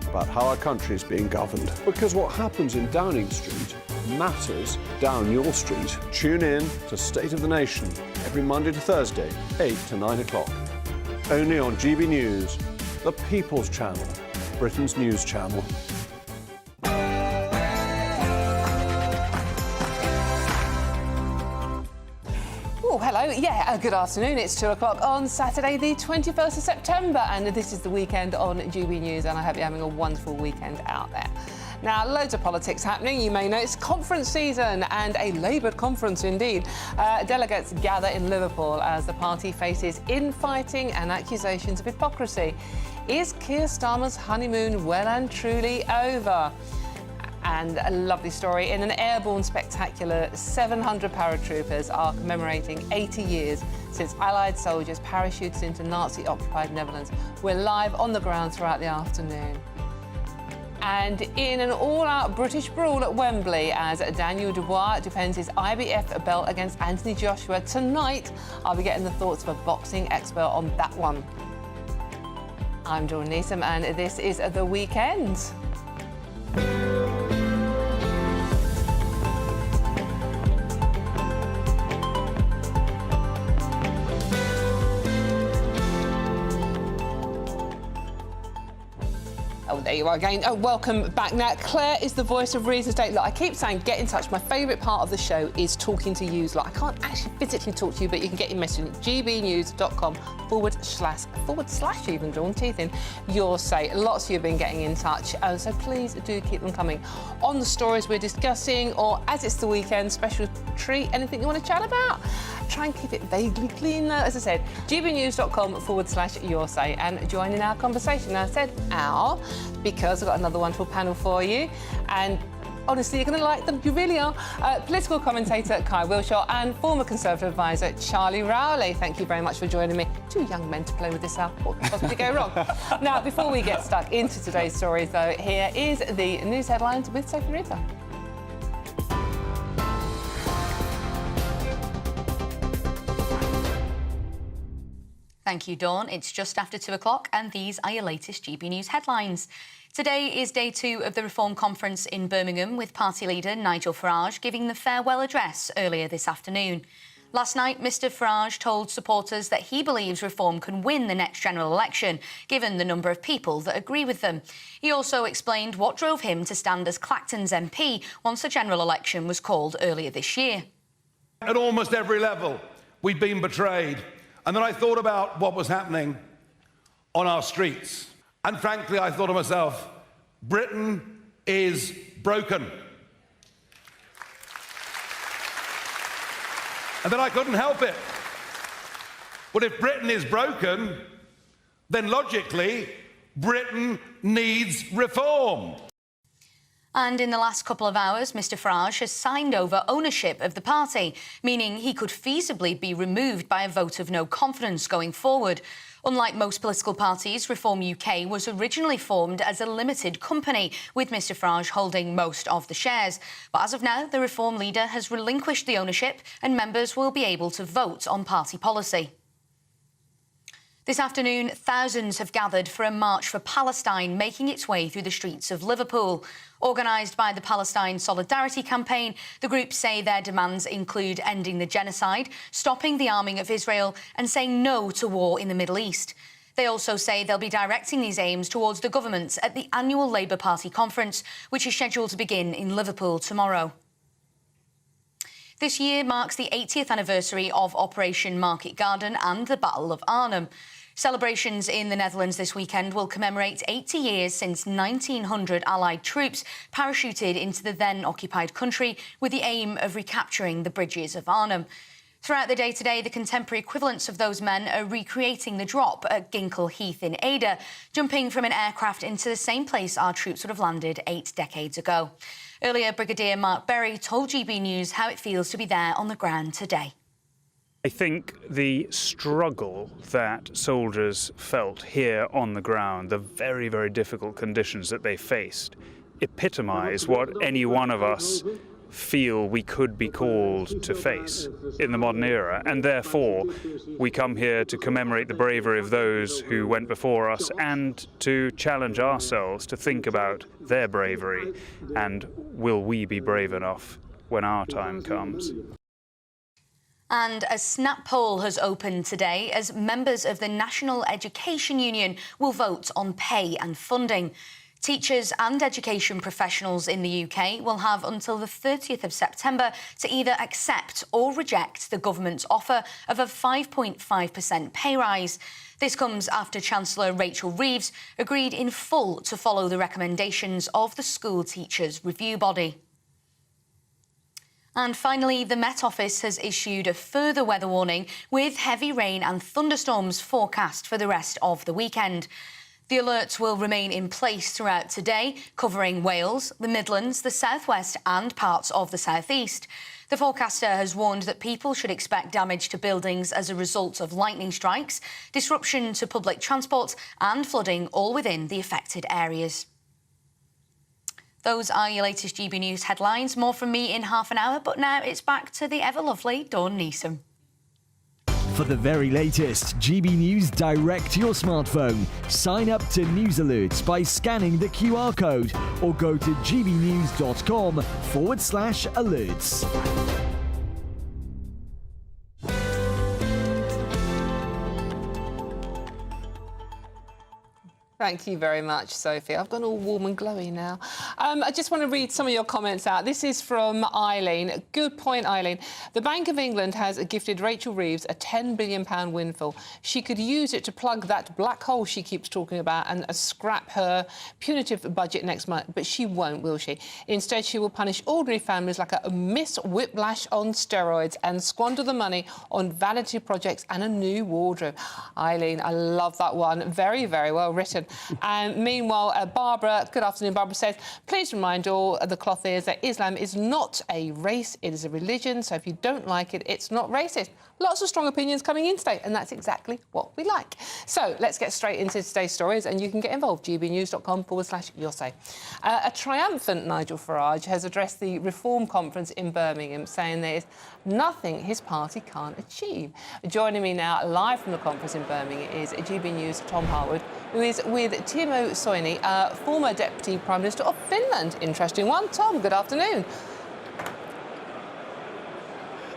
about how our country is being governed. Because what happens in Downing Street matters down your street. Tune in to State of the Nation every Monday to Thursday, 8 to 9 o'clock. Only on GB News, the People's Channel, Britain's news channel. Oh, hello. Yeah, good afternoon. It's 2 o'clock on Saturday, the 21st of September, and this is the weekend on GB News, and I hope you're having a wonderful weekend out there. Now, loads of politics happening. You may know it's conference season, and a laboured conference indeed. Delegates gather in Liverpool as the party faces infighting and accusations of hypocrisy. Is Keir Starmer's honeymoon well and truly over? And a lovely story. In an airborne spectacular, 700 paratroopers are commemorating 80 years since Allied soldiers parachuted into Nazi-occupied Netherlands. We're live on the ground throughout the afternoon. And in an all-out British brawl at Wembley, as Daniel Dubois defends his IBF belt against Anthony Joshua tonight, I'll be getting the thoughts of a boxing expert on that one. I'm Dawn Neeson, and this is The Weekend. Oh, there you are again. Oh, welcome back. Now, Claire is the voice of reason today. Look, I keep saying get in touch. My favourite part of the show is talking to you. Like, I can't actually physically talk to you, but you can get your message at gbnews.com// even, drawn teeth in, your say. Lots of you have been getting in touch, so please do keep them coming on the stories we're discussing, or as it's the weekend, special treat, anything you want to chat about. Try and keep it vaguely clean, though. As I said, gbnews.com/your say, and join in our conversation. Now, I said our, because I've got another wonderful panel for you, and honestly, you're going to like them. You really are. Political commentator Kai Wilshaw and former Conservative advisor Charlie Rowley. Thank you very much for joining me. Two young men to play with this hour. What could possibly go wrong? Now, before we get stuck into today's stories, though, here is the news headlines with Sophie Rita. Thank you, Dawn. It's just after 2 o'clock, and these are your latest GB News headlines. Today is day 2 of the Reform Conference in Birmingham, with party leader Nigel Farage giving the farewell address earlier this afternoon. Last night, Mr Farage told supporters that he believes Reform can win the next general election, given the number of people that agree with them. He also explained what drove him to stand as Clacton's MP once the general election was called earlier this year. At almost every level, we've been betrayed. And then I thought about what was happening on our streets. And frankly, I thought to myself, Britain is broken. And then I couldn't help it. Well, if Britain is broken, then logically, Britain needs reform. And in the last couple of hours, Mr Farage has signed over ownership of the party, meaning he could feasibly be removed by a vote of no confidence going forward. Unlike most political parties, Reform UK was originally formed as a limited company, with Mr Farage holding most of the shares. But as of now, the Reform leader has relinquished the ownership, and members will be able to vote on party policy. This afternoon, thousands have gathered for a march for Palestine, making its way through the streets of Liverpool. Organised by the Palestine Solidarity Campaign, the group say their demands include ending the genocide, stopping the arming of Israel and saying no to war in the Middle East. They also say they'll be directing these aims towards the government at the annual Labour Party conference, which is scheduled to begin in Liverpool tomorrow. This year marks the 80th anniversary of Operation Market Garden and the Battle of Arnhem. Celebrations in the Netherlands this weekend will commemorate 80 years since 1,900 Allied troops parachuted into the then-occupied country with the aim of recapturing the bridges of Arnhem. Throughout the day today, the contemporary equivalents of those men are recreating the drop at Ginkle Heath in Ada, jumping from an aircraft into the same place our troops would have landed 8 decades ago. Earlier, Brigadier Mark Berry told GB News how it feels to be there on the ground today. I think the struggle that soldiers felt here on the ground, the very, very difficult conditions that they faced, epitomise what any one of us feel we could be called to face in the modern era. And therefore, we come here to commemorate the bravery of those who went before us and to challenge ourselves to think about their bravery and will we be brave enough when our time comes. And a snap poll has opened today as members of the National Education Union will vote on pay and funding. Teachers and education professionals in the UK will have until the 30th of September to either accept or reject the government's offer of a 5.5% pay rise. This comes after Chancellor Rachel Reeves agreed in full to follow the recommendations of the School Teachers Review Body. And finally, the Met Office has issued a further weather warning with heavy rain and thunderstorms forecast for the rest of the weekend. The alerts will remain in place throughout today, covering Wales, the Midlands, the South West and parts of the South East. The forecaster has warned that people should expect damage to buildings as a result of lightning strikes, disruption to public transport and flooding, all within the affected areas. Those are your latest GB News headlines. More from me in half an hour, but now it's back to the ever-lovely Dawn Neeson. For the very latest GB News direct to your smartphone, sign up to news alerts by scanning the QR code or go to gbnews.com/alerts. Thank you very much, Sophie. I've gone all warm and glowy now. I just want to read some of your comments out. This is from Eileen. Good point, Eileen. The Bank of England has gifted Rachel Reeves a £10 billion windfall. She could use it to plug that black hole she keeps talking about and scrap her punitive budget next month. But she won't, will she? Instead, she will punish ordinary families like a Miss Whiplash on steroids and squander the money on vanity projects and a new wardrobe. Eileen, I love that one. Very, very well written. And meanwhile, Barbara, good afternoon, Barbara says, please remind all the cloth ears that Islam is not a race, it is a religion, so if you don't like it, it's not racist. Lots of strong opinions coming in today, and that's exactly what we like. So let's get straight into today's stories, and you can get involved, gbnews.com/your say. A triumphant Nigel Farage has addressed the Reform Conference in Birmingham, saying there is nothing his party can't achieve. Joining me now, live from the conference in Birmingham, is GB News' Tom Harwood, who is with Timo Soini, former Deputy Prime Minister of Finland. Interesting one. Tom, good afternoon.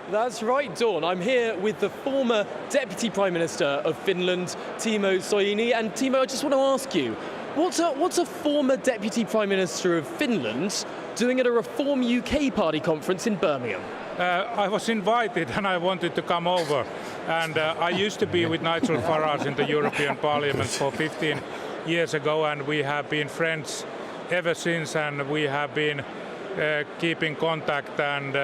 That's right, Dawn. I'm here with the former Deputy Prime Minister of Finland, Timo Soini. And Timo, I just want to ask you, what's a former Deputy Prime Minister of Finland doing at a Reform UK Party conference in Birmingham? I was invited and I wanted to come over. And I used to be with Nigel Farage in the European Parliament for 15 years ago, and we have been friends ever since, and we have been keeping contact. And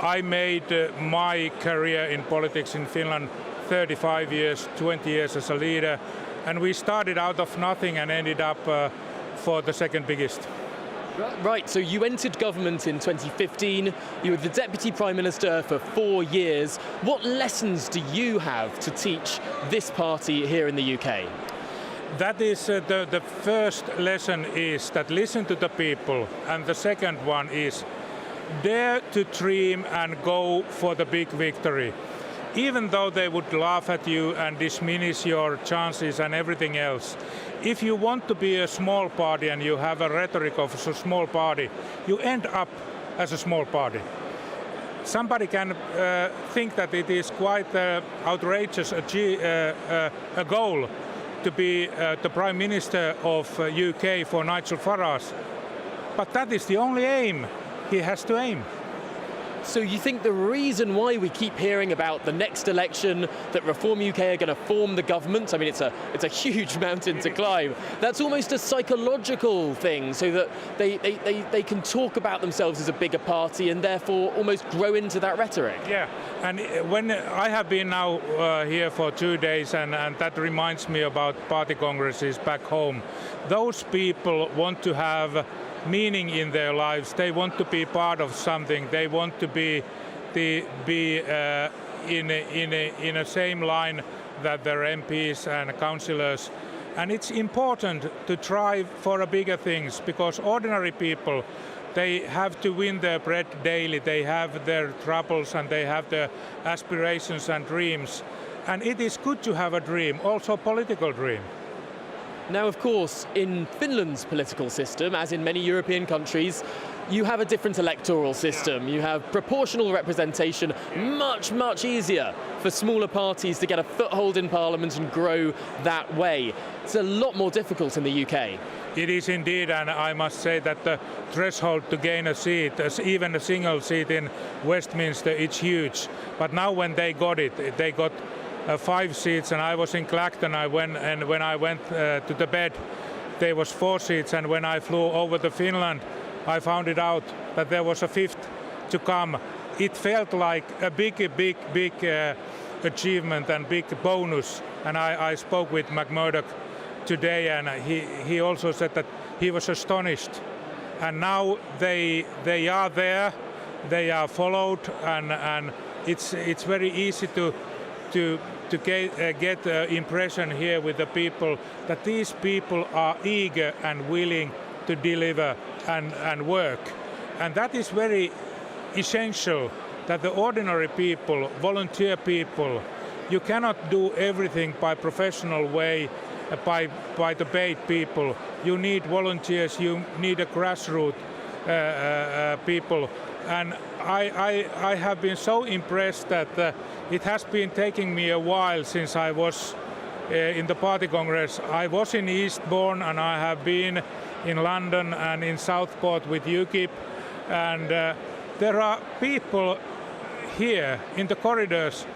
I made my career in politics in Finland 35 years, 20 years as a leader, and we started out of nothing and ended up for the second biggest. Right, so you entered government in 2015, you were the Deputy Prime Minister for 4 years. What lessons do you have to teach this party here in the UK? That is, the first lesson is that listen to the people, and the second one is dare to dream and go for the big victory. Even though they would laugh at you and diminish your chances and everything else, if you want to be a small party and you have a rhetoric of a small party, you end up as a small party. Somebody can think that it is quite outrageous a goal to be the Prime Minister of UK for Nigel Farage, but that is the only aim he has to aim. So you think the reason why we keep hearing about the next election, that Reform UK are going to form the government, I mean, it's a huge mountain to climb. That's almost a psychological thing, so that they can talk about themselves as a bigger party and therefore almost grow into that rhetoric. Yeah, and when I have been now here for 2 days, and that reminds me about party congresses back home. Those people want to have meaning in their lives. They want to be part of something. They want to be in a same line that their MPs and councillors. And it's important to try for bigger things, because ordinary people, they have to win their bread daily. They have their troubles and they have their aspirations and dreams. And it is good to have a dream, also a political dream. Now, of course, in Finland's political system, as in many European countries, you have a different electoral system. You have proportional representation, much easier for smaller parties to get a foothold in Parliament and grow that way. It's a lot more difficult in the UK. It is indeed, and I must say that the threshold to gain a seat, even a single seat in Westminster, it's huge. But now when they got it, they got 5 seats, and I was in Clacton. When I went to the bed, there was 4 seats, and when I flew over to Finland, I found it out that there was a 5th to come. It felt like a big achievement and big bonus. And I spoke with McMurdoch today, and he also said that he was astonished. And now they are there, they are followed, and it's very easy to get the impression here with the people that these people are eager and willing to deliver and work. And that is very essential, that the ordinary people, volunteer people, you cannot do everything by professional way, by the paid people. You need volunteers, you need a grassroots people. And I have been so impressed that it has been taking me a while since I was in the party congress. I was in Eastbourne and I have been in London and in Southport with UKIP, and there are people here in the corridors,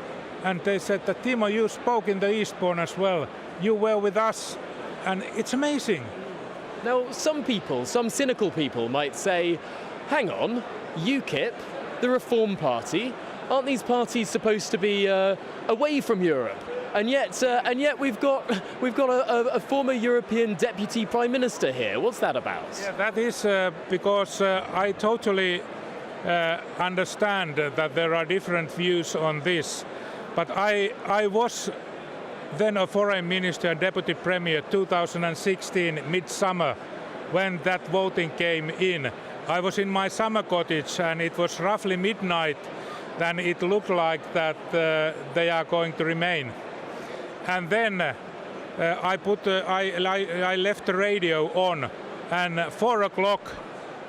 and they said that, Timo, you spoke in the Eastbourne as well. You were with us, and it's amazing. Now, some people, some cynical people might say, hang on, UKIP, the Reform Party, aren't these parties supposed to be away from Europe? And yet we've got a former European deputy prime minister here. What's that about? Yeah, that is because I totally understand that there are different views on this. But I was then a foreign minister and deputy premier 2016 midsummer when that voting came in. I was in my summer cottage and it was roughly midnight. Then it looked like that they are going to remain. And then I left the radio on, and 4 o'clock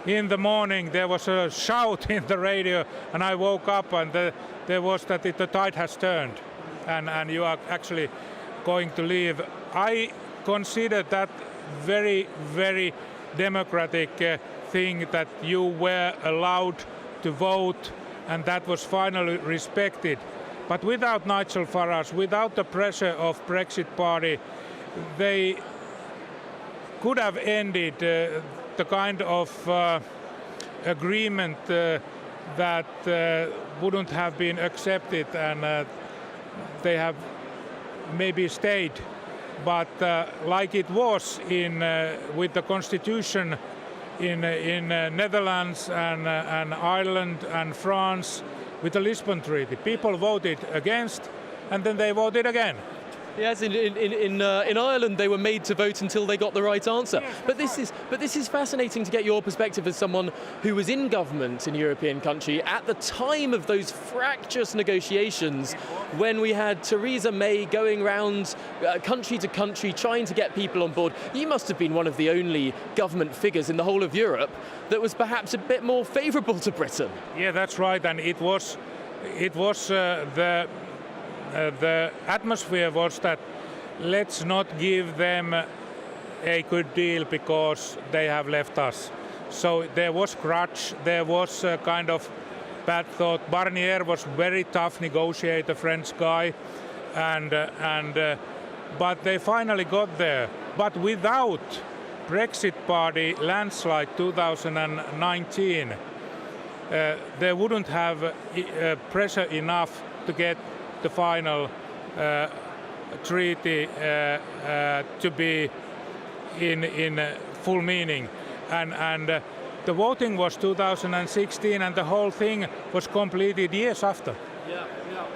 in the morning there was a shout in the radio, and I woke up and there was that the tide has turned, and you are actually going to leave. I consider that very, very democratic thing that you were allowed to vote, and that was finally respected. But without Nigel Farage, without the pressure of Brexit party, they could have ended the kind of agreement that wouldn't have been accepted, and they have maybe stayed. But like it was with the constitution in Netherlands and Ireland and France, with the Lisbon Treaty, people voted against, and then they voted again. Yes, in Ireland they were made to vote until they got the right answer. Yes, but this is fascinating to get your perspective as someone who was in government in a European country at the time of those fractious negotiations, when we had Theresa May going round country to country trying to get people on board. You must have been one of the only government figures in the whole of Europe that was perhaps a bit more favourable to Britain. Yeah, that's right, and it was the atmosphere was that let's not give them a good deal because they have left us. So there was grudge, there was a kind of bad thought. Barnier was very tough negotiator, French guy, but they finally got there. But without Brexit party landslide 2019, they wouldn't have pressure enough to get the final treaty to be in full meaning, and the voting was 2016, and the whole thing was completed years after. Yeah.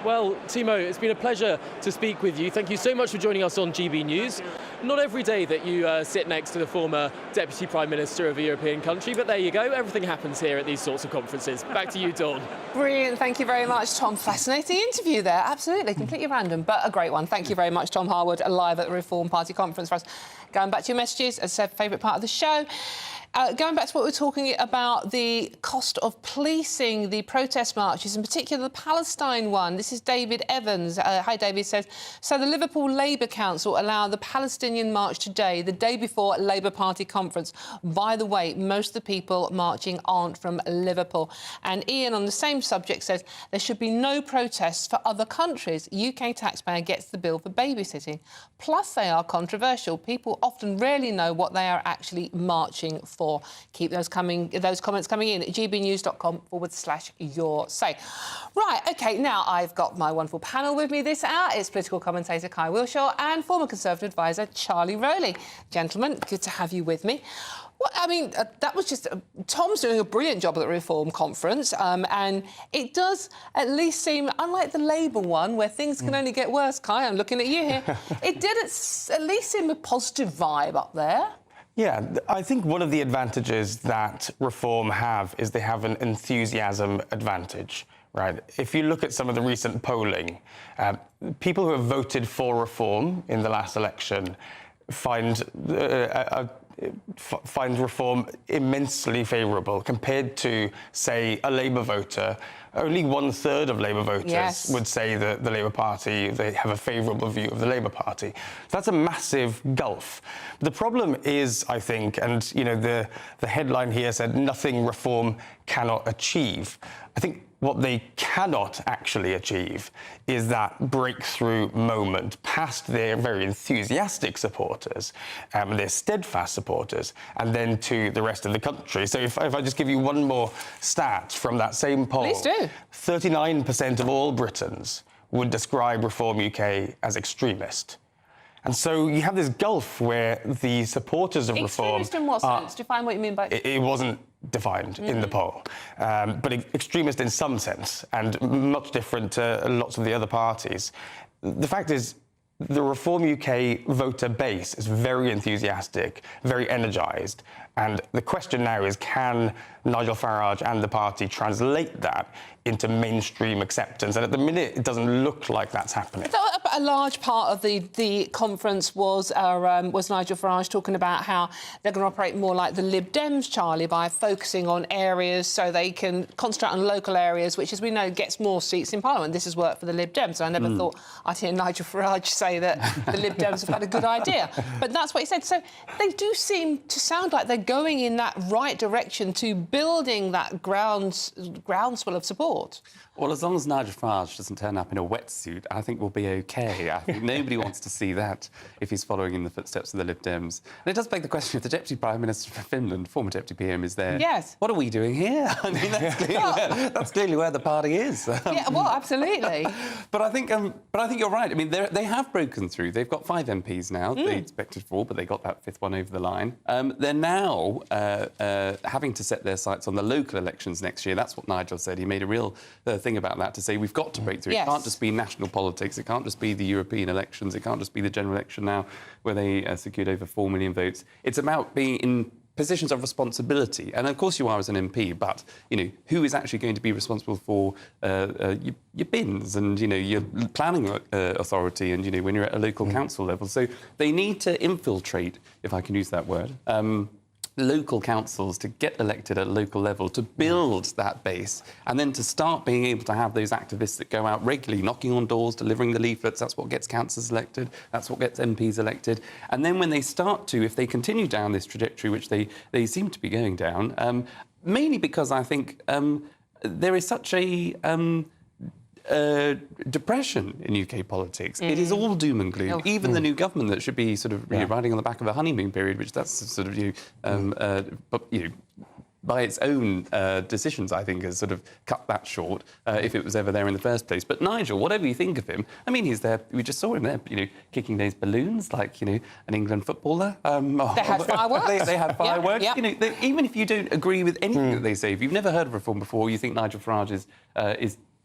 Well, Timo, it's been a pleasure to speak with you. Thank you so much for joining us on GB News. Not every day that you sit next to the former Deputy Prime Minister of a European country, but there you go. Everything happens here at these sorts of conferences. Back to you, Dawn. Brilliant. Thank you very much, Tom. Fascinating interview there. Absolutely. Completely random, but a great one. Thank you very much, Tom Harwood, live at the Reform Party conference for us. Going back to your messages, as I said, favourite part of the show. Going back to what we were talking about, the cost of policing the protest marches, in particular the Palestine one. This is David Evans. Hi, David, says, so the Liverpool Labour Council allowed the Palestinian march today, the day before Labour Party conference. By the way, most of the people marching aren't from Liverpool. And Ian, on the same subject, says there should be no protests for other countries. UK taxpayer gets the bill for babysitting. Plus, they are controversial. People often rarely know what they are actually marching for. Keep those comments coming in at gbnews.com/your say. Right, OK, now I've got my wonderful panel with me this hour. It's political commentator Kai Wilshaw and former Conservative advisor Charlie Rowley. Gentlemen, good to have you with me. Well, I mean, that was just... Tom's doing a brilliant job at the Reform Conference, and it does at least seem, unlike the Labour one, where things can only get worse, Kai, I'm looking at you here, it did at least seem a positive vibe up there. Yeah, I think one of the advantages that Reform have is they have an enthusiasm advantage, right? If you look at some of the recent polling, people who have voted for Reform in the last election find a finds reform immensely favourable compared to, say, a Labour voter. Only 1/3 of Labour voters would say that the Labour Party, they have a favourable view of the Labour Party. So that's a massive gulf. The problem is, I think, and the headline here said nothing reform cannot achieve. I think what they cannot actually achieve is that breakthrough moment past their very enthusiastic supporters, their steadfast supporters, and then to the rest of the country. So if I just give you one more stat from that same poll. Please do. 39% of all Britons would describe Reform UK as extremist. And so you have this gulf where the supporters of reform... Extremist in what sense? Define what you mean by... It wasn't defined in the poll, but extremist in some sense, and much different to lots of the other parties. The fact is, the Reform UK voter base is very enthusiastic, very energised, and the question now is, can Nigel Farage and the party translate that into mainstream acceptance? And at the minute, it doesn't look like that's happening. A large part of the conference was Nigel Farage talking about how they're going to operate more like the Lib Dems, Charlie, by focusing on areas so they can concentrate on local areas, which, as we know, gets more seats in Parliament. This has worked for the Lib Dems. I never thought I'd hear Nigel Farage say that the Lib Dems have had a good idea. But that's what he said. So they do seem to sound like they're going in that right direction to building that groundswell of support. Well, as long as Nigel Farage doesn't turn up in a wetsuit, I think we'll be OK. I think nobody wants to see that if he's following in the footsteps of the Lib Dems. And it does beg the question, if the Deputy Prime Minister for Finland, former Deputy PM, is there, what are we doing here? I mean, that's clearly where the party is. Yeah, well, absolutely. But I think you're right. I mean, they have broken through. They've got 5 MPs now. They expected 4, but they got that 5th one over the line. They're now having to set their sights on the local elections next year. That's what Nigel said. He made a real thing about that, to say we've got to break through. It can't just be national politics. It can't just be the European elections. It can't just be the general election now, where they secured over 4 million votes. It's about being in positions of responsibility. And of course you are as an MP, but, who is actually going to be responsible for your bins and, your planning authority and, when you're at a local council level. So they need to infiltrate, if I can use that word, local councils to get elected at a local level, to build that base, and then to start being able to have those activists that go out regularly, knocking on doors, delivering the leaflets. That's what gets councillors elected. That's what gets MPs elected. And then when they start to, if they continue down this trajectory, which they seem to be going down, mainly because I think there is such a depression in UK politics. It is all doom and gloom. Even the new government that should be sort of riding on the back of a honeymoon period, which that's sort of by its own decisions, I think, has sort of cut that short if it was ever there in the first place. But Nigel, whatever you think of him, I mean, he's there. We just saw him there, kicking those balloons like an England footballer. They had fireworks. They had fireworks. Yep. Even if you don't agree with anything that they say, if you've never heard of reform before, you think Nigel Farage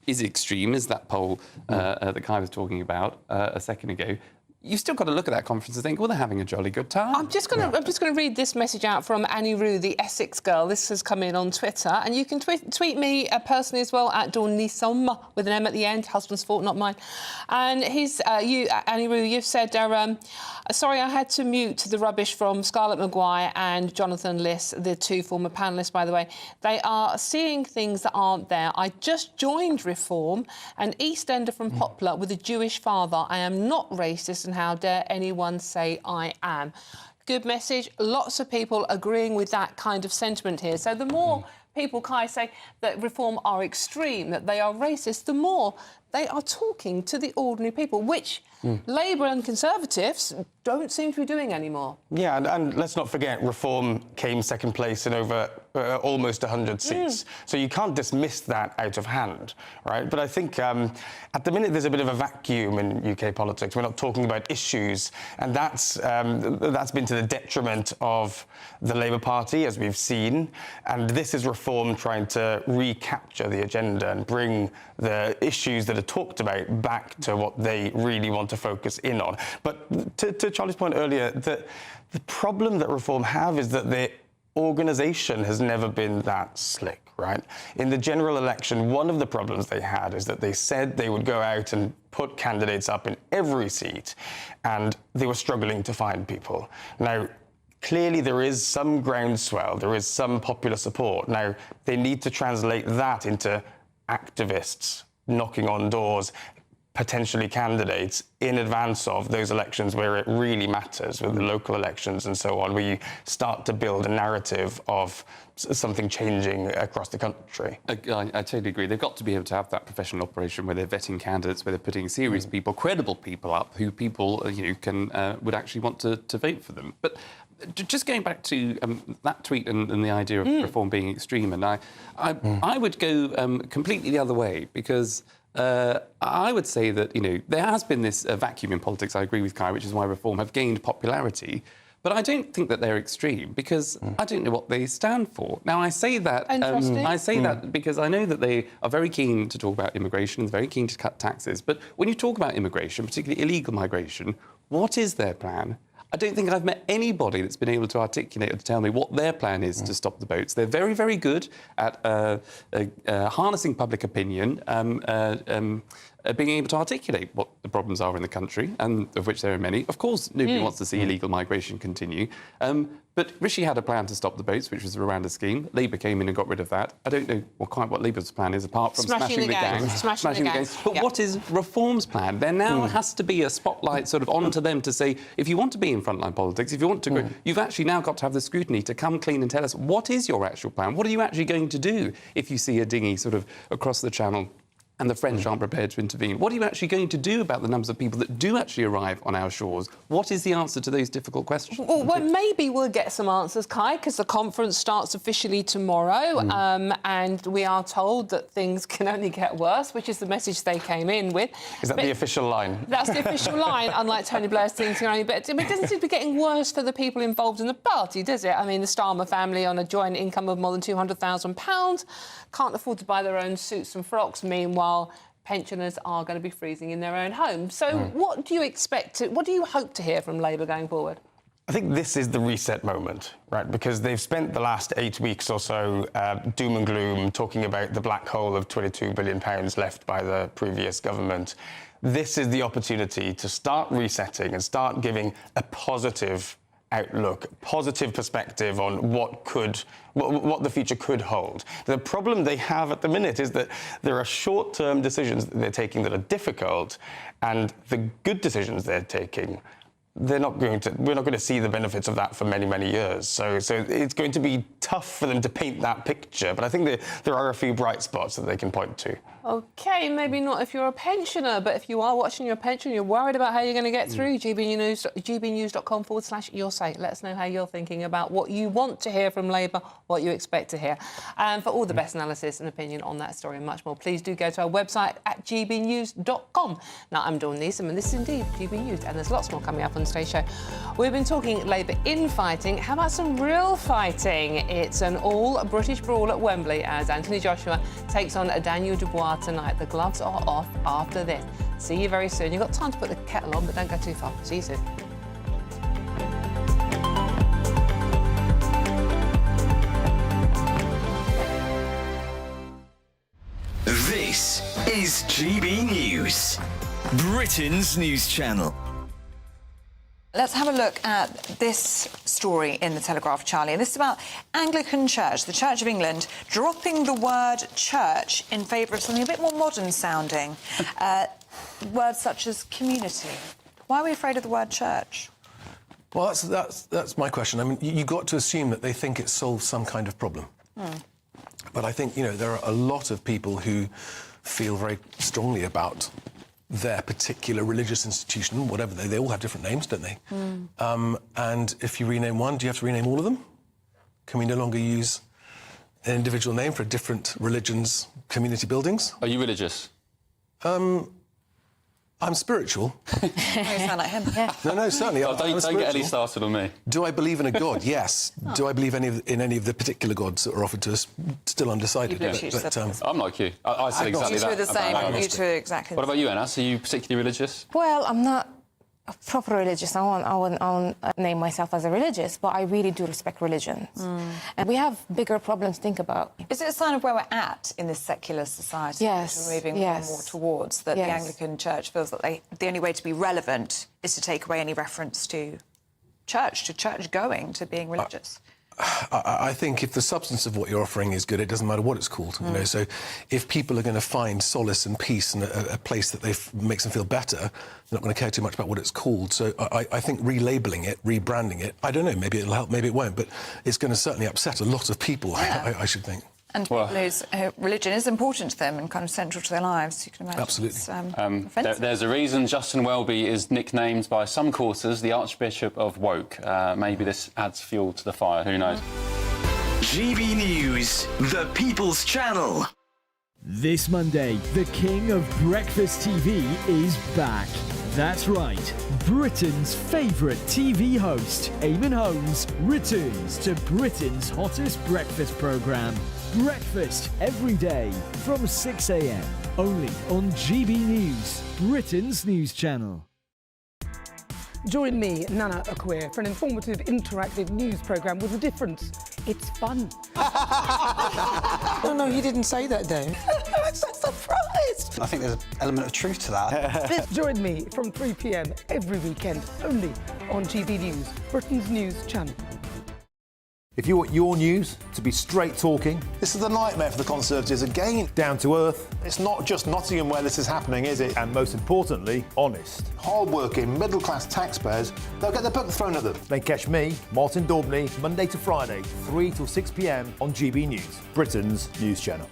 is extreme, as that poll that Kai was talking about a second ago. You've still got to look at that conference and think, well, they're having a jolly good time. I'm just going to read this message out from Annie Rue, the Essex girl. This has come in on Twitter, and you can tweet me personally as well at Dawn Nisom with an M at the end. Husband's fault, not mine. And Annie Rue, you've said, sorry, I had to mute the rubbish from Scarlett Maguire and Jonathan Liss, the 2 former panellists, by the way. They are seeing things that aren't there. I just joined Reform, an EastEnder from Poplar with a Jewish father. I am not racist, and how dare anyone say I am. Good message. Lots of people agreeing with that kind of sentiment here. So the more people, Kai, say that Reform are extreme, that they are racist, the more they are talking to the ordinary people, which Labour and Conservatives don't seem to be doing anymore. Yeah, and let's not forget, Reform came second place in over almost 100 seats. So you can't dismiss that out of hand, right? But I think at the minute there's a bit of a vacuum in UK politics. We're not talking about issues, and that's been to the detriment of the Labour Party, as we've seen. And this is Reform trying to recapture the agenda and bring the issues that are talked about back to what they really want to focus in on. But to Charlie's point earlier, the problem that Reform have is that their organisation has never been that slick, right? In the general election, one of the problems they had is that they said they would go out and put candidates up in every seat, and they were struggling to find people. Now, clearly there is some groundswell, there is some popular support. Now, they need to translate that into activists knocking on doors, potentially candidates in advance of those elections where it really matters, with the local elections and so on, where you start to build a narrative of something changing across the country. I totally agree. They've got to be able to have that professional operation where they're vetting candidates, where they're putting serious people, credible people up, who people would actually want to vote for them. But just going back to that tweet and the idea of reform being extreme, and I would go completely the other way, because I would say that, there has been this vacuum in politics, I agree with Kai, which is why reform have gained popularity. But I don't think that they're extreme, because I don't know what they stand for. Now, I say that that because I know that they are very keen to talk about immigration, very keen to cut taxes. But when you talk about immigration, particularly illegal migration, what is their plan? I don't think I've met anybody that's been able to articulate or to tell me what their plan is to stop the boats. They're very, very good at harnessing public opinion, being able to articulate what the problems are in the country, and of which there are many. Of course, nobody wants to see illegal migration continue. But Rishi had a plan to stop the boats, which was the Rwanda scheme. Labour came in and got rid of that. I don't know quite what Labour's plan is, apart from smashing the gangs. Smashing the gangs. But what is Reform's plan? There now has to be a spotlight sort of onto them to say, if you want to be in frontline politics, if you want to, you've actually now got to have the scrutiny to come clean and tell us, what is your actual plan? What are you actually going to do if you see a dinghy sort of across the channel and the French aren't prepared to intervene? What are you actually going to do about the numbers of people that do actually arrive on our shores? What is the answer to those difficult questions? Well, maybe we'll get some answers, Kai, because the conference starts officially tomorrow, and we are told that things can only get worse, which is the message they came in with. Is that the official line? That's the official line, unlike Tony Blair's things can only... But it doesn't seem to be getting worse for the people involved in the party, does it? I mean, the Starmer family on a joint income of more than £200,000 can't afford to buy their own suits and frocks. Meanwhile, pensioners are going to be freezing in their own homes. So what do you hope to hear from Labour going forward? I think this is the reset moment, right? Because they've spent the last 8 weeks or so doom and gloom, talking about the black hole of £22 billion left by the previous government. This is the opportunity to start resetting and start giving a positive outlook, positive perspective on what the future could hold. The problem they have at the minute is that there are short-term decisions that they're taking that are difficult, and the good decisions they're taking, we're not going to see the benefits of that for many, many years. So it's going to be tough for them to paint that picture. But I think there are a few bright spots that they can point to. OK, maybe not if you're a pensioner, but if you are watching your pension, you're worried about how you're going to get through, gbnews.com/your say. Let us know how you're thinking about what you want to hear from Labour, what you expect to hear. And for all the best analysis and opinion on that story and much more, please do go to our website at gbnews.com. Now, I'm Dawn Neeson, and this is indeed GB News, and there's lots more coming up on today's show. We've been talking Labour infighting. How about some real fighting? It's an all-British brawl at Wembley as Anthony Joshua takes on Daniel Dubois tonight. The gloves are off after this. See you very soon. You've got time to put the kettle on, but don't go too far. See you soon. This is GB News, Britain's news channel. Let's have a look at this story in the Telegraph, Charlie. And this is about Anglican Church, the Church of England, dropping the word church in favour of something a bit more modern sounding. Words such as community. Why are we afraid of the word church? Well, that's my question. I mean, you've got to assume that they think it solves some kind of problem. But I think, there are a lot of people who feel very strongly about their particular religious institution, whatever they all have different names, don't they? And if you rename one, do you have to rename all of them? Can we no longer use an individual name for different religions' community buildings? Are you religious? I'm spiritual. You sound like him. Yeah. No, certainly. Oh, don't get any started on me. Do I believe in a God? Yes. Do I believe in any of the particular gods that are offered to us? Still undecided. I'm like you. I said exactly that. You two are the same. You two are exactly. What about you, Anna? Are you particularly religious? Well, I'm not a proper religious. I won't name myself as a religious, but I really do respect religions. And we have bigger problems to think about. Is it a sign of where we're at in this secular society? Yes. We're moving more and more towards that. The Anglican Church feels that the only way to be relevant is to take away any reference to church, to church going, to being religious? I think if the substance of what you're offering is good, it doesn't matter what it's called. You know, so if people are going to find solace and peace in a place that makes them feel better, they're not going to care too much about what it's called. So I think relabeling it, rebranding it, I don't know, maybe it'll help, maybe it won't, but it's going to certainly upset a lot of people, I should think. And people whose religion is important to them and kind of central to their lives, you can imagine. Absolutely. There's a reason Justin Welby is nicknamed by some quarters the Archbishop of Woke. Maybe this adds fuel to the fire, who knows? GB News, the People's Channel. This Monday, the king of breakfast TV is back. That's right, Britain's favourite TV host, Eamon Holmes, returns to Britain's hottest breakfast programme. Breakfast every day from 6 a.m. only on GB News, Britain's news channel. Join me, Nana Akweer, for an informative, interactive news programme with a difference. It's fun. No, he didn't say that, Dave. I'm so surprised. I think there's an element of truth to that. Join me from 3 p.m. every weekend, only on GB News, Britain's news channel. If you want your news to be straight talking... This is the nightmare for the Conservatives again. Down to earth. It's not just Nottingham where this is happening, is it? And most importantly, honest. Hard-working, middle-class taxpayers, they'll get their book thrown at them. Then catch me, Martin Daubney, Monday to Friday, 3 till 6 p.m. on GB News, Britain's news channel.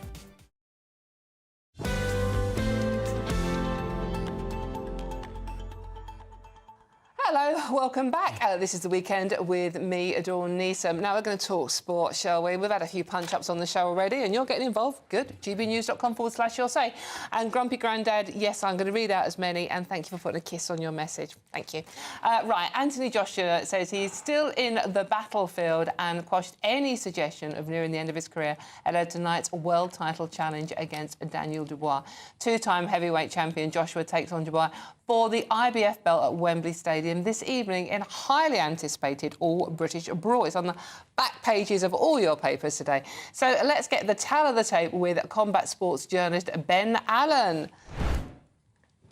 Hello, welcome back. This is The Weekend with me, Dawn Neeson. Now we're going to talk sport, shall we? We've had a few punch-ups on the show already and you're getting involved. Good. gbnews.com/your say. And Grumpy Grandad, yes, I'm going to read out as many, and thank you for putting a kiss on your message. Thank you. Right, Anthony Joshua says he's still in the battlefield and quashed any suggestion of nearing the end of his career ahead of tonight's world title challenge against Daniel Dubois. Two-time heavyweight champion Joshua takes on Dubois for the IBF belt at Wembley Stadium this evening in highly anticipated all-British brawl. It's on the back pages of all your papers today. So let's get the tale of the tape with combat sports journalist Ben Allen.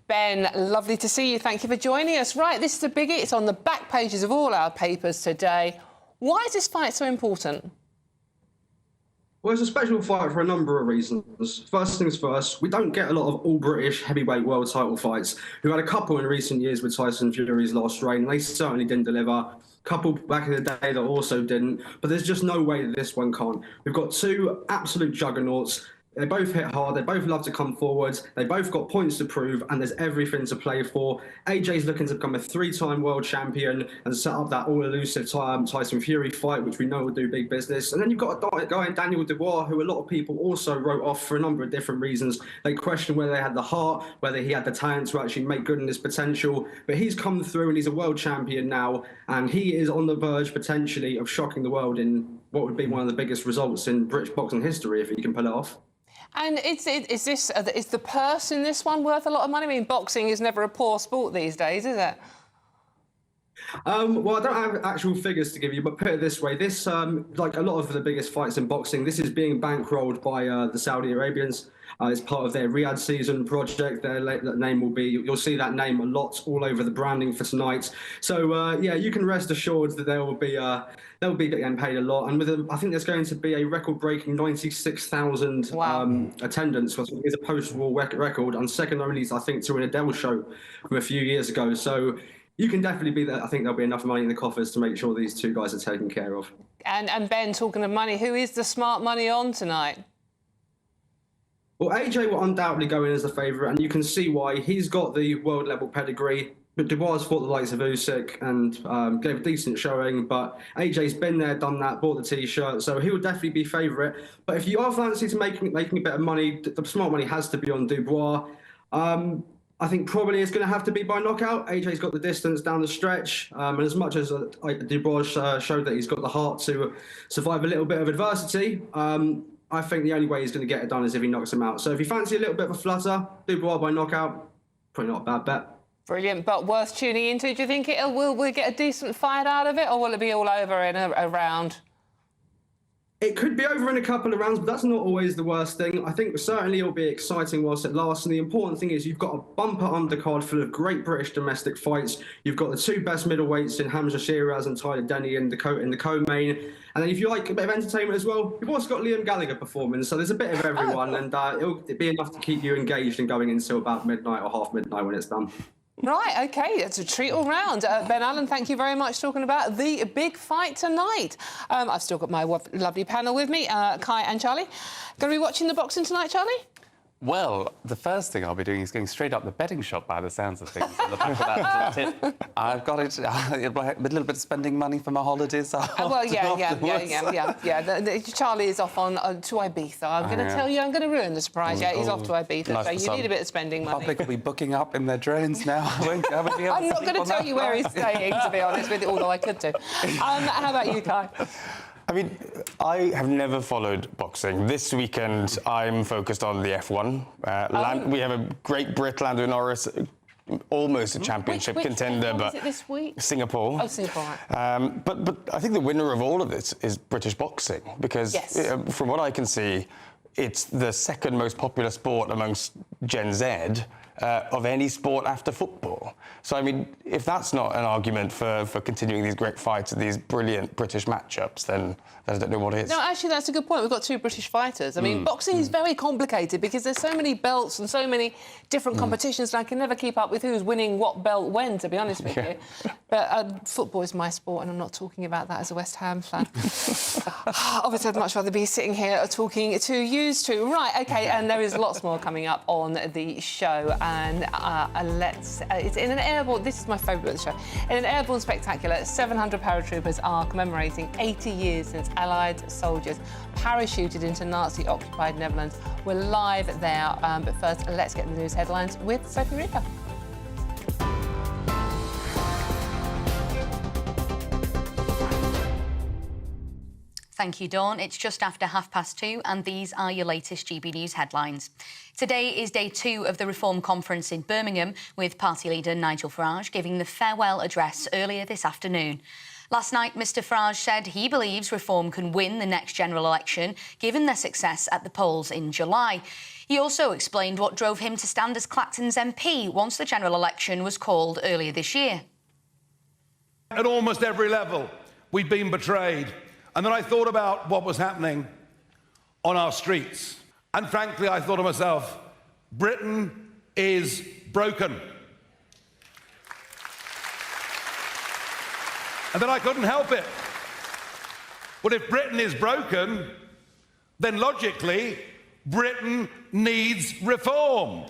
Ben, lovely to see you. Thank you for joining us. Right, this is a biggie. It's on the back pages of all our papers today. Why is this fight so important? Well, it's a special fight for a number of reasons. First things first, we don't get a lot of all-British heavyweight world title fights. We've had a couple in recent years with Tyson Fury's last reign, and they certainly didn't deliver. A couple back in the day that also didn't, but there's just no way that this one can't. We've got two absolute juggernauts. They both hit hard, they both love to come forwards, they both got points to prove, and there's everything to play for. AJ's looking to become a three-time world champion and set up that all-elusive Tyson Fury fight, which we know will do big business. And then you've got a guy in Daniel Dubois, who a lot of people also wrote off for a number of different reasons. They questioned whether they had the heart, whether he had the talent to actually make good in his potential. But he's come through and he's a world champion now, and he is on the verge, potentially, of shocking the world in what would be one of the biggest results in British boxing history, if he can pull it off. And is the purse in this one worth a lot of money? I mean, boxing is never a poor sport these days, is it? Well, I don't have actual figures to give you, but put it this way. This, like a lot of the biggest fights in boxing, this is being bankrolled by the Saudi Arabians. It's part of their Riyadh season project. Their name will be, you'll see that name a lot all over the branding for tonight. So, yeah, you can rest assured that they'll be getting paid a lot. And I think there's going to be a record-breaking 96,000 attendance, which is a post-war record, and second only, I think, to an Adele show from a few years ago. So you can definitely be there. I think there'll be enough money in the coffers to make sure these two guys are taken care of. And Ben, talking of money, who is the smart money on tonight? Well, AJ will undoubtedly go in as the favourite, and you can see why. He's got the world-level pedigree, but Dubois fought the likes of Usyk and gave a decent showing, but AJ's been there, done that, bought the T-shirt, so he will definitely be favourite. But if you are fancy to making a bit of money, the smart money has to be on Dubois. I think probably it's going to have to be by knockout. AJ's got the distance down the stretch, and as much as Dubois showed that he's got the heart to survive a little bit of adversity, I think the only way he's going to get it done is if he knocks him out. So if you fancy a little bit of a flutter, Dubois by knockout, probably not a bad bet. Brilliant, but worth tuning into. Do you think will we get a decent fight out of it, or will it be all over in a round? It could be over in a couple of rounds, but that's not always the worst thing. I think certainly it'll be exciting whilst it lasts. And the important thing is you've got a bumper undercard full of great British domestic fights. You've got the two best middleweights in Hamza Shiraz and Tyler Denny in the co-main. And then if you like a bit of entertainment as well, you've also got Liam Gallagher performing. So there's a bit of everyone, and it'll be enough to keep you engaged and going until about midnight or half midnight when it's done. Right, OK, it's a treat all round. Ben Allen, thank you very much talking about the big fight tonight. I've still got my lovely panel with me, Kai and Charlie. Going to be watching the boxing tonight, Charlie? Well, the first thing I'll be doing is going straight up the betting shop by the sounds of things. So that tip. I've got it. A little bit of spending money for my holidays. Well, yeah. Charlie is off on to Ibiza. I'm going to tell you, I'm going to ruin the surprise. Yeah, he's off to Ibiza, nice, so you need a bit of spending money. Public will be booking up in their drones now. I'm not going to tell you where he's staying, to be honest with you, although I could do. How about you, Kai? I mean, I have never followed boxing. This weekend, I'm focused on the F1. We have a great Brit, Lando Norris, almost a championship contender, F1 but is it this week? Singapore. Oh, Singapore. Right. But I think the winner of all of this is British boxing because, from what I can see, it's the second most popular sport amongst Gen Z. Of any sport after football. So, I mean, if that's not an argument for continuing these great fights and these brilliant British matchups, then I don't know what is. No, actually, that's a good point. We've got two British fighters. I mean, boxing is very complicated because there's so many belts and so many different competitions, and I can never keep up with who's winning what belt when, to be honest with you. But football is my sport, and I'm not talking about that as a West Ham fan. Obviously, I'd much rather be sitting here talking to you two. Right, OK, and there is lots more coming up on the show. And it's in an airborne... This is my favourite of the show. In an airborne spectacular, 700 paratroopers are commemorating 80 years since Allied soldiers parachuted into Nazi-occupied Netherlands. We're live there, but first, let's get the news headlines with Sophie Reaper. Thank you, Dawn. It's just after 2:30, and these are your latest GB News headlines. Today is day 2 of the Reform Conference in Birmingham, with party leader Nigel Farage giving the farewell address earlier this afternoon. Last night, Mr Farage said he believes Reform can win the next general election, given their success at the polls in July. He also explained what drove him to stand as Clacton's MP once the general election was called earlier this year. At almost every level, we've been betrayed. And then I thought about what was happening on our streets. And frankly, I thought to myself, Britain is broken. And then I couldn't help it. Well, if Britain is broken, then logically, Britain needs reform.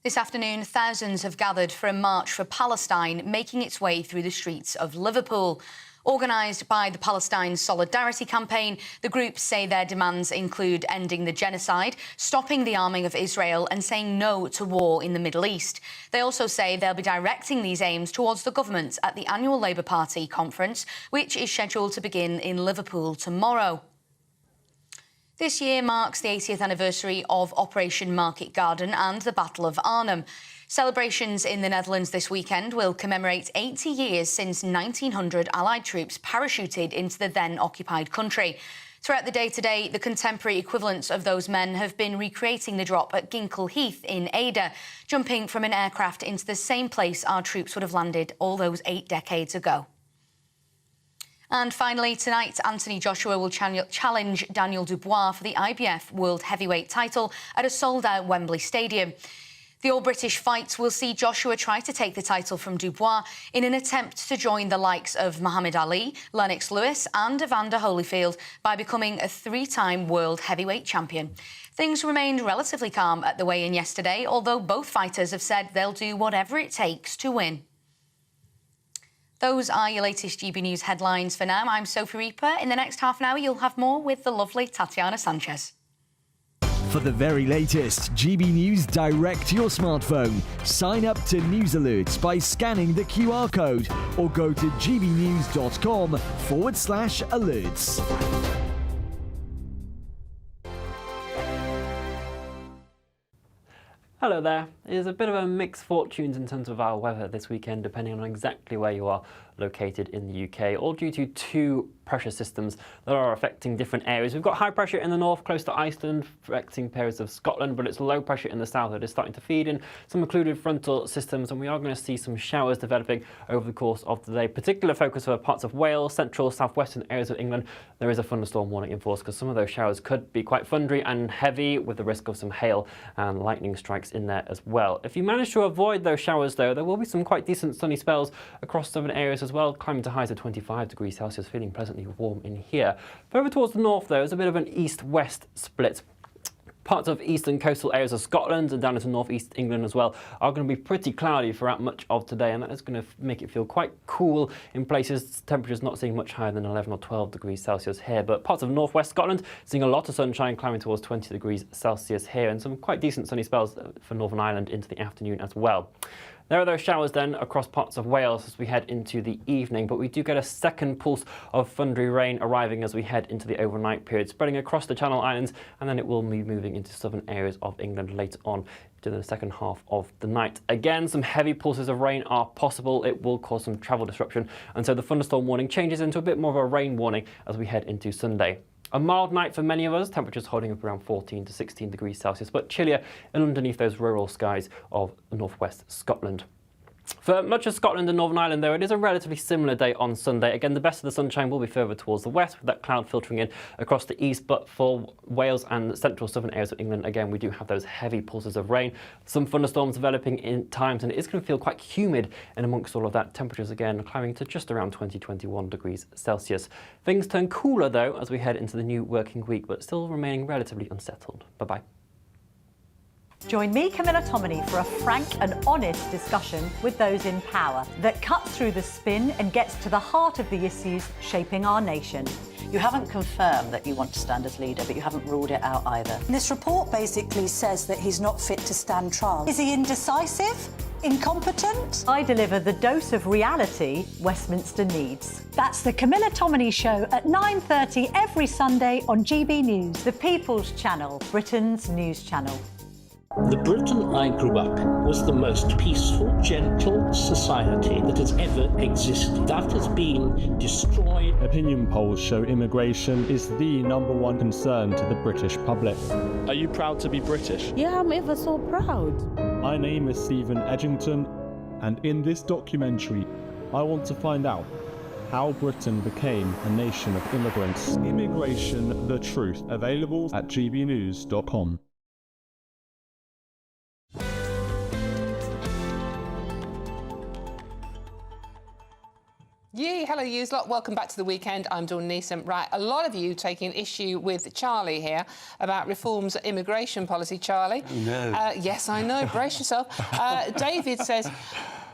This afternoon, thousands have gathered for a march for Palestine, making its way through the streets of Liverpool. Organised by the Palestine Solidarity Campaign, the groups say their demands include ending the genocide, stopping the arming of Israel and saying no to war in the Middle East. They also say they'll be directing these aims towards the government at the annual Labour Party conference, which is scheduled to begin in Liverpool tomorrow. This year marks the 80th anniversary of Operation Market Garden and the Battle of Arnhem. Celebrations in the Netherlands this weekend will commemorate 80 years since 1900 Allied troops parachuted into the then-occupied country. Throughout the day today, the contemporary equivalents of those men have been recreating the drop at Ginkle Heath in Ada, jumping from an aircraft into the same place our troops would have landed all those 8 decades ago. And finally, tonight, Anthony Joshua will challenge Daniel Dubois for the IBF World Heavyweight title at a sold-out Wembley Stadium. The all-British fight will see Joshua try to take the title from Dubois in an attempt to join the likes of Muhammad Ali, Lennox Lewis and Evander Holyfield by becoming a 3-time world heavyweight champion. Things remained relatively calm at the weigh-in yesterday, although both fighters have said they'll do whatever it takes to win. Those are your latest GB News headlines for now. I'm Sophie Reaper. In the next half an hour, you'll have more with the lovely Tatiana Sanchez. For the very latest GB News direct to your smartphone, sign up to News Alerts by scanning the QR code or go to gbnews.com/alerts. Hello there. There's a bit of a mixed fortunes in terms of our weather this weekend, depending on exactly where you are located in the UK, all due to two pressure systems that are affecting different areas. We've got high pressure in the north, close to Iceland, affecting areas of Scotland, but it's low pressure in the south that is starting to feed in some occluded frontal systems, and we are going to see some showers developing over the course of the day. Particular focus for parts of Wales, central, southwestern areas of England. There is a thunderstorm warning in force because some of those showers could be quite thundery and heavy, with the risk of some hail and lightning strikes in there as well. If you manage to avoid those showers, though, there will be some quite decent sunny spells across southern areas as well, climbing to highs of 25 degrees Celsius, feeling pleasantly warm in here. Further towards the north, though, there's a bit of an east-west split. Parts of eastern coastal areas of Scotland and down into northeast England as well are going to be pretty cloudy throughout much of today, and that is going to make it feel quite cool in places. Temperatures not seeing much higher than 11 or 12 degrees Celsius here, but parts of northwest Scotland seeing a lot of sunshine, climbing towards 20 degrees Celsius here, and some quite decent sunny spells for Northern Ireland into the afternoon as well. There are those showers then across parts of Wales as we head into the evening, but we do get a second pulse of thundery rain arriving as we head into the overnight period, spreading across the Channel Islands, and then it will be moving into southern areas of England later on to the second half of the night. Again, some heavy pulses of rain are possible. It will cause some travel disruption, and so the thunderstorm warning changes into a bit more of a rain warning as we head into Sunday. A mild night for many of us, temperatures holding up around 14 to 16 degrees Celsius, but chillier underneath those rural skies of northwest Scotland. For much of Scotland and Northern Ireland, though, it is a relatively similar day on Sunday. Again, the best of the sunshine will be further towards the west, with that cloud filtering in across the east. But for Wales and central southern areas of England, again, we do have those heavy pulses of rain. Some thunderstorms developing in times, and it is going to feel quite humid in amongst all of that. Temperatures, again, climbing to just around 20-21 degrees Celsius. Things turn cooler, though, as we head into the new working week, but still remaining relatively unsettled. Bye-bye. Join me, Camilla Tominey, for a frank and honest discussion with those in power that cuts through the spin and gets to the heart of the issues shaping our nation. You haven't confirmed that you want to stand as leader, but you haven't ruled it out either. This report basically says that he's not fit to stand trial. Is he indecisive? Incompetent? I deliver the dose of reality Westminster needs. That's the Camilla Tominey Show at 9:30 every Sunday on GB News, the People's Channel, Britain's news channel. The Britain I grew up was the most peaceful, gentle society that has ever existed. That has been destroyed. Opinion polls show immigration is the #1 concern to the British public. Are you proud to be British? Yeah, I'm ever so proud. My name is Stephen Edgington, and in this documentary, I want to find out how Britain became a nation of immigrants. Immigration, the truth. Available at gbnews.com. Yay, hello yous lot, welcome back to the weekend. I'm Dawn Neeson. Right, a lot of you taking issue with Charlie here about Reform's immigration policy. Charlie? No. Yes, I know, brace yourself. David says,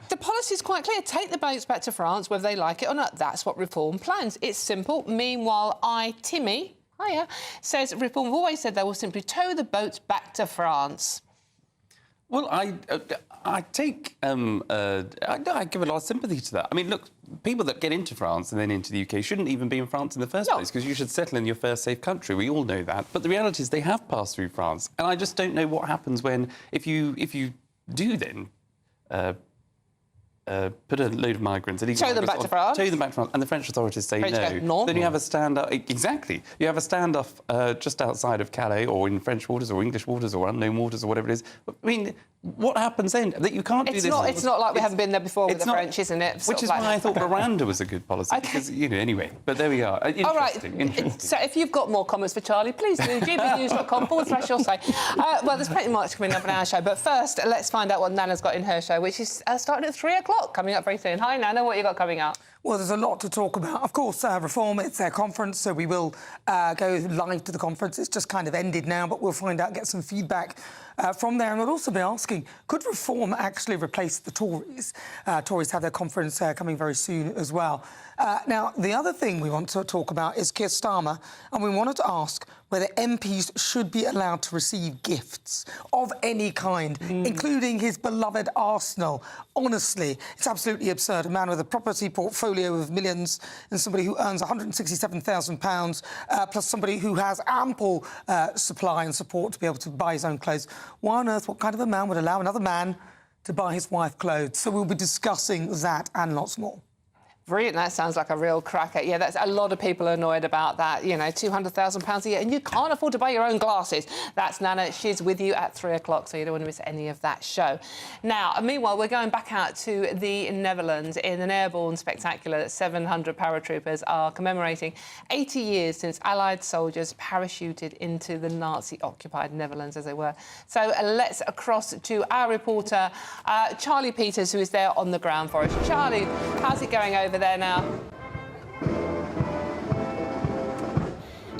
the policy is quite clear. Take the boats back to France, whether they like it or not. That's what Reform plans. It's simple. Meanwhile, Timmy, hiya, says Reform have always said they will simply tow the boats back to France. Well, I take I give a lot of sympathy to that. I mean, look, people that get into France and then into the UK shouldn't even be in France in the first place, because you should settle in your first safe country. We all know that. But the reality is they have passed through France, and I just don't know what happens when if you do then put a load of migrants... Tow them back to France? Tow them back to France, and the French authorities say no. Then you have a standoff... Exactly. You have a standoff just outside of Calais, or in French waters, or English waters, or unknown waters, or whatever it is. I mean, what happens then? That you can't do this... It's not like we haven't been there before with the French, isn't it? Which is why I thought Miranda was a good policy, because, you know, anyway. But there we are. All right. So if you've got more comments for Charlie, please do. gbnews.com/your say. Well, there's plenty more coming up in our show. But first, let's find out what Nana's got in her show, which is starting at 3 o'clock, coming up very soon. Hi, Nana, what you got coming up? Well, there's a lot to talk about. Of course, Reform, it's their conference, so we will go live to the conference. It's just kind of ended now, but we'll find out, get some feedback from there. And we'll also be asking, could Reform actually replace the Tories? Tories have their conference coming very soon as well. Now, the other thing we want to talk about is Keir Starmer, and we wanted to ask whether MPs should be allowed to receive gifts of any kind, including his beloved arsenal. Honestly, it's absolutely absurd. A man with a property portfolio of millions and somebody who earns £167,000, plus somebody who has ample supply and support to be able to buy his own clothes. Why on earth, what kind of a man would allow another man to buy his wife clothes? So we'll be discussing that and lots more. Brilliant. That sounds like a real cracker. Yeah, that's a lot of people are annoyed about that. You know, £200,000 a year, and you can't afford to buy your own glasses. That's Nana. She's with you at 3 o'clock, so you don't want to miss any of that show. Now, meanwhile, we're going back out to the Netherlands in an airborne spectacular. 700 paratroopers are commemorating 80 years since Allied soldiers parachuted into the Nazi-occupied Netherlands, as they were. So let's cross to our reporter, Charlie Peters, who is there on the ground for us. Charlie, how's it going over there now?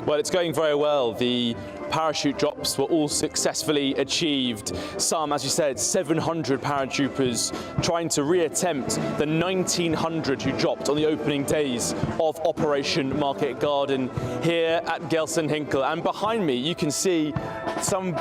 Well, it's going very well. The parachute drops were all successfully achieved. Some, as you said, 700 paratroopers trying to reattempt the 1,900 who dropped on the opening days of Operation Market Garden here at Gelsenhinkel. And behind me, you can see some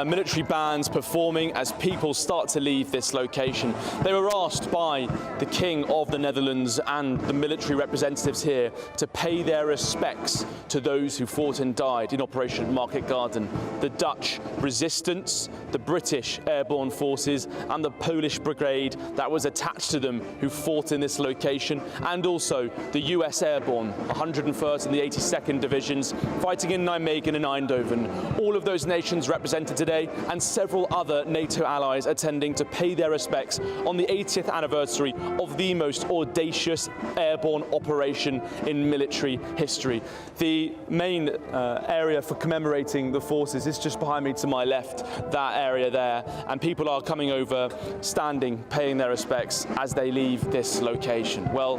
military bands performing as people start to leave this location. They were asked by the King of the Netherlands and the military representatives here to pay their respects to those who fought and died in Operation Market Garden. The Dutch resistance, the British airborne forces and the Polish brigade that was attached to them who fought in this location, and also the US airborne, 101st and the 82nd divisions fighting in Nijmegen and Eindhoven. All of those nations represented today, and several other NATO allies attending to pay their respects on the 80th anniversary of the most audacious airborne operation in military history. The main area for commemorating the forces is just behind me to my left, that area there, and people are coming over, standing, paying their respects as they leave this location. Well,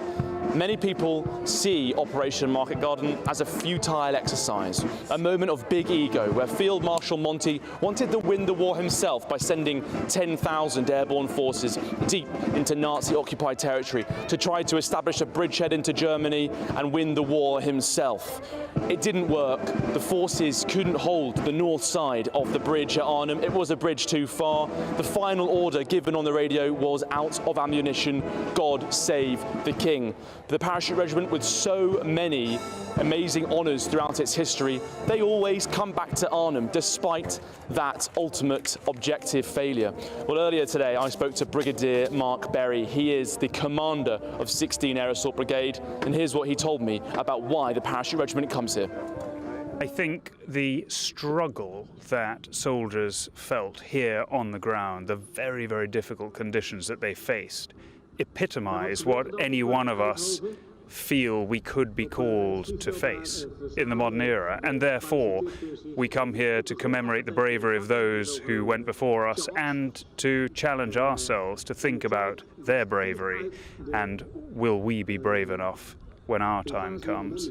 many people see Operation Market Garden as a futile exercise, a moment of big ego where Field Marshal Monty wanted to win the war himself by sending 10,000 airborne forces deep into Nazi-occupied territory to try to establish a bridgehead into Germany and win the war himself. It didn't work. The forces couldn't hold the north side of the bridge at Arnhem. It was a bridge too far. The final order given on the radio was out of ammunition. God save the King. The parachute regiment, with so many amazing honours throughout its history, they always come back to Arnhem despite that ultimate objective failure. Well, earlier today I spoke to Brigadier Mark Berry. He is the commander of 16 Air Assault Brigade, and here's what he told me about why the parachute regiment comes here. I think the struggle that soldiers felt here on the ground, the very, very difficult conditions that they faced, epitomise what any one of us feel we could be called to face in the modern era, and therefore we come here to commemorate the bravery of those who went before us and to challenge ourselves to think about their bravery and will we be brave enough when our time comes.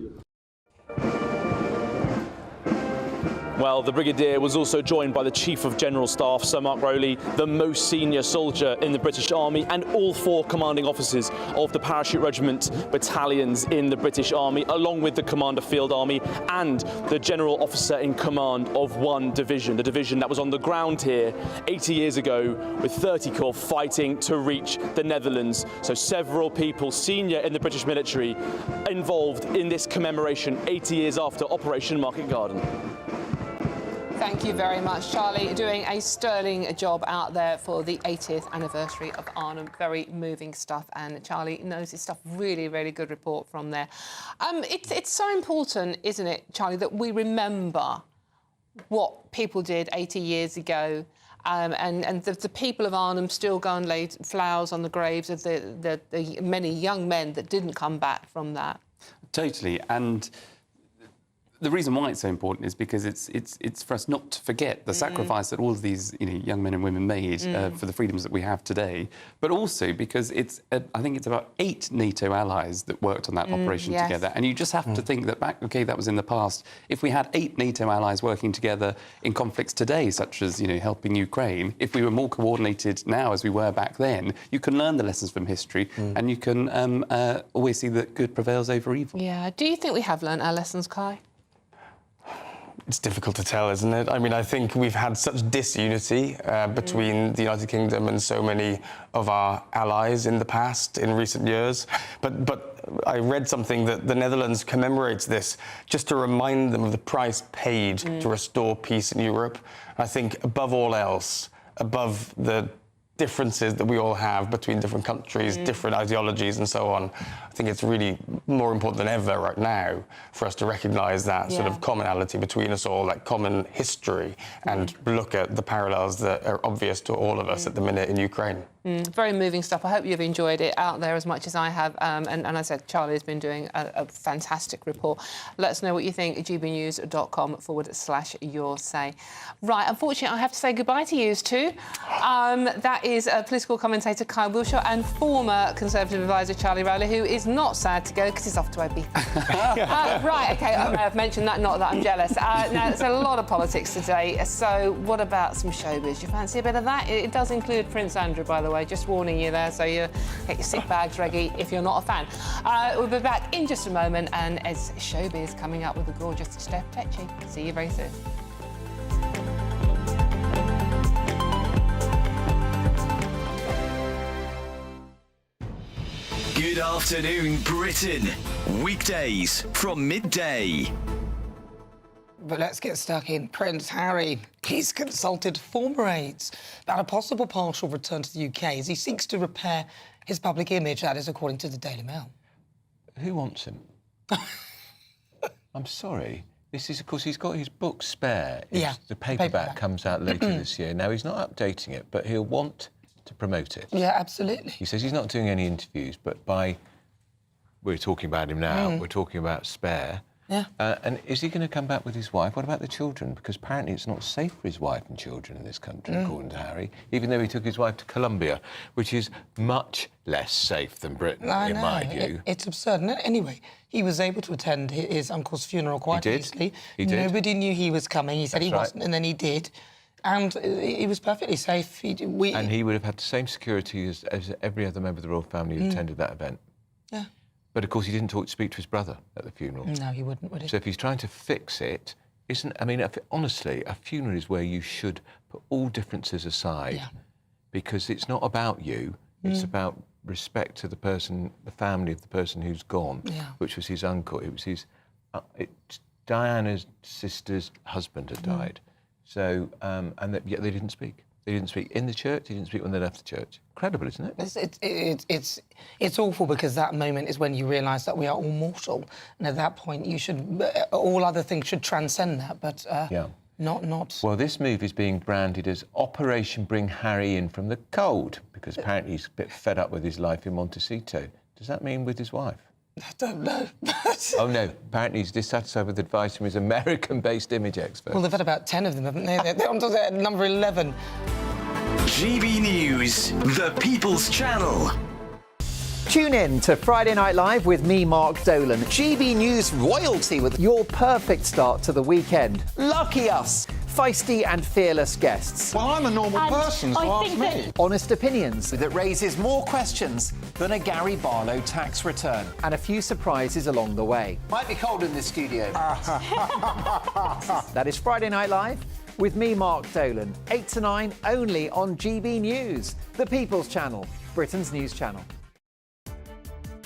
Well, the Brigadier was also joined by the Chief of General Staff, Sir Mark Rowley, the most senior soldier in the British Army, and all 4 commanding officers of the Parachute Regiment battalions in the British Army, along with the Commander Field Army and the General Officer in command of 1 division, the division that was on the ground here 80 years ago with 30 Corps fighting to reach the Netherlands. So several people, senior in the British military, involved in this commemoration 80 years after Operation Market Garden. Thank you very much, Charlie. Doing a sterling job out there for the 80th anniversary of Arnhem. Very moving stuff, and Charlie knows his stuff. Really, really good report from there. It's so important, isn't it, Charlie, that we remember what people did 80 years ago, and the people of Arnhem still go and lay flowers on the graves of the many young men that didn't come back from that. Totally, and the reason why it's so important is because it's for us not to forget the sacrifice that all of these young men and women made for the freedoms that we have today, but also because I think it's about 8 NATO allies that worked on that operation together, and you just have to think that back, OK, that was in the past. If we had 8 NATO allies working together in conflicts today, such as helping Ukraine, if we were more coordinated now as we were back then, you can learn the lessons from history, and you can always see that good prevails over evil. Yeah. Do you think we have learned our lessons, Kai? It's difficult to tell, isn't it? I mean, I think we've had such disunity between the United Kingdom and so many of our allies in the past, in recent years. But I read something that the Netherlands commemorates this just to remind them of the price paid to restore peace in Europe. I think above all else, above the differences that we all have between different countries, different ideologies and so on, I think it's really more important than ever right now for us to recognise that sort of commonality between us all, that common history, and look at the parallels that are obvious to all of us at the minute in Ukraine. Very moving stuff. I hope you've enjoyed it out there as much as I have. And as I said, Charlie has been doing a fantastic report. Let us know what you think at gbnews.com/your say. Right, unfortunately, I have to say goodbye to you two. That is political commentator Kai Wilshaw and former Conservative advisor Charlie Rowley, who is not sad to go because he's off to Ibiza. Right, OK, I've mentioned that, not that I'm jealous. Now, there's a lot of politics today, so what about some showbiz? Do you fancy a bit of that? It does include Prince Andrew, by the way. Just warning you there, so you get your sick bags ready if you're not a fan. We'll be back in just a moment, and as Showbiz coming up with the gorgeous Steph Tetchy. See you very soon. Good afternoon, Britain. Weekdays from midday. But let's get stuck in. Prince Harry, he's consulted former aides about a possible partial return to the UK as he seeks to repair his public image, that is according to the Daily Mail. Who wants him? I'm sorry. This is, of course, he's got his book Spare. The paperback comes out later this year. Now, he's not updating it, but he'll want to promote it. Yeah, absolutely. He says he's not doing any interviews, but we're talking about him now, we're talking about Spare. Yeah. And is he going to come back with his wife? What about the children? Because apparently it's not safe for his wife and children in this country, according to Harry, even though he took his wife to Colombia, which is much less safe than Britain, in my view. It's absurd. Anyway, he was able to attend his uncle's funeral quite easily. He did. Nobody knew he was coming. He said he wasn't, and then he did. And he was perfectly safe. And he would have had the same security as every other member of the royal family who attended that event. Yeah. But, of course, he didn't speak to his brother at the funeral. No, he wouldn't, would he? So if he's trying to fix it, honestly, a funeral is where you should put all differences aside because it's not about you, it's about respect to the person, the family of the person who's gone, which was his uncle. It was his... Diana's sister's husband had died. So, yet they didn't speak. They didn't speak in the church, they didn't speak when they left the church. Incredible, isn't it? It's awful because that moment is when you realise that we are all mortal, and at that point you should... all other things should transcend that, but not... Well, this move is being branded as Operation Bring Harry In From the Cold, because apparently he's a bit fed up with his life in Montecito. Does that mean with his wife? I don't know. Oh, no. Apparently he's dissatisfied with advice from his American-based image expert. Well, they've had about 10 of them, haven't they? They're on to their number 11. GB News, the People's Channel. Tune in to Friday Night Live with me, Mark Dolan. GB News royalty with your perfect start to the weekend. Lucky us. Feisty and fearless guests. Well, I'm a normal person, so ask me. Honest opinions that raises more questions than a Gary Barlow tax return. And a few surprises along the way. Might be cold in this studio. That is Friday Night Live with me, Mark Dolan. 8 to 9, only on GB News, the People's Channel, Britain's news channel.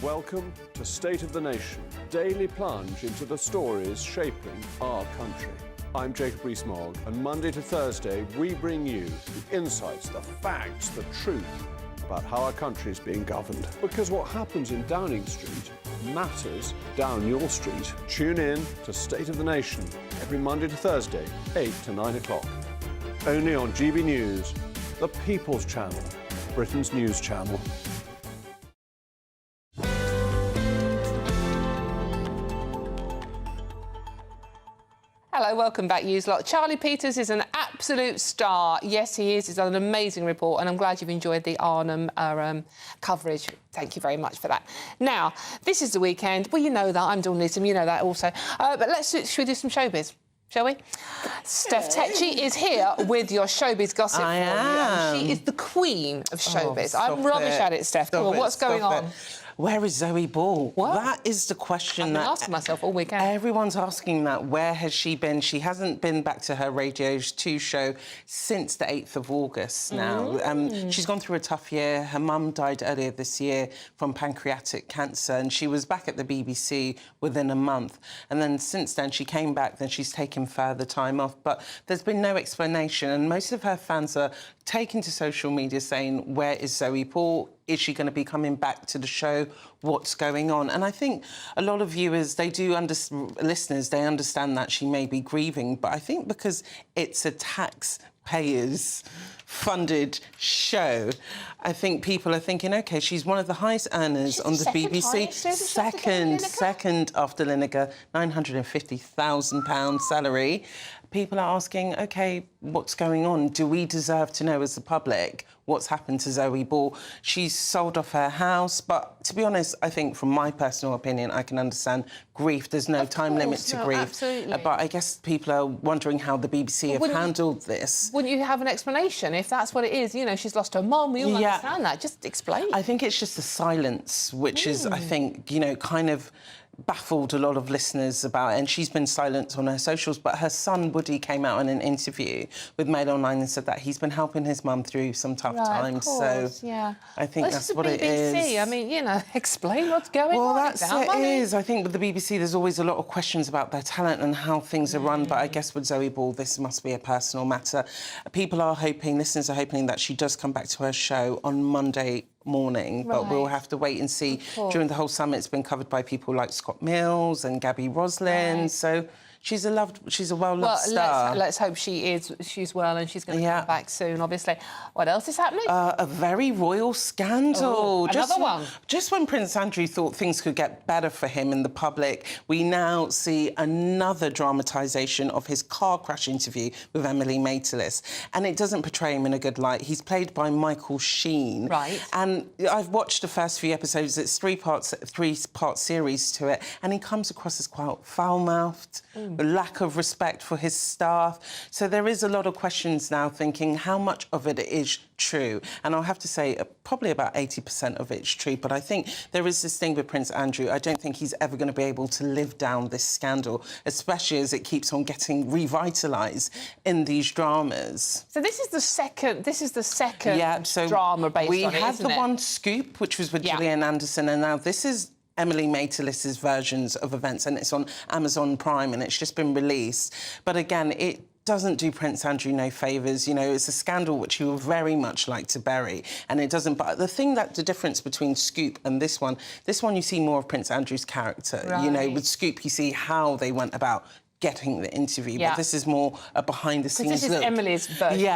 Welcome to State of the Nation, daily plunge into the stories shaping our country. I'm Jacob Rees-Mogg, and Monday to Thursday we bring you the insights, the facts, the truth about how our country is being governed. Because what happens in Downing Street matters down your street. Tune in to State of the Nation every Monday to Thursday, 8 to 9 o'clock. Only on GB News, the People's Channel, Britain's news channel. Hello, welcome back, you lot. Charlie Peters is an absolute star. Yes, he is. He's done an amazing report, and I'm glad you've enjoyed the Arnhem coverage. Thank you very much for that. Now, this is the weekend. Well, you know that. I'm Dawn Newsom. You know that also. But should we do some showbiz? Shall we? Steph Tetchy is here with your showbiz gossip for you. She is the queen of showbiz. I'm rubbish at it, Steph. Come on, what's going on? Where is Zoe Ball? What? That is the question I've been asking myself all weekend. Everyone's asking that. Where has she been? She hasn't been back to her Radio 2 show since the 8th of August now. She's gone through a tough year. Her mum died earlier this year from pancreatic cancer, and she was back at the BBC within a month. And then since then, she came back, then she's taken further time off. But there's been no explanation, and most of her fans are taking to social media saying, where is Zoe Ball? Is she going to be coming back to the show? What's going on? And I think a lot of viewers, listeners, they understand that she may be grieving, but I think because it's a taxpayers funded show, I think people are thinking, OK, she's one of the highest earners on the BBC. Second after Lineker, £950,000 salary. People are asking, OK, what's going on? Do we deserve to know as the public what's happened to Zoe Ball? She's sold off her house, but to be honest, I think from my personal opinion, I can understand grief. There's no time limit to grief. Absolutely. But I guess people are wondering how the BBC have handled this. Wouldn't you have an explanation? If that's what it is, you know, she's lost her mum, we all understand that. Just explain. I think it's just the silence, which is, I think, you know, kind of baffled a lot of listeners about it, and she's been silent on her socials. But her son Woody came out in an interview with Mail Online and said that he's been helping his mum through some tough times. Course, so I think that's what it is. I mean, you know, explain what's going on. Well, that's it is. I think with the BBC, there's always a lot of questions about their talent and how things are run. But I guess with Zoe Ball, this must be a personal matter. People are hoping, listeners are hoping that she does come back to her show on Monday morning, but we'll have to wait and see. During the whole summit, it's been covered by people like Scott Mills and Gabby Roslin. So she's a well-loved star. Let's hope she's well and she's going to come back soon, obviously. What else is happening? A very royal scandal. Another one. Just when Prince Andrew thought things could get better for him in the public, we now see another dramatisation of his car crash interview with Emily Maitlis. And it doesn't portray him in a good light. He's played by Michael Sheen. Right. And I've watched the first few episodes. It's three-part series to it. And he comes across as quite foul-mouthed, lack of respect for his staff. So there is a lot of questions now thinking how much of it is true. And I'll have to say probably about 80% of it's true. But I think there is this thing with Prince Andrew. I don't think he's ever going to be able to live down this scandal, especially as it keeps on getting revitalised in these dramas. So this is the second drama based on it, we had isn't the it? one Scoop, which was with Gillian Anderson, and now this is Emily Maitlis's versions of events, and it's on Amazon Prime, and it's just been released. But again, it doesn't do Prince Andrew no favours. You know, it's a scandal which he would very much like to bury, and it doesn't. But the difference between Scoop and this one you see more of Prince Andrew's character. Right. You know, with Scoop, you see how they went about getting the interview, but this is more a behind-the-scenes look. This is Emily's version.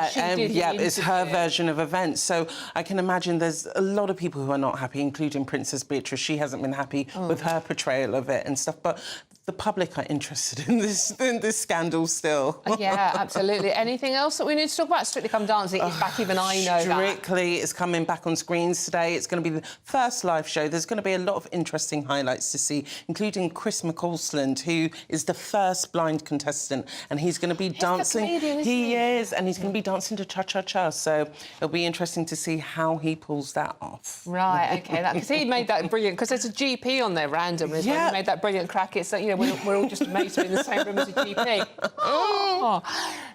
It's her version of events. So I can imagine there's a lot of people who are not happy, including Princess Beatrice. She hasn't been happy with her portrayal of it and stuff. But the public are interested in this scandal still. Yeah, absolutely. Anything else that we need to talk about? Strictly Come Dancing is back, even I know that. Strictly is coming back on screens today. It's going to be the first live show. There's going to be a lot of interesting highlights to see, including Chris McCausland, who is the first blind contestant, and he's going to be dancing. He is, and he's going to be dancing to Cha-Cha-Cha. So it'll be interesting to see how he pulls that off. Right, OK, because he made that brilliant, because there's a GP on there randomly. He made that brilliant crack. It's, you know, we're all just amazed to be in the same room as a GP.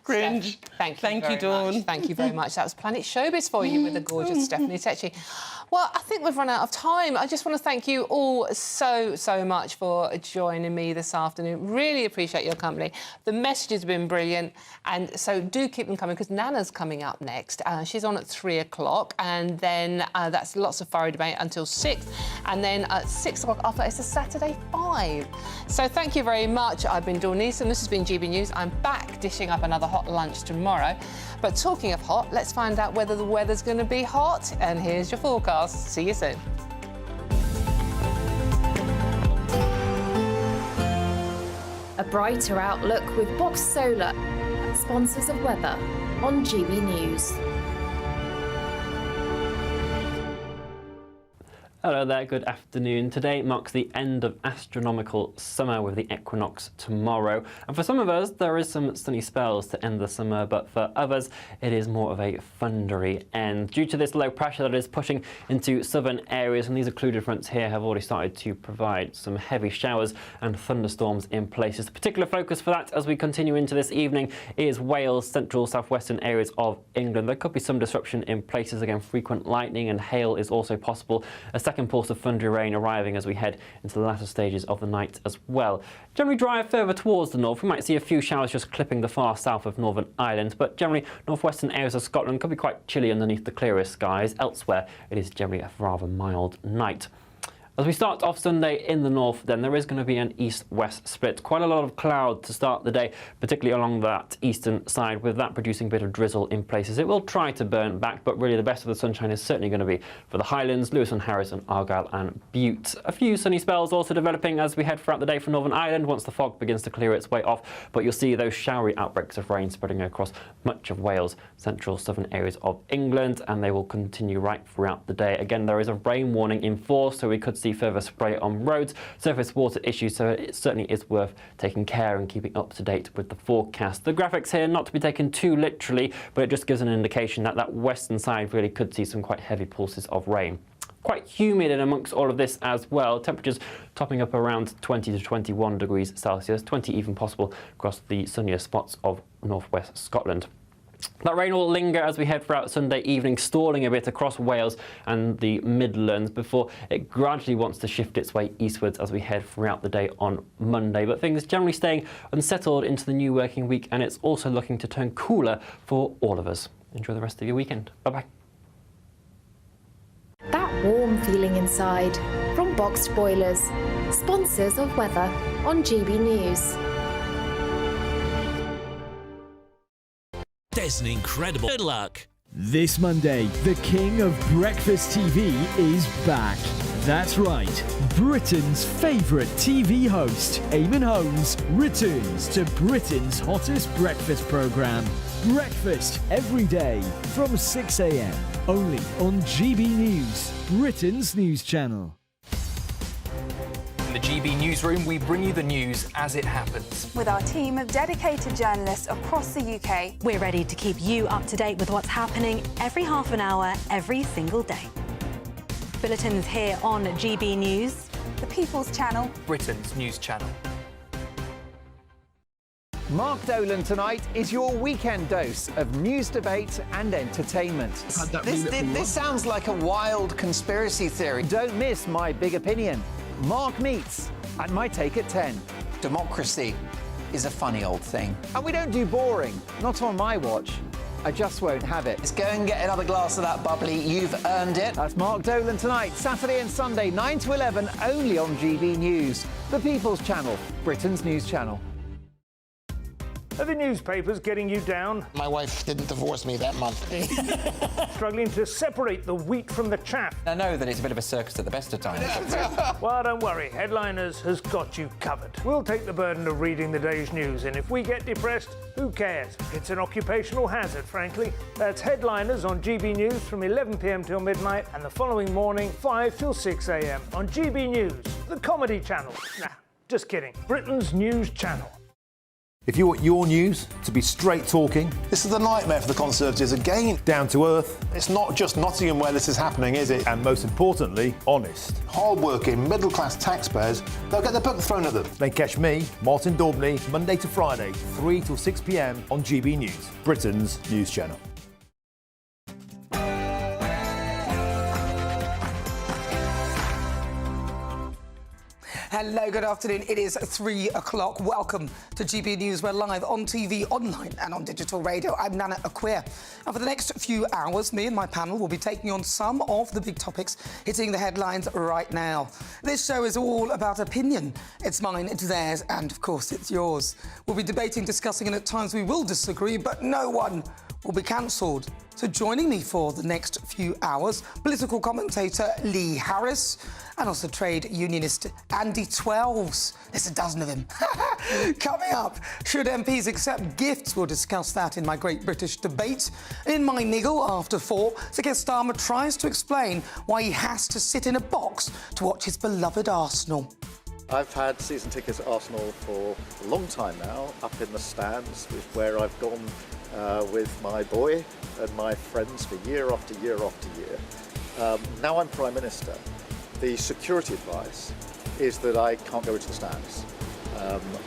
Cringe. Steph, thank you, Dawn. Thank you very much. That was Planet Showbiz for you with the gorgeous Stephanie Techi. Well, I think we've run out of time. I just want to thank you all so much for joining me this afternoon. Really appreciate your company. The messages have been brilliant, and so do keep them coming, because Nana's coming up next. She's on at 3 o'clock, and then that's lots of fiery debate until 6, and then at 6 o'clock after it's a Saturday 5. So thank you very much. I've been Dawn Neeson. This has been GB News. I'm back dishing up another hot lunch tomorrow. But talking of hot, let's find out whether the weather's going to be hot. And here's your forecast. See you soon. A brighter outlook with Box Solar, sponsors of weather on GB News. Hello there, good afternoon. Today marks the end of astronomical summer with the equinox tomorrow. And for some of us, there is some sunny spells to end the summer, but for others, it is more of a thundery end. Due to this low pressure that is pushing into southern areas, and these occluded fronts here have already started to provide some heavy showers and thunderstorms in places. The particular focus for that as we continue into this evening is Wales, central southwestern areas of England. There could be some disruption in places. Again, frequent lightning and hail is also possible. A second pulse of thundery rain arriving as we head into the latter stages of the night as well. Generally dry further towards the north. We might see a few showers just clipping the far south of Northern Ireland, but generally northwestern areas of Scotland could be quite chilly underneath the clearest skies. Elsewhere, it is generally a rather mild night. As we start off Sunday in the north, then there is going to be an east-west split. Quite a lot of cloud to start the day, particularly along that eastern side, with that producing a bit of drizzle in places. It will try to burn back, but really the best of the sunshine is certainly going to be for the Highlands, Lewis and Harris and Argyll and Bute. A few sunny spells also developing as we head throughout the day for Northern Ireland once the fog begins to clear its way off, but you'll see those showery outbreaks of rain spreading across much of Wales, central southern areas of England, and they will continue right throughout the day. Again, there is a rain warning in force, so we could see further spray on roads, surface water issues, so it certainly is worth taking care and keeping up to date with the forecast. The graphics here not to be taken too literally, but it just gives an indication that that western side really could see some quite heavy pulses of rain. Quite humid in amongst all of this as well. Temperatures topping up around 20 to 21 degrees Celsius, 20 even possible across the sunnier spots of northwest Scotland. That rain will linger as we head throughout Sunday evening, stalling a bit across Wales and the Midlands before it gradually wants to shift its way eastwards as we head throughout the day on Monday. But things generally staying unsettled into the new working week, and it's also looking to turn cooler for all of us. Enjoy the rest of your weekend. Bye-bye. That warm feeling inside from Boxed Boilers, sponsors of weather on GB News. There's an incredible good luck. This Monday, the king of breakfast TV is back. That's right, Britain's favourite TV host, Eamon Holmes, returns to Britain's hottest breakfast programme. Breakfast every day from 6 a.m. only on GB News, Britain's news channel. In the GB newsroom, we bring you the news as it happens. With our team of dedicated journalists across the UK, we're ready to keep you up to date with what's happening every half an hour, every single day. Bulletins here on GB News, the People's Channel, Britain's news channel. Mark Dolan tonight is your weekend dose of news, debate and entertainment. This sounds like a wild conspiracy theory. Don't miss My Big Opinion. Mark meets at My Take at 10. Democracy is a funny old thing. And we don't do boring, not on my watch. I just won't have it. Let's go and get another glass of that bubbly. You've earned it. That's Mark Dolan tonight, Saturday and Sunday, 9 to 11, only on GB News, the People's Channel, Britain's news channel. Are the newspapers getting you down? My wife didn't divorce me that month. Struggling to separate the wheat from the chaff? I know that it's a bit of a circus at the best of times. Well, don't worry, Headliners has got you covered. We'll take the burden of reading the day's news, and if we get depressed, who cares? It's an occupational hazard, frankly. That's Headliners on GB News from 11 p.m. till midnight, and the following morning, 5 till 6 a.m. on GB News, the comedy channel. Nah, just kidding. Britain's news channel. If you want your news to be straight talking... This is a nightmare for the Conservatives again. Down to earth. It's not just Nottingham where this is happening, is it? And most importantly, honest. Hard-working, middle-class taxpayers, they'll get their book thrown at them. Then catch me, Martin Daubney, Monday to Friday, 3 till 6 p.m. on GB News, Britain's news channel. Hello, good afternoon. It is 3 o'clock. Welcome to GB News. We're live on TV, online and on digital radio. I'm Nana Acquia. And for the next few hours, me and my panel will be taking on some of the big topics hitting the headlines right now. This show is all about opinion. It's mine, it's theirs, and of course it's yours. We'll be debating, discussing, and at times we will disagree, but no one will be cancelled. So joining me for the next few hours, political commentator Lee Harris and also trade unionist Andy Twelves. There's a dozen of him. Coming up, should MPs accept gifts? We'll discuss that in my Great British Debate. In my niggle after 4, Sir Keir Starmer tries to explain why he has to sit in a box to watch his beloved Arsenal. I've had season tickets at Arsenal for a long time now, up in the stands, is where I've gone with my boy and my friends for year after year after year. Now I'm Prime Minister. The security advice is that I can't go into the stands.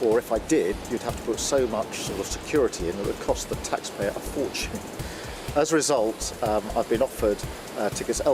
Or if I did, you'd have to put so much sort of security in that it would cost the taxpayer a fortune. As a result, I've been offered tickets elsewhere.